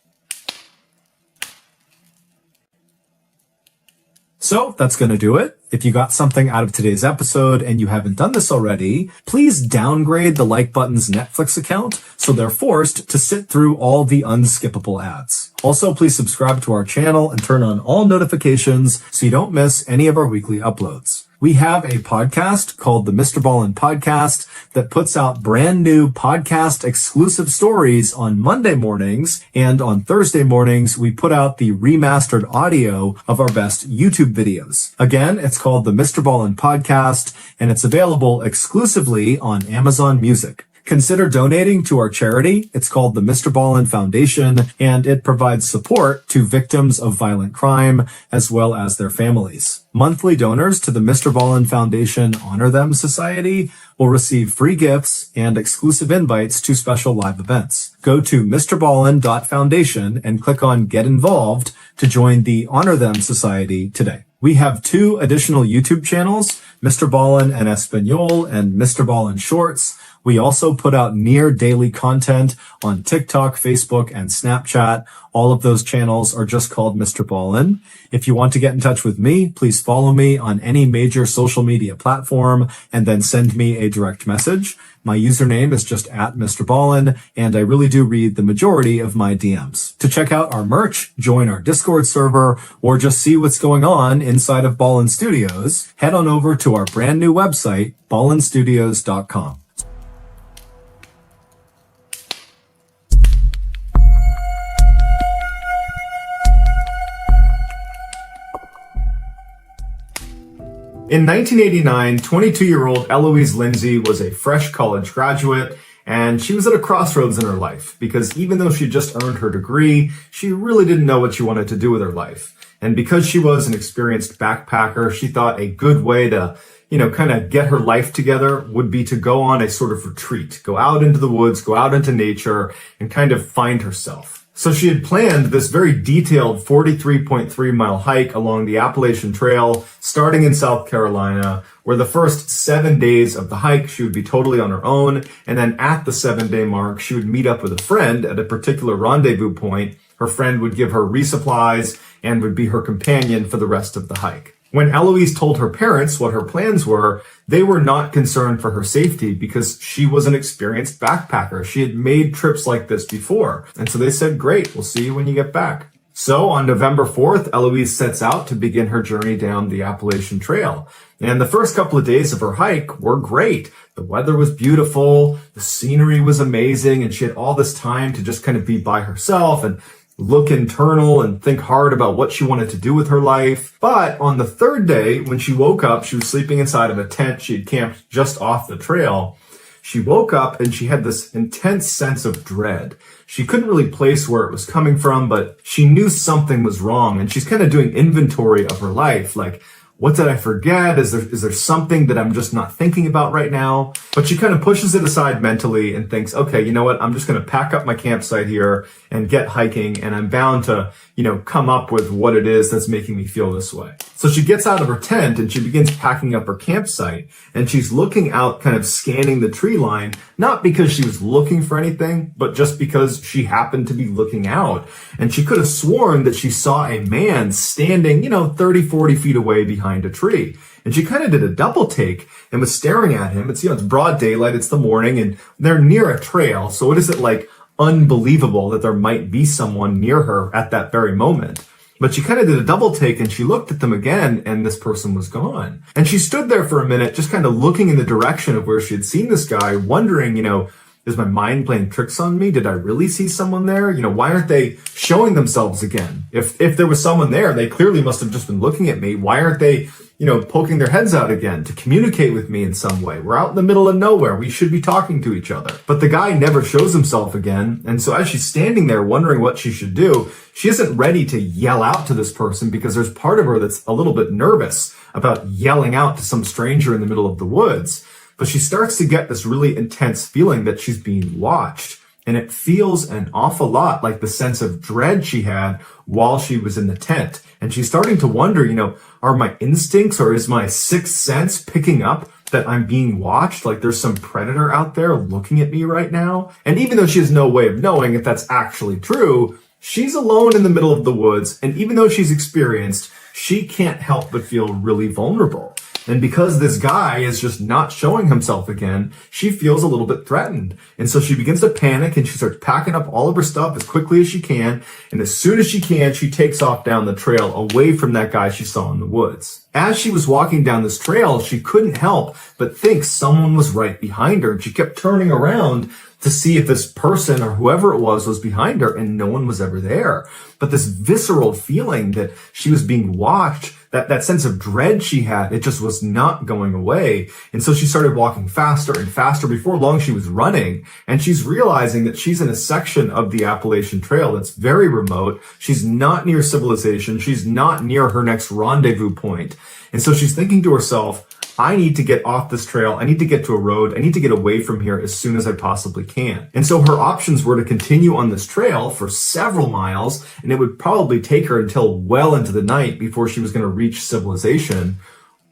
So that's going to do it. If you got something out of today's episode and you haven't done this already, please downgrade the Like Button's Netflix account so they're forced to sit through all the unskippable ads. Also, please subscribe to our channel and turn on all notifications so you don't miss any of our weekly uploads. We have a podcast called the MrBallen Podcast that puts out brand new podcast exclusive stories on Monday mornings, and on Thursday mornings, we put out the remastered audio of our best YouTube videos. Again, it's called the MrBallen Podcast, and it's available exclusively on Amazon Music. Consider donating to our charity. It's called the MrBallen Foundation, and it provides support to victims of violent crime as well as their families. Monthly donors to the MrBallen Foundation Honor Them Society will receive free gifts and exclusive invites to special live events. Go to MrBallen.Foundation and click on Get Involved to join the Honor Them Society today. We have 2 additional YouTube channels, MrBallen en Espanol and MrBallen Shorts. We also put out near daily content on TikTok, Facebook, and Snapchat. All of those channels are just called MrBallen. If you want to get in touch with me, please follow me on any major social media platform and then send me a direct message. My username is just @MrBallen, and I really do read the majority of my DMs. To check out our merch, join our Discord server, or just see what's going on inside of Ballen Studios, head on over to our brand new website, ballenstudios.com. In 1989, 22-year-old Eloise Lindsay was a fresh college graduate, and she was at a crossroads in her life because even though she just earned her degree, she really didn't know what she wanted to do with her life. And because she was an experienced backpacker, she thought a good way to, kind of get her life together would be to go on a sort of retreat, go out into the woods, go out into nature, and kind of find herself. So she had planned this very detailed 43.3-mile hike along the Appalachian Trail, starting in South Carolina, where the first 7 days of the hike, she would be totally on her own. And then at the 7-day mark, she would meet up with a friend at a particular rendezvous point. Her friend would give her resupplies and would be her companion for the rest of the hike. When Eloise told her parents what her plans were, they were not concerned for her safety because she was an experienced backpacker. She had made trips like this before. And so they said, great, we'll see you when you get back. So on November 4th, Eloise sets out to begin her journey down the Appalachian Trail. And the first couple of days of her hike were great. The weather was beautiful, the scenery was amazing, and she had all this time to just kind of be by herself and look internal and think hard about what she wanted to do with her life. But on the 3rd day, when she woke up, she was sleeping inside of a tent she had camped just off the trail. She woke up and she had this intense sense of dread. She couldn't really place where it was coming from, but she knew something was wrong. And she's kind of doing inventory of her life. Like, what did I forget? Is there something that I'm just not thinking about right now? But she kind of pushes it aside mentally and thinks, okay, you know what? I'm just going to pack up my campsite here and get hiking. And I'm bound to, come up with what it is that's making me feel this way. So she gets out of her tent and she begins packing up her campsite. And she's looking out, kind of scanning the tree line, not because she was looking for anything, but just because she happened to be looking out. And she could have sworn that she saw a man standing, 30, 40 feet away behind a tree. And she kind of did a double take and was staring at him. It's, it's broad daylight, it's the morning, and they're near a trail. So what is it like unbelievable that there might be someone near her at that very moment? But she kind of did a double take and she looked at them again and this person was gone. And she stood there for a minute, just kind of looking in the direction of where she had seen this guy, wondering, is my mind playing tricks on me? Did I really see someone there? Why aren't they showing themselves again? If there was someone there, they clearly must have just been looking at me. Why aren't they, poking their heads out again to communicate with me in some way? We're out in the middle of nowhere. We should be talking to each other. But the guy never shows himself again. And so as she's standing there wondering what she should do, she isn't ready to yell out to this person because there's part of her that's a little bit nervous about yelling out to some stranger in the middle of the woods. But she starts to get this really intense feeling that she's being watched. And it feels an awful lot like the sense of dread she had while she was in the tent. And she's starting to wonder, are my instincts or is my sixth sense picking up that I'm being watched? Like there's some predator out there looking at me right now. And even though she has no way of knowing if that's actually true, she's alone in the middle of the woods. And even though she's experienced, she can't help but feel really vulnerable. And because this guy is just not showing himself again, she feels a little bit threatened. And so she begins to panic and she starts packing up all of her stuff as quickly as she can. And as soon as she can, she takes off down the trail away from that guy she saw in the woods. As she was walking down this trail, she couldn't help but think someone was right behind her. And she kept turning around to see if this person or whoever it was behind her, and no one was ever there. But this visceral feeling that she was being watched, that sense of dread she had, it just was not going away. And so she started walking faster and faster. Before long, she was running, and she's realizing that she's in a section of the Appalachian Trail that's very remote. She's not near civilization. She's not near her next rendezvous point. And so she's thinking to herself, I need to get off this trail. I need to get to a road. I need to get away from here as soon as I possibly can. And so her options were to continue on this trail for several miles, and it would probably take her until well into the night before she was going to reach civilization.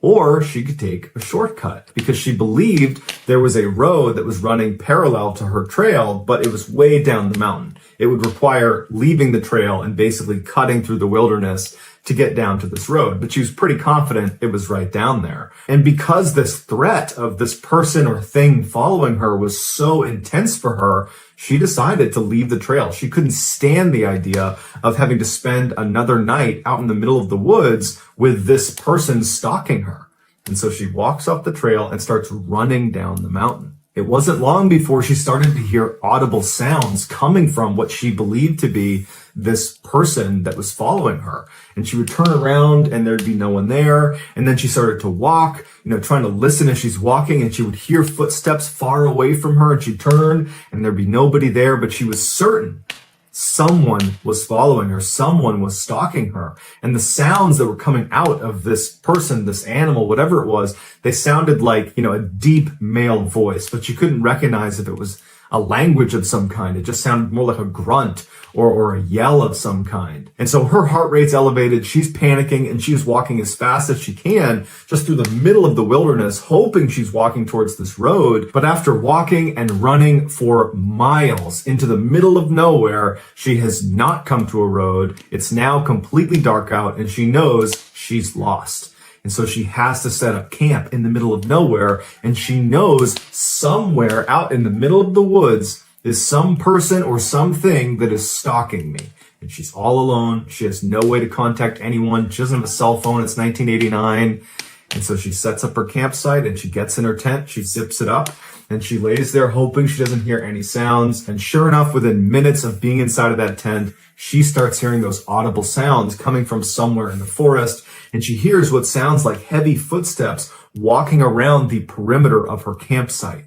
Or she could take a shortcut because she believed there was a road that was running parallel to her trail, but it was way down the mountain. It would require leaving the trail and basically cutting through the wilderness to get down to this road. But she was pretty confident it was right down there. And because this threat of this person or thing following her was so intense for her, she decided to leave the trail. She couldn't stand the idea of having to spend another night out in the middle of the woods with this person stalking her. And so she walks up the trail and starts running down the mountain. It wasn't long before she started to hear audible sounds coming from what she believed to be this person that was following her. And she would turn around and there'd be no one there. And then she started to walk, trying to listen as she's walking, and she would hear footsteps far away from her, and she'd turn and there'd be nobody there, but she was certain someone was following her. Someone was stalking her. And the sounds that were coming out of this person, this animal, whatever it was, they sounded like, a deep male voice, but you couldn't recognize if it was a language of some kind. It just sounded more like a grunt or a yell of some kind. And so her heart rate's elevated. She's panicking and she's walking as fast as she can just through the middle of the wilderness, hoping she's walking towards this road. But after walking and running for miles into the middle of nowhere, she has not come to a road. It's now completely dark out and she knows she's lost. And so she has to set up camp in the middle of nowhere, and she knows somewhere out in the middle of the woods is some person or something that is stalking me. And she's all alone. She has no way to contact anyone. She doesn't have a cell phone. It's 1989. And so she sets up her campsite and she gets in her tent. She zips it up and she lays there hoping she doesn't hear any sounds. And sure enough, within minutes of being inside of that tent, she starts hearing those audible sounds coming from somewhere in the forest. And she hears what sounds like heavy footsteps walking around the perimeter of her campsite.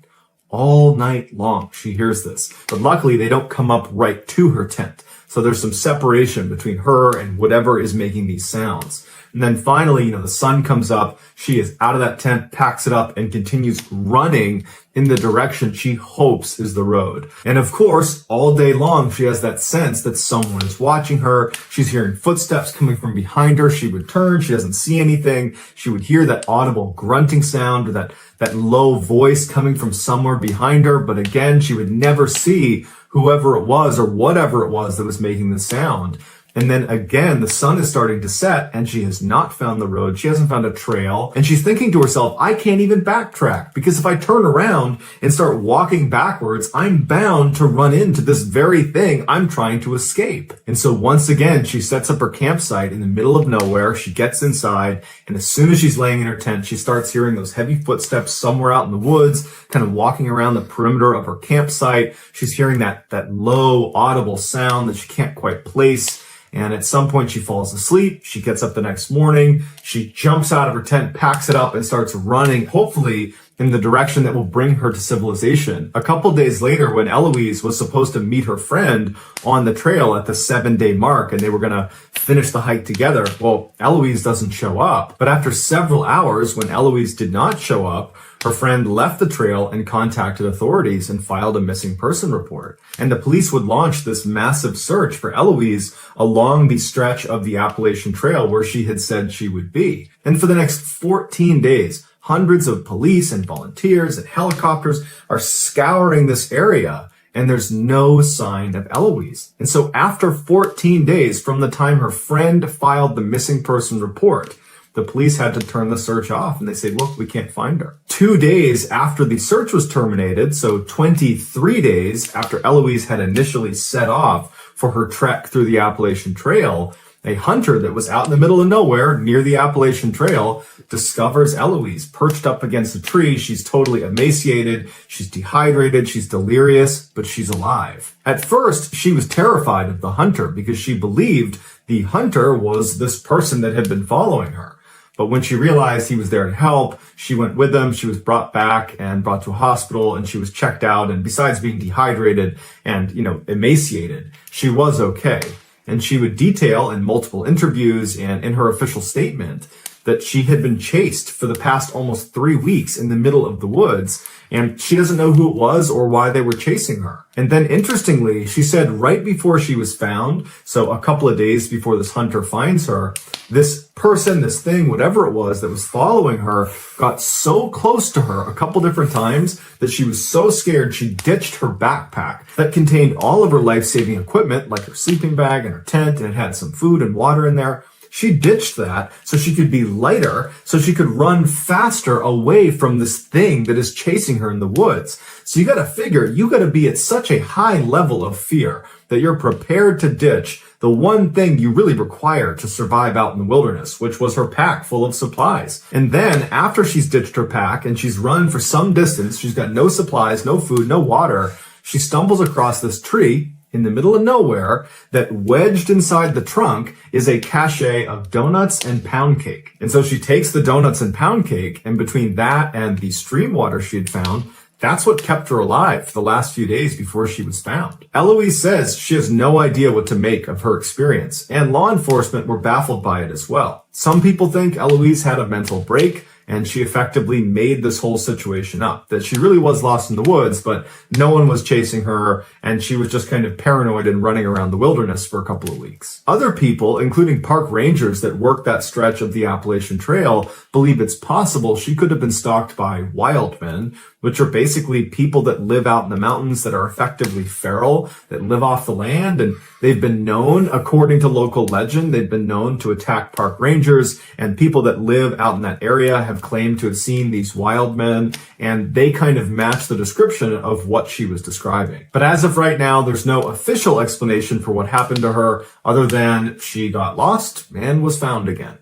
All night long, she hears this. But luckily, they don't come up right to her tent. So there's some separation between her and whatever is making these sounds. And then finally, the sun comes up. She is out of that tent, packs it up, and continues running in the direction she hopes is the road. And of course, all day long, she has that sense that someone is watching her. She's hearing footsteps coming from behind her. She would turn. She doesn't see anything. She would hear that audible grunting sound or that low voice coming from somewhere behind her. But again, she would never see whoever it was or whatever it was that was making the sound. And then again, the sun is starting to set and she has not found the road. She hasn't found a trail. And she's thinking to herself, I can't even backtrack because if I turn around and start walking backwards, I'm bound to run into this very thing I'm trying to escape. And so once again, she sets up her campsite in the middle of nowhere. She gets inside. And as soon as she's laying in her tent, she starts hearing those heavy footsteps somewhere out in the woods, kind of walking around the perimeter of her campsite. She's hearing that low audible sound that she can't quite place. And at some point she falls asleep. She gets up the next morning. She jumps out of her tent, packs it up, and starts running, hopefully in the direction that will bring her to civilization. A couple days later, when Eloise was supposed to meet her friend on the trail at the 7-day mark, and they were going to finish the hike together, well, Eloise doesn't show up. But after several hours, when Eloise did not show up, her friend left the trail and contacted authorities and filed a missing person report. And the police would launch this massive search for Eloise along the stretch of the Appalachian Trail where she had said she would be. And for the next 14 days, hundreds of police and volunteers and helicopters are scouring this area, and there's no sign of Eloise. And so after 14 days from the time her friend filed the missing person report, the police had to turn the search off and they said, look, we can't find her. 2 days after the search was terminated, so 23 days after Eloise had initially set off for her trek through the Appalachian Trail, a hunter that was out in the middle of nowhere near the Appalachian Trail discovers Eloise perched up against a tree. She's totally emaciated. She's dehydrated. She's delirious, but she's alive. At first, she was terrified of the hunter because she believed the hunter was this person that had been following her. But when she realized he was there to help, she went with him. She was brought back and brought to a hospital, and she was checked out. And besides being dehydrated and, emaciated, she was okay. And she would detail in multiple interviews and in her official statement that she had been chased for the past almost 3 weeks in the middle of the woods, and she doesn't know who it was or why they were chasing her. And then interestingly, she said right before she was found, so a couple of days before this hunter finds her, this person, this thing, whatever it was that was following her, got so close to her a couple different times that she was so scared she ditched her backpack that contained all of her life-saving equipment, like her sleeping bag and her tent, and it had some food and water in there. She ditched that so she could be lighter, so she could run faster away from this thing that is chasing her in the woods. So you gotta figure, you gotta be at such a high level of fear that you're prepared to ditch the one thing you really require to survive out in the wilderness, which was her pack full of supplies. And then after she's ditched her pack and she's run for some distance, she's got no supplies, no food, no water, she stumbles across this tree in the middle of nowhere that wedged inside the trunk is a cache of donuts and pound cake. And so she takes the donuts and pound cake, and between that and the stream water she had found, that's what kept her alive for the last few days before she was found. Eloise says she has no idea what to make of her experience, and law enforcement were baffled by it as well. Some people think Eloise had a mental break, and she effectively made this whole situation up, that she really was lost in the woods, but no one was chasing her, and she was just kind of paranoid and running around the wilderness for a couple of weeks. Other people, including park rangers that work that stretch of the Appalachian Trail, believe it's possible she could have been stalked by wild men, which are basically people that live out in the mountains that are effectively feral, that live off the land, and they've been known, according to local legend, they've been known to attack park rangers, and people that live out in that area have claimed to have seen these wild men, and they kind of match the description of what she was describing. But as of right now, there's no official explanation for what happened to her other than she got lost and was found again.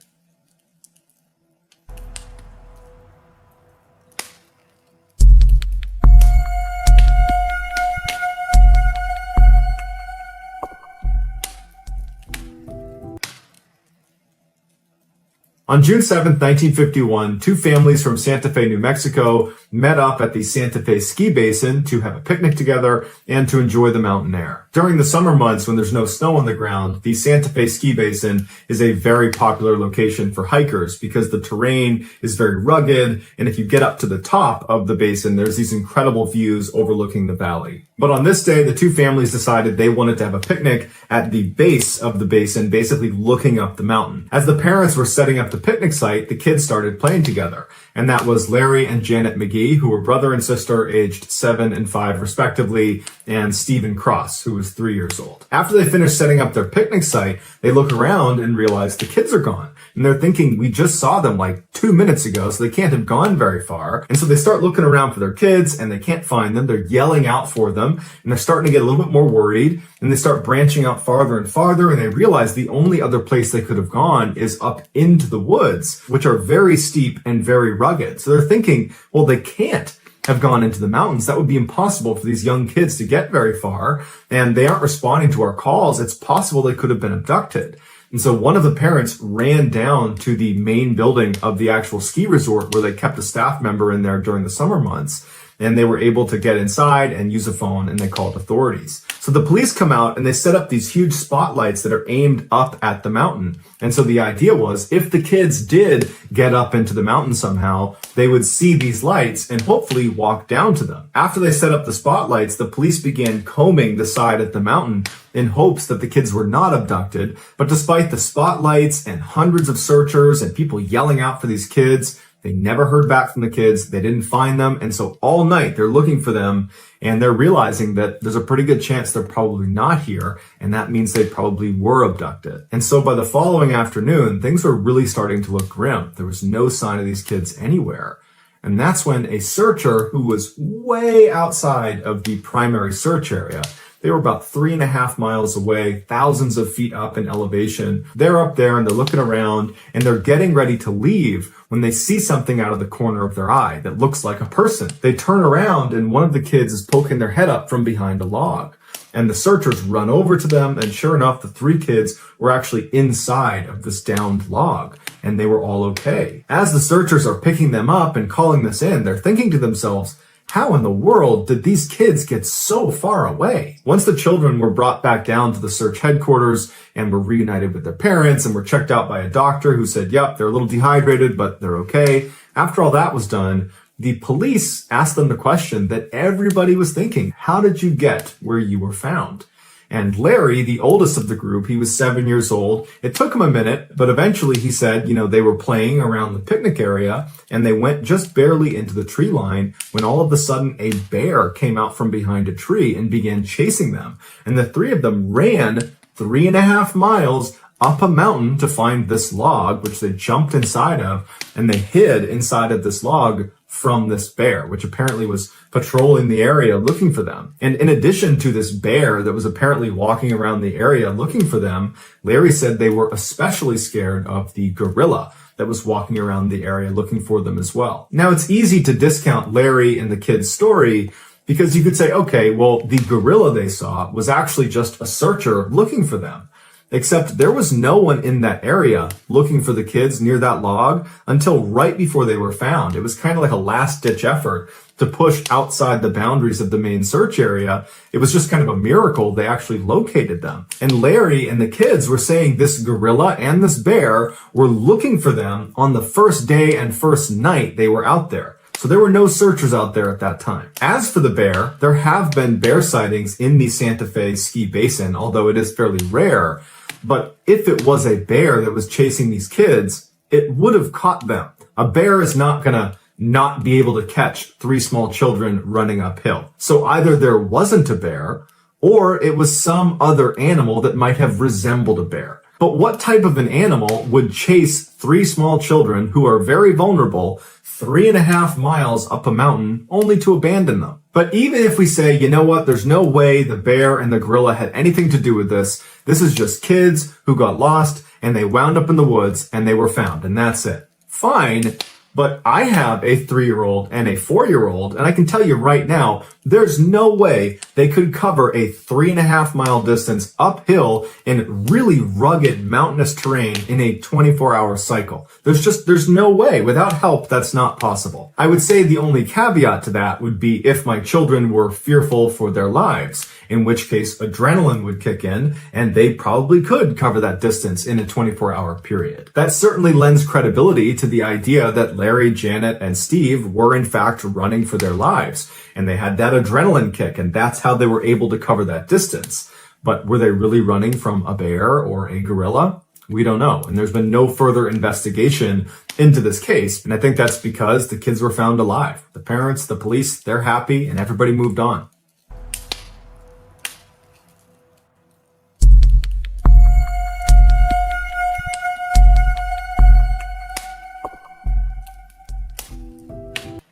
On June 7th, 1951, two families from Santa Fe, New Mexico met up at the Santa Fe ski basin to have a picnic together and to enjoy the mountain air. During the summer months when there's no snow on the ground, the Santa Fe ski basin is a very popular location for hikers because the terrain is very rugged, and if you get up to the top of the basin, there's these incredible views overlooking the valley. But on this day, the two families decided they wanted to have a picnic at the base of the basin, basically looking up the mountain. As the parents were setting up the picnic site, the kids started playing together. And that was Larry and Janet McGee, who were brother and sister, aged 7 and 5 respectively, and Stephen Cross, who was 3 years old. After they finished setting up their picnic site, they look around and realize the kids are gone. And they're thinking, we just saw them like 2 minutes ago, so they can't have gone very far. And so they start looking around for their kids, and they can't find them. They're yelling out for them, and they're starting to get a little bit more worried. And they start branching out farther and farther, and they realize the only other place they could have gone is up into the woods, which are very steep and very rugged. So they're thinking, well, they can't have gone into the mountains. That would be impossible for these young kids to get very far, and they aren't responding to our calls. It's possible they could have been abducted. And so one of the parents ran down to the main building of the actual ski resort where they kept a staff member in there during the summer months. And they were able to get inside and use a phone, and they called authorities. So the police come out and they set up these huge spotlights that are aimed up at the mountain. And so the idea was, if the kids did get up into the mountain somehow, they would see these lights and hopefully walk down to them. After they set up the spotlights, the police began combing the side of the mountain in hopes that the kids were not abducted. But despite the spotlights and hundreds of searchers and people yelling out for these kids, They never heard back from the kids. They didn't find them. And so all night they're looking for them, and they're realizing that there's a pretty good chance they're probably not here. And that means they probably were abducted. And so by the following afternoon, things were really starting to look grim. There was no sign of these kids anywhere. And that's when a searcher who was way outside of the primary search area, they were about 3.5 miles away, thousands of feet up in elevation. They're up there and they're looking around and they're getting ready to leave when they see something out of the corner of their eye that looks like a person. They turn around and one of the kids is poking their head up from behind a log. And the searchers run over to them, and sure enough, the 3 kids were actually inside of this downed log, and they were all okay. As the searchers are picking them up and calling this in, they're thinking to themselves, how in the world did these kids get so far away? Once the children were brought back down to the search headquarters and were reunited with their parents and were checked out by a doctor who said, yep, they're a little dehydrated, but they're okay. After all that was done, the police asked them the question that everybody was thinking. How did you get where you were found? And Larry, the oldest of the group, he was 7 years old. It took him a minute, but eventually he said, they were playing around the picnic area and they went just barely into the tree line when all of a sudden a bear came out from behind a tree and began chasing them. And the 3 of them ran 3.5 miles up a mountain to find this log, which they jumped inside of, and they hid inside of this log from this bear, which apparently was patrolling the area looking for them. And in addition to this bear that was apparently walking around the area looking for them, Larry said they were especially scared of the gorilla that was walking around the area looking for them as well. Now, it's easy to discount Larry and the kid's story because you could say, okay, well, the gorilla they saw was actually just a searcher looking for them. Except there was no one in that area looking for the kids near that log until right before they were found. It was kind of like a last-ditch effort to push outside the boundaries of the main search area. It was just kind of a miracle they actually located them. And Larry and the kids were saying this gorilla and this bear were looking for them on the first day and first night they were out there. So there were no searchers out there at that time. As for the bear, there have been bear sightings in the Santa Fe ski basin, although it is fairly rare. But if it was a bear that was chasing these kids, it would have caught them. A bear is not going to not be able to catch 3 small children running uphill. So either there wasn't a bear or it was some other animal that might have resembled a bear. But what type of an animal would chase 3 small children who are very vulnerable 3.5 miles up a mountain only to abandon them? But even if we say, you know what, there's no way the bear and the gorilla had anything to do with this. This is just kids who got lost and they wound up in the woods and they were found and that's it. Fine. But I have a 3-year-old and a 4-year-old, and I can tell you right now, there's no way they could cover a 3.5 mile distance uphill in really rugged mountainous terrain in a 24-hour cycle. There's no way. Without help, that's not possible. I would say the only caveat to that would be if my children were fearful for their lives, in which case adrenaline would kick in and they probably could cover that distance in a 24-hour period. That certainly lends credibility to the idea that Larry, Janet, and Steve were in fact running for their lives and they had that adrenaline kick and that's how they were able to cover that distance. But were they really running from a bear or a gorilla? We don't know. And there's been no further investigation into this case. And I think that's because the kids were found alive. The parents, the police, they're happy and everybody moved on.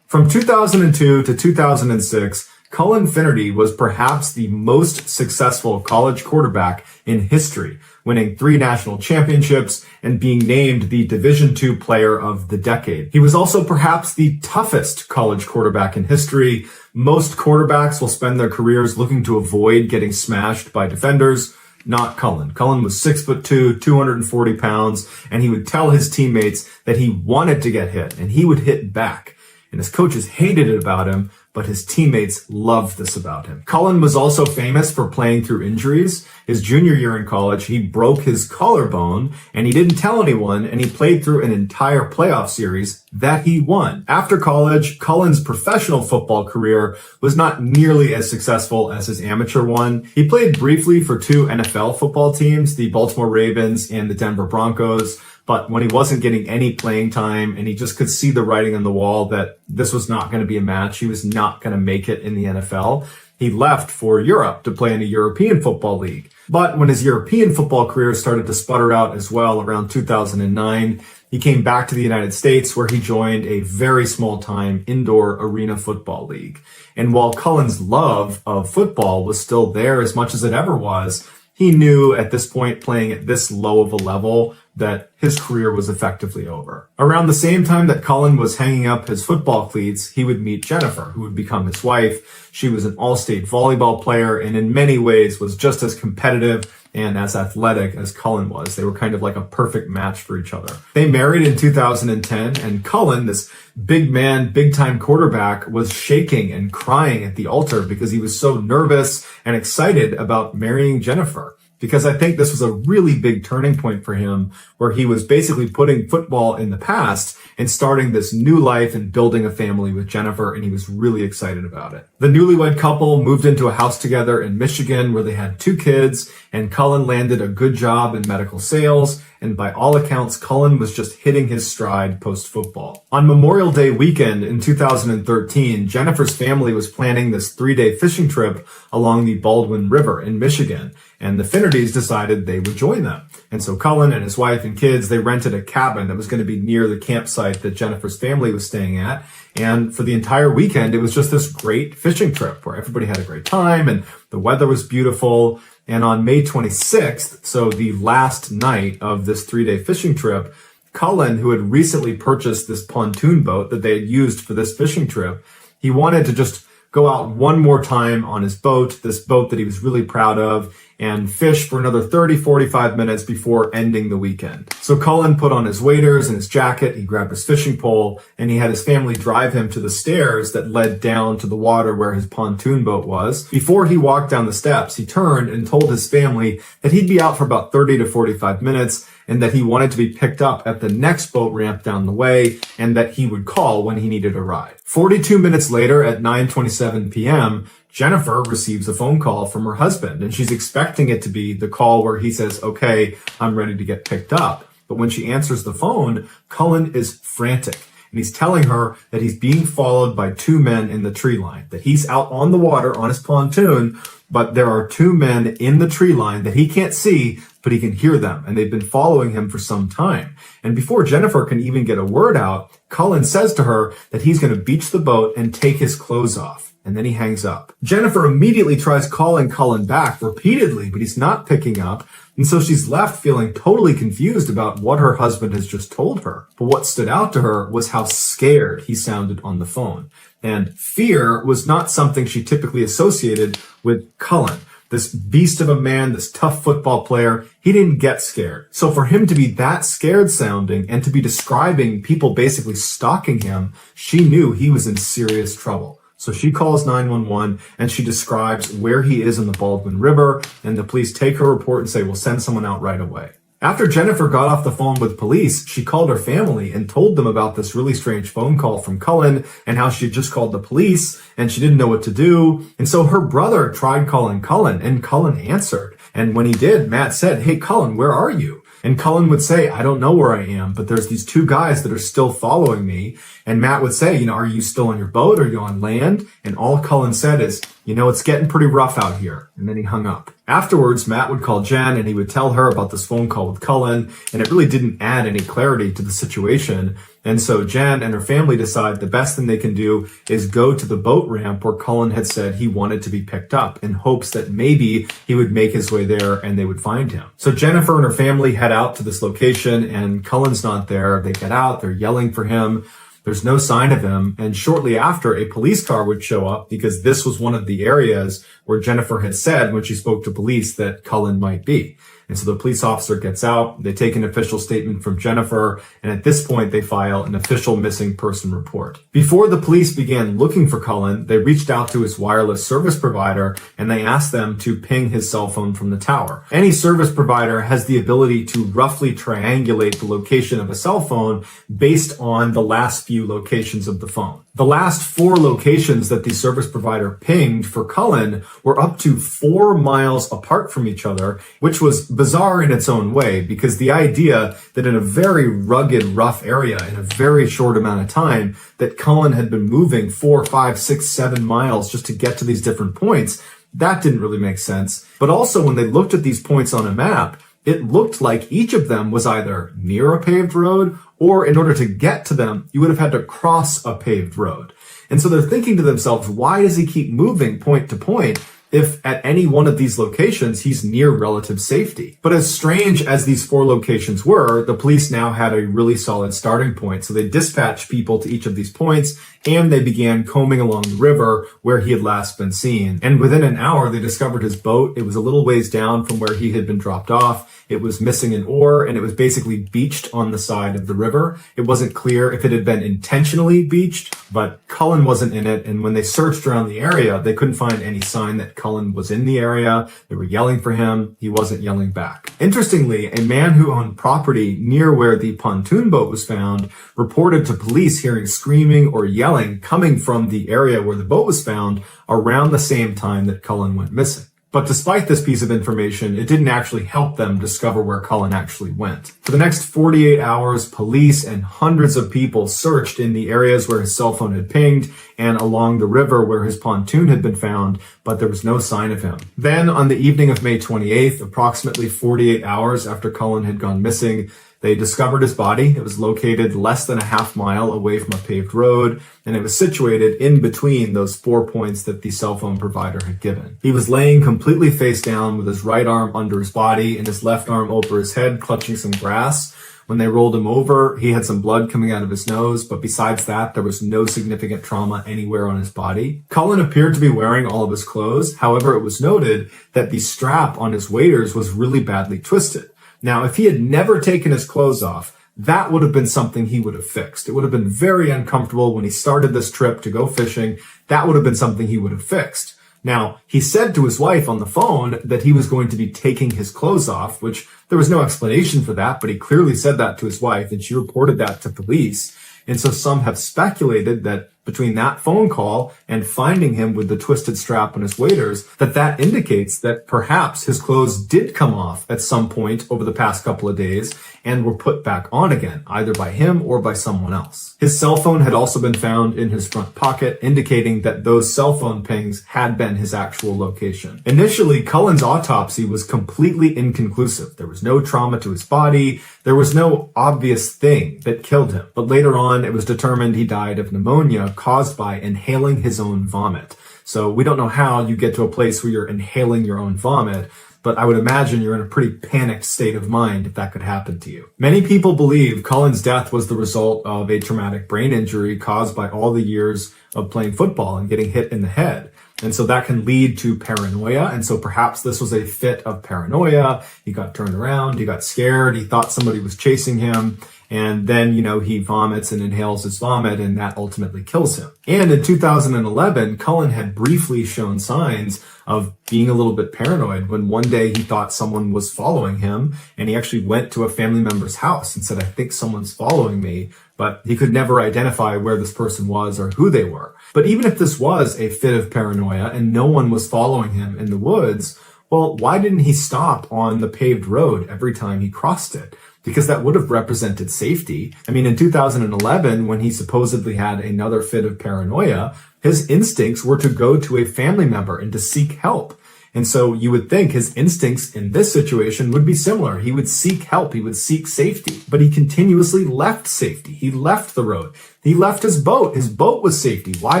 From 2002 to 2006, Cullen Finnerty was perhaps the most successful college quarterback in history, winning 3 national championships and being named the Division II Player of the Decade. He was also perhaps the toughest college quarterback in history. Most quarterbacks will spend their careers looking to avoid getting smashed by defenders. Not Cullen. Cullen was 6'2", 240 pounds, and he would tell his teammates that he wanted to get hit, and he would hit back. And his coaches hated it about him, but his teammates loved this about him. Cullen was also famous for playing through injuries. His junior year in college, he broke his collarbone, and he didn't tell anyone, and he played through an entire playoff series that he won. After college, Cullen's professional football career was not nearly as successful as his amateur one. He played briefly for 2 NFL football teams, the Baltimore Ravens and the Denver Broncos. But when he wasn't getting any playing time and he just could see the writing on the wall that this was not going to be a match, he was not going to make it in the NFL, he left for Europe to play in a European football league. But when his European football career started to sputter out as well around 2009, he came back to the United States where he joined a very small-time indoor arena football league. And while Cullen's love of football was still there as much as it ever was, he knew at this point, playing at this low of a level, that his career was effectively over. Around the same time that Cullen was hanging up his football cleats, he would meet Jennifer, who would become his wife. She was an all-state volleyball player and in many ways was just as competitive and as athletic as Cullen was. They were kind of like a perfect match for each other. They married in 2010, and Cullen, this big man, big-time quarterback, was shaking and crying at the altar because he was so nervous and excited about marrying Jennifer. Because I think this was a really big turning point for him, where he was basically putting football in the past and starting this new life and building a family with Jennifer, and he was really excited about it. The newlywed couple moved into a house together in Michigan where they had 2 kids, and Cullen landed a good job in medical sales, and by all accounts, Cullen was just hitting his stride post-football. On Memorial Day weekend in 2013, Jennifer's family was planning this 3-day fishing trip along the Baldwin River in Michigan, and the Finnertys decided they would join them. And so Cullen and his wife and kids, they rented a cabin that was going to be near the campsite that Jennifer's family was staying at. And for the entire weekend, it was just this great fishing trip where everybody had a great time and the weather was beautiful. And on May 26th, so the last night of this 3-day fishing trip, Cullen, who had recently purchased this pontoon boat that they had used for this fishing trip, he wanted to just go out one more time on his boat, this boat that he was really proud of, and fish for another 30-45 minutes before ending the weekend. So Cullen put on his waders and his jacket, he grabbed his fishing pole, and he had his family drive him to the stairs that led down to the water where his pontoon boat was. Before he walked down the steps, he turned and told his family that he'd be out for about 30 to 45 minutes and that he wanted to be picked up at the next boat ramp down the way and that he would call when he needed a ride. 42 minutes later at 9:27 p.m., Jennifer receives a phone call from her husband, and she's expecting it to be the call where he says, okay, I'm ready to get picked up. But when she answers the phone, Cullen is frantic, and he's telling her that he's being followed by 2 men in the tree line, that he's out on the water on his pontoon, but there are 2 men in the tree line that he can't see, but he can hear them, and they've been following him for some time. And before Jennifer can even get a word out, Cullen says to her that he's going to beach the boat and take his clothes off. And then he hangs up. Jennifer immediately tries calling Cullen back repeatedly, but he's not picking up. And so she's left feeling totally confused about what her husband has just told her. But what stood out to her was how scared he sounded on the phone. And fear was not something she typically associated with Cullen. This beast of a man, this tough football player, he didn't get scared. So for him to be that scared sounding and to be describing people basically stalking him, she knew he was in serious trouble. So she calls 911 and she describes where he is in the Baldwin River, and the police take her report and say, we'll send someone out right away. After Jennifer got off the phone with police, she called her family and told them about this really strange phone call from Cullen and how she had just called the police and she didn't know what to do. And so her brother tried calling Cullen and Cullen answered. And when he did, Matt said, hey, Cullen, where are you? And Cullen would say, I don't know where I am, but there's these 2 guys that are still following me. And Matt would say, are you still on your boat? Are you on land? And all Cullen said is, it's getting pretty rough out here. And then he hung up. Afterwards, Matt would call Jen and he would tell her about this phone call with Cullen, and it really didn't add any clarity to the situation. And so Jen and her family decide the best thing they can do is go to the boat ramp where Cullen had said he wanted to be picked up in hopes that maybe he would make his way there and they would find him. So Jennifer and her family head out to this location and Cullen's not there. They get out, they're yelling for him. There's no sign of him. And shortly after, a police car would show up because this was one of the areas where Jennifer had said when she spoke to police that Cullen might be. And so the police officer gets out, they take an official statement from Jennifer, and at this point they file an official missing person report. Before the police began looking for Cullen, they reached out to his wireless service provider and they asked them to ping his cell phone from the tower. Any service provider has the ability to roughly triangulate the location of a cell phone based on the last few locations of the phone. The last 4 locations that the service provider pinged for Cullen were up to 4 miles apart from each other, which was bizarre in its own way, because the idea that in a very rugged, rough area in a very short amount of time, that Cullen had been moving 4, 5, 6, 7 miles just to get to these different points, that didn't really make sense. But also when they looked at these points on a map, it looked like each of them was either near a paved road, or in order to get to them, you would have had to cross a paved road. And so they're thinking to themselves, why does he keep moving point to point if at any one of these locations he's near relative safety? But as strange as these 4 locations were, the police now had a really solid starting point. So they dispatched people to each of these points, and they began combing along the river where he had last been seen. And within an hour, they discovered his boat. It was a little ways down from where he had been dropped off. It was missing an oar, and it was basically beached on the side of the river. It wasn't clear if it had been intentionally beached, but Cullen wasn't in it. And when they searched around the area, they couldn't find any sign that Cullen was in the area. They were yelling for him. He wasn't yelling back. Interestingly, a man who owned property near where the pontoon boat was found reported to police hearing screaming or yelling coming from the area where the boat was found around the same time that Cullen went missing. But despite this piece of information, it didn't actually help them discover where Cullen actually went. For the next 48 hours, police and hundreds of people searched in the areas where his cell phone had pinged and along the river where his pontoon had been found, but there was no sign of him. Then, on the evening of May 28th, approximately 48 hours after Cullen had gone missing, they discovered his body. It was located less than a half mile away from a paved road, and it was situated in between those 4 points that the cell phone provider had given. He was laying completely face down with his right arm under his body and his left arm over his head, clutching some grass. When they rolled him over, he had some blood coming out of his nose, but besides that, there was no significant trauma anywhere on his body. Cullen appeared to be wearing all of his clothes. However, it was noted that the strap on his waders was really badly twisted. Now, if he had never taken his clothes off, that would have been something he would have fixed. It would have been very uncomfortable when he started this trip to go fishing. That would have been something he would have fixed. Now, he said to his wife on the phone that he was going to be taking his clothes off, which there was no explanation for that, but he clearly said that to his wife, and she reported that to police. And so some have speculated that between that phone call and finding him with the twisted strap on his waders, that indicates that perhaps his clothes did come off at some point over the past couple of days and were put back on again, either by him or by someone else. His cell phone had also been found in his front pocket, indicating that those cell phone pings had been his actual location. Initially, Cullen's autopsy was completely inconclusive. There was no trauma to his body. There was no obvious thing that killed him. But later on, it was determined he died of pneumonia caused by inhaling his own vomit. So we don't know how you get to a place where you're inhaling your own vomit, but I would imagine you're in a pretty panicked state of mind if that could happen to you. Many people believe Cullen's death was the result of a traumatic brain injury caused by all the years of playing football and getting hit in the head. And so that can lead to paranoia. And so perhaps this was a fit of paranoia. He got turned around. He got scared. He thought somebody was chasing him. And then, he vomits and inhales his vomit, and that ultimately kills him. And in 2011, Cullen had briefly shown signs of being a little bit paranoid when one day he thought someone was following him, and he actually went to a family member's house and said, "I think someone's following me," but he could never identify where this person was or who they were. But even if this was a fit of paranoia and no one was following him in the woods, well, why didn't he stop on the paved road every time he crossed it? Because that would have represented safety. I mean, in 2011, when he supposedly had another fit of paranoia, his instincts were to go to a family member and to seek help. And so you would think his instincts in this situation would be similar. He would seek help. He would seek safety. But he continuously left safety. He left the road. He left his boat. His boat was safety. Why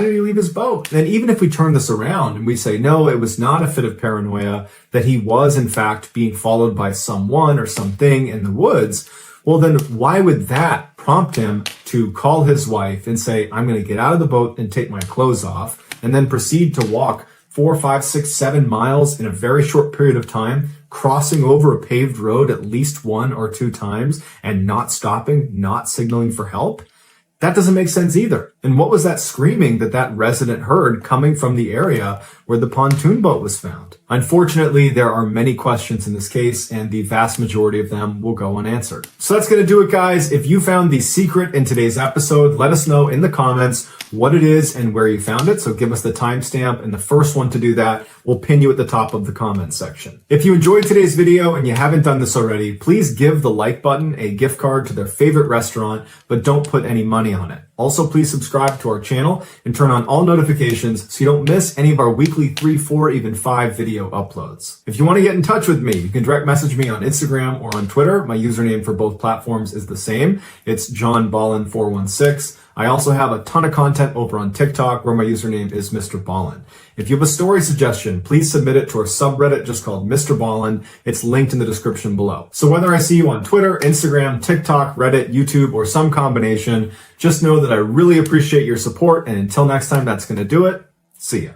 did he leave his boat? And even if we turn this around and we say, no, it was not a fit of paranoia, that he was in fact being followed by someone or something in the woods, well, then why would that prompt him to call his wife and say, I'm going to get out of the boat and take my clothes off, and then proceed to walk 4, 5, 6, 7 miles in a very short period of time, crossing over a paved road at least 1 or 2 times and not stopping, not signaling for help? That doesn't make sense either. And what was that screaming that resident heard coming from the area where the pontoon boat was found? Unfortunately, there are many questions in this case, and the vast majority of them will go unanswered. So that's going to do it, guys. If you found the secret in today's episode, let us know in the comments. what it is and where you found it. So give us the timestamp, and the first one to do that will pin you at the top of the comments section. If you enjoyed today's video and you haven't done this already, please give the like button a gift card to their favorite restaurant, but don't put any money on it. Also, please subscribe to our channel and turn on all notifications so you don't miss any of our weekly 3, 4, even 5 video uploads. If you want to get in touch with me, you can direct message me on Instagram or on Twitter. My username for both platforms is the same. It's JohnBallen416. I also have a ton of content over on TikTok where my username is MrBallen. If you have a story suggestion, please submit it to our subreddit just called MrBallen. It's linked in the description below. So whether I see you on Twitter, Instagram, TikTok, Reddit, YouTube, or some combination, just know that I really appreciate your support. And until next time, that's going to do it. See ya.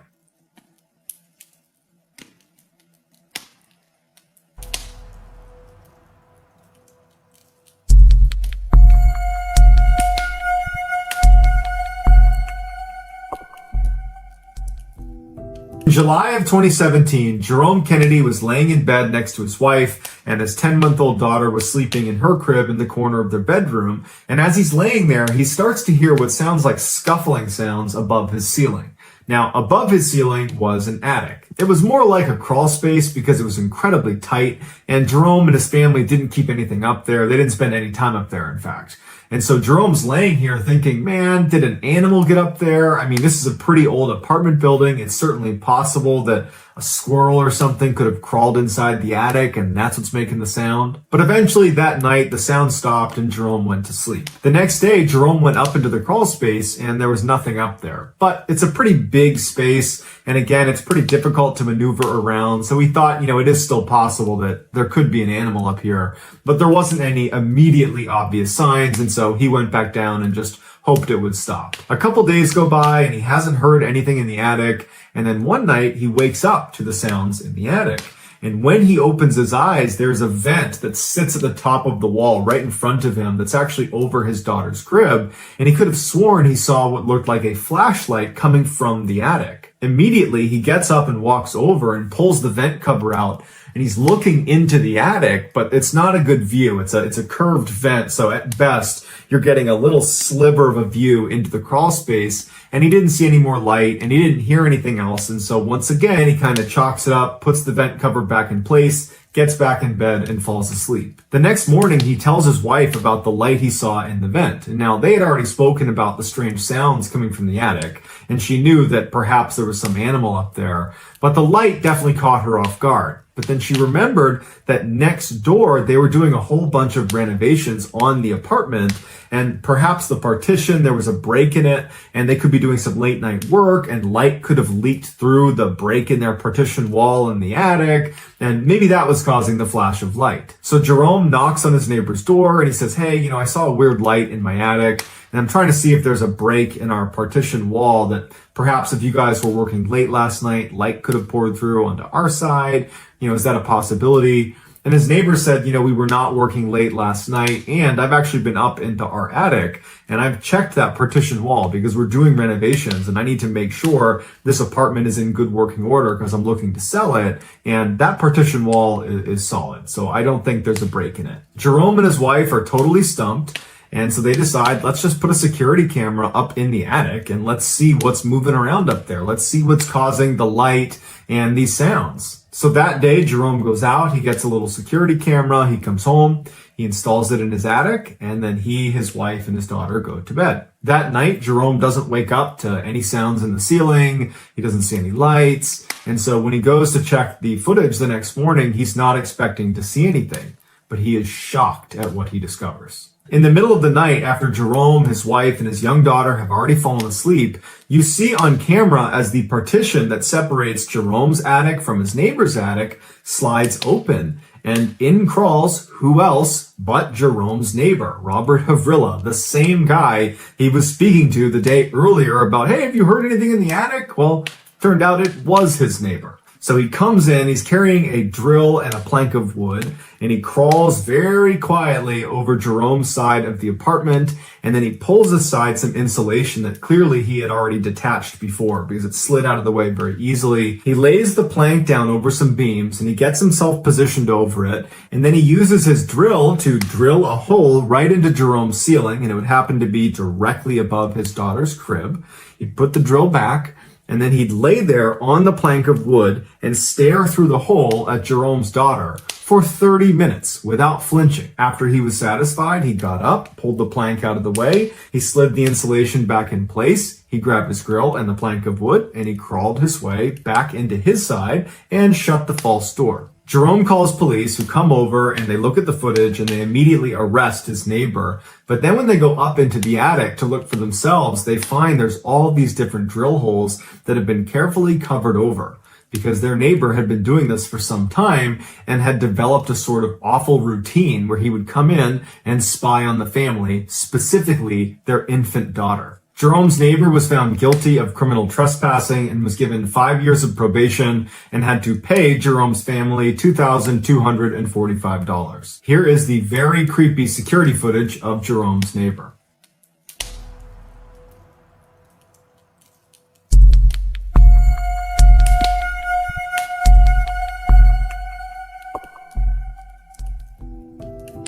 In July of 2017, Jerome Kennedy was laying in bed next to his wife, and his 10-month-old daughter was sleeping in her crib in the corner of their bedroom. And as he's laying there, he starts to hear what sounds like scuffling sounds above his ceiling. Now, above his ceiling was an attic. It was more like a crawl space because it was incredibly tight, and Jerome and his family didn't keep anything up there. They didn't spend any time up there, in fact. And so Jerome's laying here thinking, man, did an animal get up there? I mean, this is a pretty old apartment building. It's certainly possible that a squirrel or something could have crawled inside the attic, and that's what's making the sound. But eventually that night, the sound stopped and Jerome went to sleep. The next day, Jerome went up into the crawl space and there was nothing up there. But it's a pretty big space, and again, it's pretty difficult to maneuver around. So he thought, it is still possible that there could be an animal up here, but there wasn't any immediately obvious signs, and so he went back down and just hoped it would stop. A couple days go by and he hasn't heard anything in the attic. And then one night he wakes up to the sounds in the attic. And when he opens his eyes, there's a vent that sits at the top of the wall right in front of him that's actually over his daughter's crib. And he could have sworn he saw what looked like a flashlight coming from the attic. Immediately, he gets up and walks over and pulls the vent cover out. And he's looking into the attic, but it's not a good view. It's a curved vent. So at best, you're getting a little sliver of a view into the crawl space. And he didn't see any more light and he didn't hear anything else. And so once again, he kind of chalks it up, puts the vent cover back in place, gets back in bed and falls asleep. The next morning, he tells his wife about the light he saw in the vent. And now they had already spoken about the strange sounds coming from the attic, and she knew that perhaps there was some animal up there, but the light definitely caught her off guard. But then she remembered that next door, they were doing a whole bunch of renovations on the apartment, and perhaps the partition, there was a break in it, and they could be doing some late night work, and light could have leaked through the break in their partition wall in the attic, and maybe that was causing the flash of light. So Jerome knocks on his neighbor's door and he says, hey, I saw a weird light in my attic, and I'm trying to see if there's a break in our partition wall that perhaps if you guys were working late last night, light could have poured through onto our side. Is that a possibility? And his neighbor said, we were not working late last night, and I've actually been up into our attic and I've checked that partition wall because we're doing renovations and I need to make sure this apartment is in good working order because I'm looking to sell it. And that partition wall is solid. So I don't think there's a break in it. Jerome and his wife are totally stumped. And so they decide, let's just put a security camera up in the attic and let's see what's moving around up there. Let's see what's causing the light and these sounds. So that day, Jerome goes out, he gets a little security camera, he comes home, he installs it in his attic, and then he, his wife, and his daughter go to bed. That night, Jerome doesn't wake up to any sounds in the ceiling, he doesn't see any lights, and so when he goes to check the footage the next morning, he's not expecting to see anything, but he is shocked at what he discovers. In the middle of the night, after Jerome, his wife, and his young daughter have already fallen asleep, you see on camera as the partition that separates Jerome's attic from his neighbor's attic slides open. And in crawls, who else but Jerome's neighbor, Robert Havrilla, the same guy he was speaking to the day earlier about, hey, have you heard anything in the attic? Well, turned out it was his neighbor. So he comes in, he's carrying a drill and a plank of wood, and he crawls very quietly over Jerome's side of the apartment, and then he pulls aside some insulation that clearly he had already detached before because it slid out of the way very easily. He lays the plank down over some beams, and he gets himself positioned over it, and then he uses his drill to drill a hole right into Jerome's ceiling, and it would happen to be directly above his daughter's crib. He'd put the drill back, and then he'd lay there on the plank of wood and stare through the hole at Jerome's daughter for 30 minutes without flinching. After he was satisfied, he got up, pulled the plank out of the way, he slid the insulation back in place, he grabbed his grill and the plank of wood, and he crawled his way back into his side and shut the false door. Jerome calls police, who come over and they look at the footage and they immediately arrest his neighbor. But then when they go up into the attic to look for themselves, they find there's all of these different drill holes that have been carefully covered over because their neighbor had been doing this for some time and had developed a sort of awful routine where he would come in and spy on the family, specifically their infant daughter. Jerome's neighbor was found guilty of criminal trespassing and was given 5 years of probation and had to pay Jerome's family $2,245. Here is the very creepy security footage of Jerome's neighbor.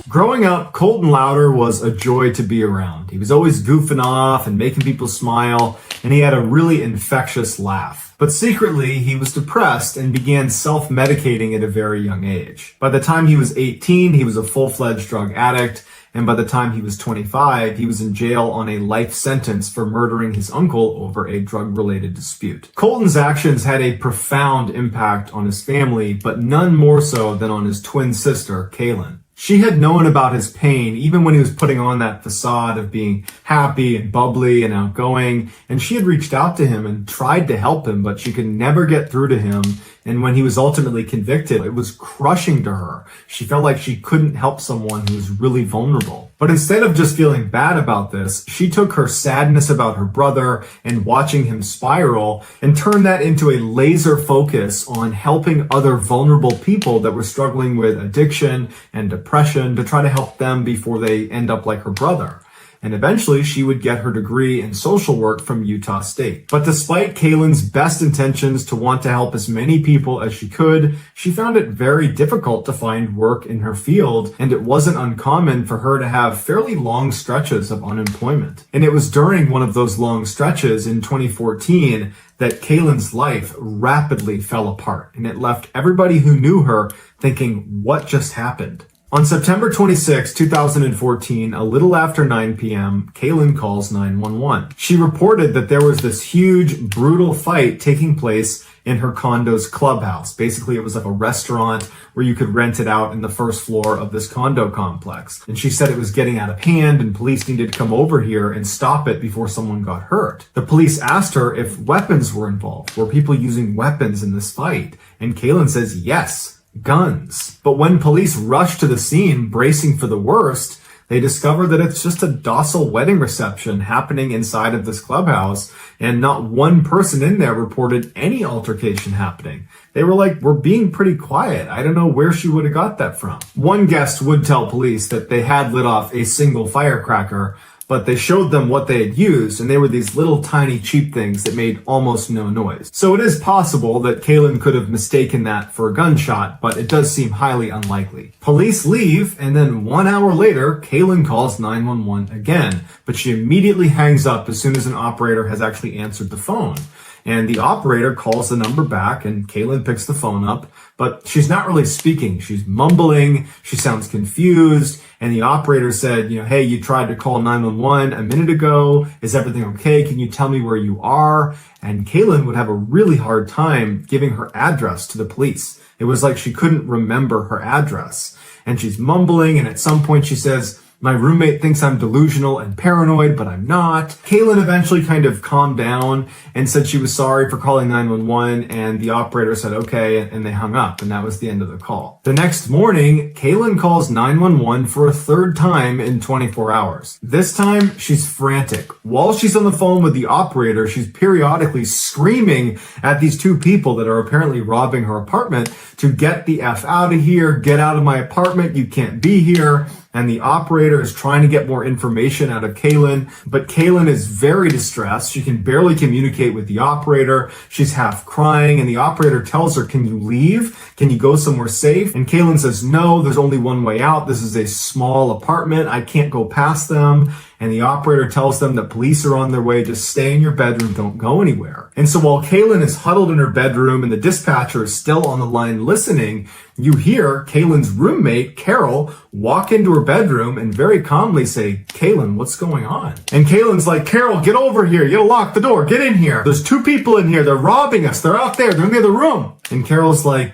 Growing up, Colton Louder was a joy to be around. He was always goofing off and making people smile, and he had a really infectious laugh. But secretly, he was depressed and began self-medicating at a very young age. By the time he was 18, he was a full-fledged drug addict, and by the time he was 25, he was in jail on a life sentence for murdering his uncle over a drug-related dispute. Colton's actions had a profound impact on his family, but none more so than on his twin sister, Kaylin. She had known about his pain even when he was putting on that facade of being happy and bubbly and outgoing, and she had reached out to him and tried to help him, but she could never get through to him. And when he was ultimately convicted, it was crushing to her. She felt like she couldn't help someone who was really vulnerable. But instead of just feeling bad about this, she took her sadness about her brother and watching him spiral and turned that into a laser focus on helping other vulnerable people that were struggling with addiction and depression to try to help them before they end up like her brother. And eventually she would get her degree in social work from Utah State. But despite Kaylin's best intentions to want to help as many people as she could, she found it very difficult to find work in her field, and it wasn't uncommon for her to have fairly long stretches of unemployment. And it was during one of those long stretches in 2014 that Kaylin's life rapidly fell apart, and it left everybody who knew her thinking, what just happened? On September 26, 2014, a little after 9 p.m., Kaylin calls 911. She reported that there was this huge, brutal fight taking place in her condo's clubhouse. Basically, it was like a restaurant where you could rent it out in the first floor of this condo complex. And she said it was getting out of hand and police needed to come over here and stop it before someone got hurt. The police asked her if weapons were involved. Were people using weapons in this fight? And Kaylin says yes. Guns. But when police rush to the scene, bracing for the worst, they discover that it's just a docile wedding reception happening inside of this clubhouse, and not one person in there reported any altercation happening. They were like, we're being pretty quiet. I don't know where she would have got that from. One guest would tell police that they had lit off a single firecracker, but they showed them what they had used, and they were these little tiny cheap things that made almost no noise. So it is possible that Kaylin could have mistaken that for a gunshot, but it does seem highly unlikely. Police leave, and then 1 hour later, Kaylin calls 911 again, but she immediately hangs up as soon as an operator has actually answered the phone. And the operator calls the number back, and Kaylin picks the phone up, but she's not really speaking. She's mumbling, she sounds confused, and the operator said, hey, you tried to call 911 a minute ago. Is everything okay? Can you tell me where you are? And Kaylin would have a really hard time giving her address to the police. It was like she couldn't remember her address. And she's mumbling, and at some point she says, My roommate thinks I'm delusional and paranoid, but I'm not. Kaylin eventually kind of calmed down and said she was sorry for calling 911, and the operator said okay, and they hung up, and that was the end of the call. The next morning, Kaylin calls 911 for a third time in 24 hours. This time, she's frantic. While she's on the phone with the operator, she's periodically screaming at these two people that are apparently robbing her apartment to get the F out of here, get out of my apartment, you can't be here. And the operator is trying to get more information out of Kaylin, but Kaylin is very distressed. She can barely communicate with the operator. She's half crying, and the operator tells her, can you leave? Can you go somewhere safe? And Kaylin says, no, there's only one way out. This is a small apartment. I can't go past them. And the operator tells them that police are on their way. Just stay in your bedroom. Don't go anywhere. And so while Kaylin is huddled in her bedroom and the dispatcher is still on the line listening, you hear Kaylin's roommate, Carol, walk into her bedroom and very calmly say, Kaylin, what's going on? And Kaylin's like, Carol, get over here. You gotta lock the door. Get in here. There's two people in here. They're robbing us. They're out there. They're in the other room. And Carol's like,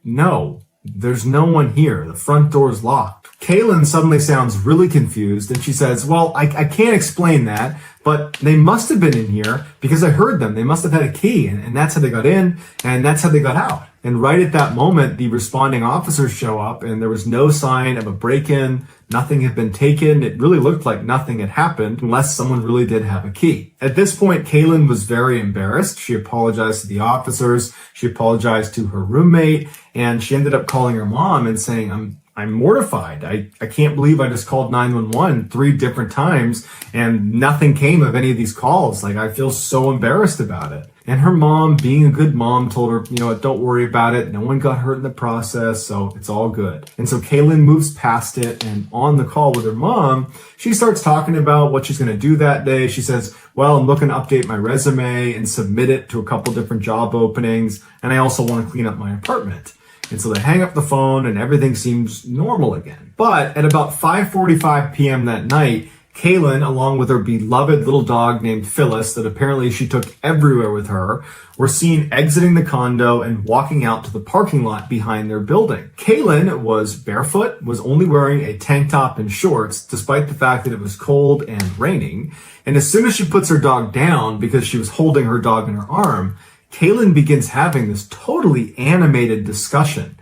no, there's no one here. The front door is locked. Kaylin suddenly sounds really confused, and she says, well, I can't explain that, but they must have been in here because I heard them. They must have had a key, and that's how they got in, and that's how they got out. And right at that moment, the responding officers show up, and there was no sign of a break-in. Nothing had been taken. It really looked like nothing had happened unless someone really did have a key. At this point, Kaylin was very embarrassed. She apologized to the officers. She apologized to her roommate, and she ended up calling her mom and saying, I'm mortified. I can't believe I just called 911 3 different times and nothing came of any of these calls. Like, I feel so embarrassed about it. And her mom, being a good mom, told her, you know what, don't worry about it. No one got hurt in the process, so it's all good. And so Kaylin moves past it, and on the call with her mom, she starts talking about what she's going to do that day. She says, well, I'm looking to update my resume and submit it to a couple different job openings, and I also want to clean up my apartment. And so they hang up the phone and everything seems normal again. But at about 5:45 p.m. that night, Kaylin, along with her beloved little dog named Phyllis that apparently she took everywhere with her, were seen exiting the condo and walking out to the parking lot behind their building. Kaylin was barefoot, was only wearing a tank top and shorts, despite the fact that it was cold and raining. And as soon as she puts her dog down, because she was holding her dog in her arm, Kaylin begins having this totally animated discussion,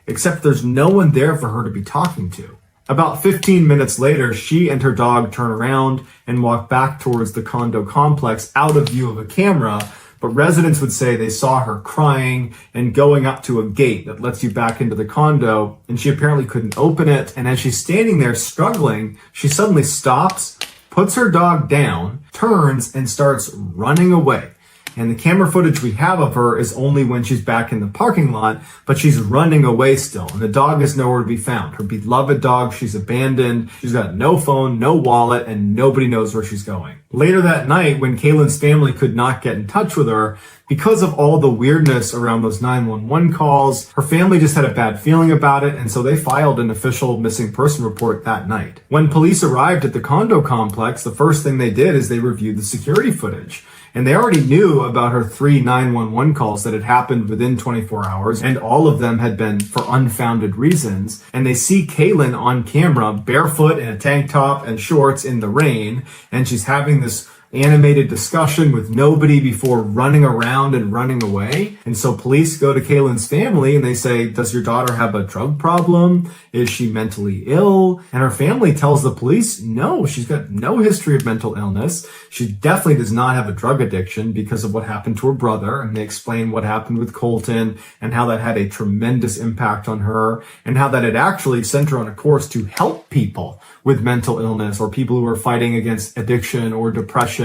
except there's no one there for her to be talking to. About 15 minutes later, she and her dog turn around and walk back towards the condo complex out of view of a camera, but residents would say they saw her crying and going up to a gate that lets you back into the condo, and she apparently couldn't open it, and as she's standing there struggling, she suddenly stops, puts her dog down, turns, and starts running away. And the camera footage we have of her is only when she's back in the parking lot, but she's running away still. And the dog is nowhere to be found. Her beloved dog, she's abandoned. She's got no phone, no wallet, and nobody knows where she's going. Later that night, when Kaylin's family could not get in touch with her, because of all the weirdness around those 911 calls, her family just had a bad feeling about it, and so they filed an official missing person report that night. When police arrived at the condo complex, the first thing they did is they reviewed the security footage. And they already knew about her 3 911 calls that had happened within 24 hours, and all of them had been for unfounded reasons. And they see Kaylin on camera, barefoot in a tank top and shorts in the rain, and she's having this animated discussion with nobody before running around and running away. And so police go to Kaylin's family and they say, does your daughter have a drug problem? Is she mentally ill? And her family tells the police, no, she's got no history of mental illness. She definitely does not have a drug addiction because of what happened to her brother. And they explain what happened with Colton and how that had a tremendous impact on her and how that had actually sent her on a course to help people with mental illness or people who are fighting against addiction or depression.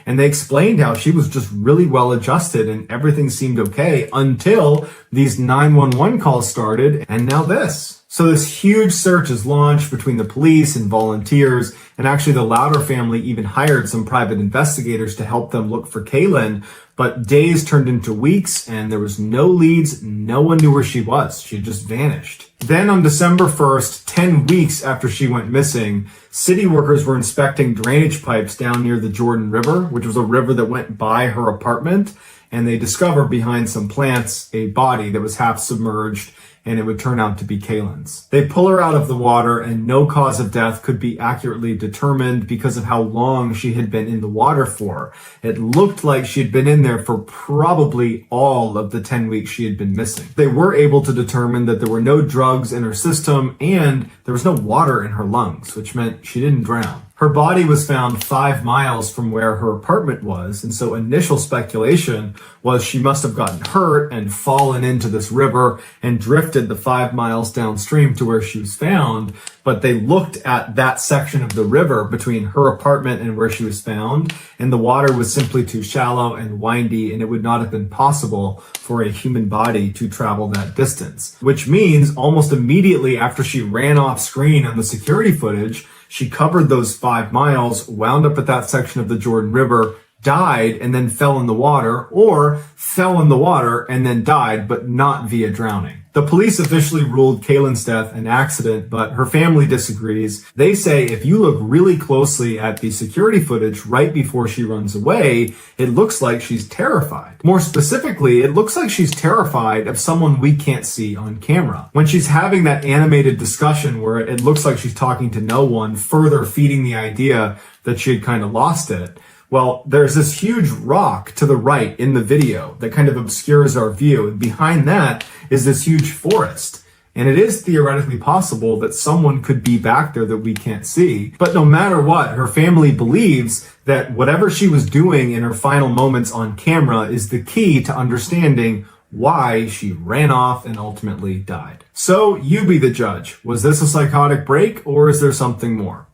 And they explained how she was just really well adjusted and everything seemed okay until these 911 calls started, and now this. So this huge search is launched between the police and volunteers, and actually the Louder family even hired some private investigators to help them look for Kaylin. But days turned into weeks and there was no leads. No one knew where she was. She had just vanished. Then on December 1st, 10 weeks after she went missing, city workers were inspecting drainage pipes down near the Jordan River, which was a river that went by her apartment. And they discovered behind some plants a body that was half submerged. and it would turn out to be Kaylin's. They pull her out of the water, and no cause of death could be accurately determined because of how long she had been in the water for. It looked like she'd been in there for probably all of the 10 weeks she had been missing. They were able to determine that there were no drugs in her system and there was no water in her lungs, which meant she didn't drown. Her body was found 5 miles from where her apartment was, and so initial speculation was she must have gotten hurt and fallen into this river and drifted the 5 miles downstream to where she was found. But they looked at that section of the river between her apartment and where she was found, and the water was simply too shallow and windy, and it would not have been possible for a human body to travel that distance. Which means almost immediately after she ran off screen on the security footage, she covered those 5 miles, wound up at that section of the Jordan River, died, and then fell in the water, or fell in the water and then died, but not via drowning. The police officially ruled Kaylin's death an accident, but her family disagrees. They say if you look really closely at the security footage right before she runs away, it looks like she's terrified. More specifically, it looks like she's terrified of someone we can't see on camera. When she's having that animated discussion where it looks like she's talking to no one, further feeding the idea that she had kind of lost it. Well, there's this huge rock to the right in the video that kind of obscures our view. And behind that is this huge forest. And it is theoretically possible that someone could be back there that we can't see. But no matter what, her family believes that whatever she was doing in her final moments on camera is the key to understanding why she ran off and ultimately died. So you be the judge. Was this a psychotic break, or is there something more?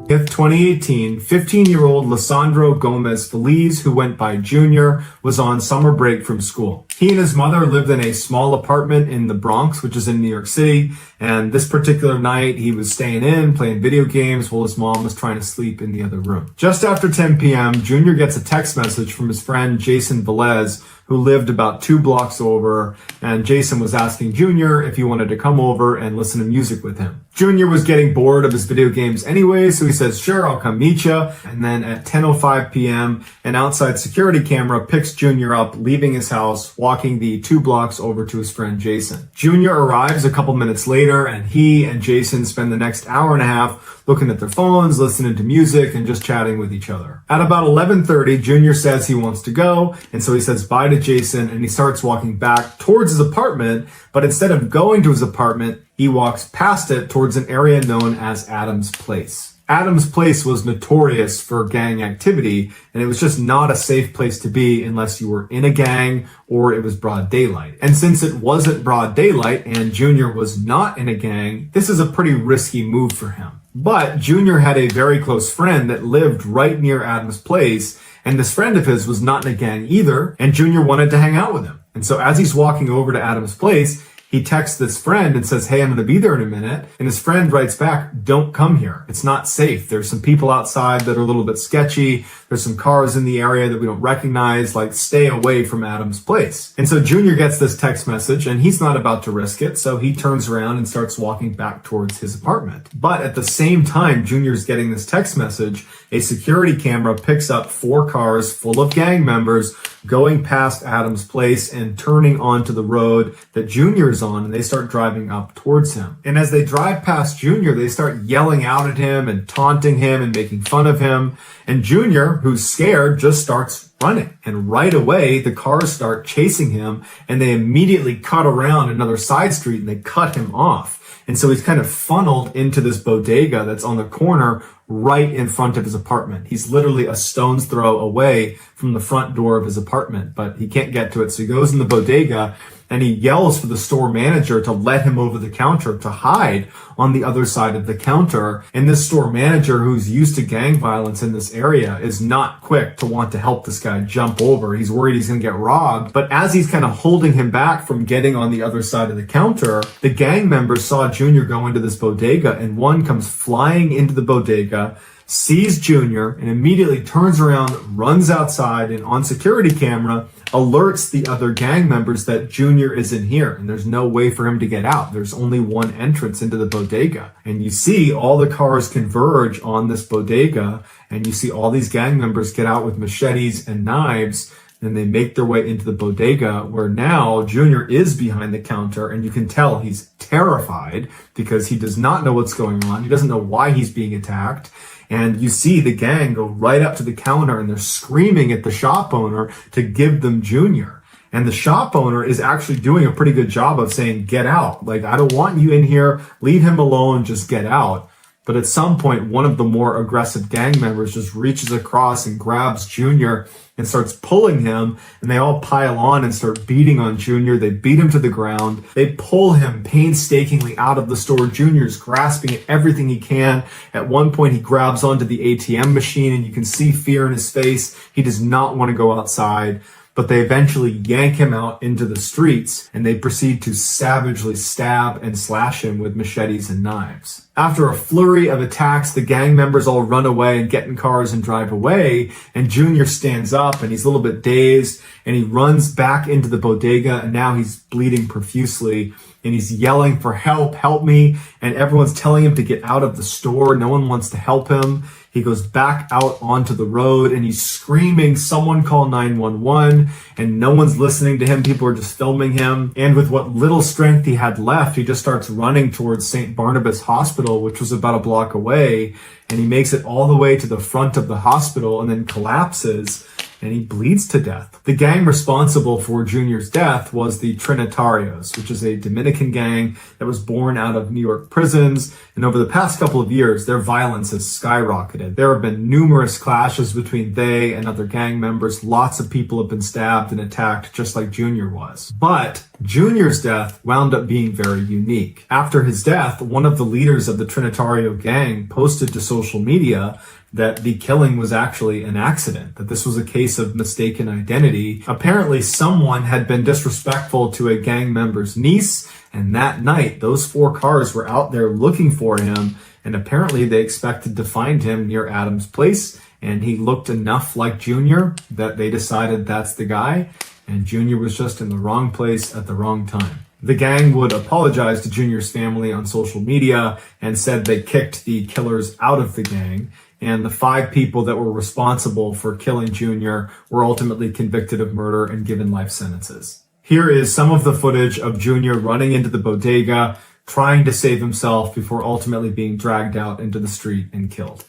In 2018, 15-year-old Lisandro Gomez Feliz, who went by Junior, was on summer break from school. He and his mother lived in a small apartment in the Bronx, which is in New York City, and this particular night he was staying in, playing video games while his mom was trying to sleep in the other room. Just after 10 p.m., Junior gets a text message from his friend Jason Velez, who lived about 2 blocks over, and Jason was asking Junior if he wanted to come over and listen to music with him. Junior was getting bored of his video games anyway, so he says, sure, I'll come meet you. And then at 10:05 p.m., an outside security camera picks Junior up, leaving his house, walking the 2 blocks over to his friend Jason. Junior arrives a couple minutes later, and he and Jason spend the next hour and a half looking at their phones, listening to music, and just chatting with each other. At about 11:30, Junior says he wants to go, and so he says bye to Jason, and he starts walking back towards his apartment, but instead of going to his apartment, he walks past it towards an area known as Adams Place. Adams Place was notorious for gang activity, and it was just not a safe place to be unless you were in a gang or it was broad daylight. And since it wasn't broad daylight and Junior was not in a gang, this is a pretty risky move for him. But Junior had a very close friend that lived right near Adams Place, and this friend of his was not in a gang either, and Junior wanted to hang out with him. And so as he's walking over to Adams Place, he texts this friend and says, hey, I'm going to be there in a minute. And his friend writes back, don't come here. It's not safe. There's some people outside that are a little bit sketchy. There's some cars in the area that we don't recognize. Like, stay away from Adams Place. And so Junior gets this text message and he's not about to risk it. So he turns around and starts walking back towards his apartment. But at the same time Junior's getting this text message, a security camera picks up 4 cars full of gang members going past Adams Place and turning onto the road that Junior's on, and they start driving up towards him. And as they drive past Junior, they start yelling out at him and taunting him and making fun of him. And Junior, who's scared, just starts running. And right away, the cars start chasing him, and they immediately cut around another side street and they cut him off. And so he's kind of funneled into this bodega that's on the corner right in front of his apartment. He's literally a stone's throw away from the front door of his apartment, but he can't get to it. So he goes in the bodega and he yells for the store manager to let him over the counter, to hide on the other side of the counter. And this store manager, who's used to gang violence in this area, is not quick to want to help this guy jump over. He's worried he's going to get robbed. But as he's kind of holding him back from getting on the other side of the counter, the gang members saw Junior go into this bodega, and one comes flying into the bodega, sees Junior and immediately turns around, runs outside, and on security camera alerts the other gang members that Junior is in here and there's no way for him to get out. There's only one entrance into the bodega. And you see all the cars converge on this bodega, and you see all these gang members get out with machetes and knives, and they make their way into the bodega, where now Junior is behind the counter, and you can tell he's terrified because he does not know what's going on. He doesn't know why he's being attacked. And you see the gang go right up to the counter and they're screaming at the shop owner to give them Junior. And the shop owner is actually doing a pretty good job of saying, get out. Like, I don't want you in here. Leave him alone. Just get out. But at some point, one of the more aggressive gang members just reaches across and grabs Junior and starts pulling him, and they all pile on and start beating on Junior. They beat him to the ground. They pull him painstakingly out of the store. Junior's grasping at everything he can. At one point, he grabs onto the ATM machine, and you can see fear in his face. He does not want to go outside. But they eventually yank him out into the streets, and they proceed to savagely stab and slash him with machetes and knives. After a flurry of attacks, the gang members all run away and get in cars and drive away, and Junior stands up and he's a little bit dazed, and he runs back into the bodega, and now he's bleeding profusely, and he's yelling for help, help me, and everyone's telling him to get out of the store. No one wants to help him. He goes back out onto the road and he's screaming, someone call 911, and no one's listening to him. People are just filming him. And with what little strength he had left, he just starts running towards St. Barnabas Hospital, which was about a block away. And he makes it all the way to the front of the hospital and then collapses, and he bleeds to death. The gang responsible for Junior's death was the Trinitarios, which is a Dominican gang that was born out of New York prisons. And over the past couple of years, their violence has skyrocketed. There have been numerous clashes between they and other gang members. Lots of people have been stabbed and attacked, just like Junior was. But Junior's death wound up being very unique. After his death, one of the leaders of the Trinitario gang posted to social media that the killing was actually an accident, that this was a case of mistaken identity. Apparently, someone had been disrespectful to a gang member's niece, and that night, those 4 cars were out there looking for him, and apparently they expected to find him near Adam's place, and he looked enough like Junior that they decided that's the guy, and Junior was just in the wrong place at the wrong time. The gang would apologize to Junior's family on social media and said they kicked the killers out of the gang, and the 5 people that were responsible for killing Junior were ultimately convicted of murder and given life sentences. Here is some of the footage of Junior running into the bodega, trying to save himself before ultimately being dragged out into the street and killed.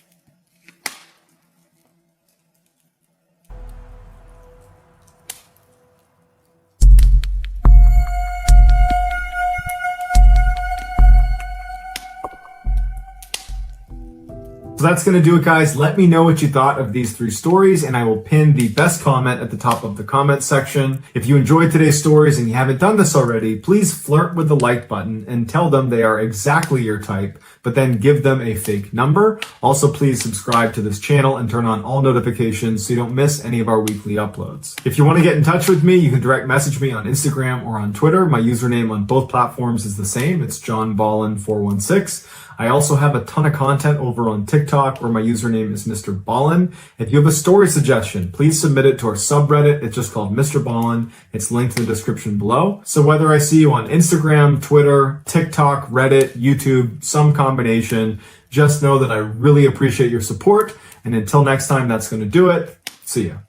So that's going to do it, guys. Let me know what you thought of these 3 stories, and I will pin the best comment at the top of the comment section. If you enjoyed today's stories and you haven't done this already, please flirt with the like button and tell them they are exactly your type, but then give them a fake number. Also, please subscribe to this channel and turn on all notifications so you don't miss any of our weekly uploads. If you want to get in touch with me, you can direct message me on Instagram or on Twitter. My username on both platforms is the same. It's JohnBallen416. I also have a ton of content over on TikTok where my username is MrBallen. If you have a story suggestion, please submit it to our subreddit. It's just called MrBallen. It's linked in the description below. So whether I see you on Instagram, Twitter, TikTok, Reddit, YouTube, some combination, just know that I really appreciate your support. And until next time, that's going to do it. See ya.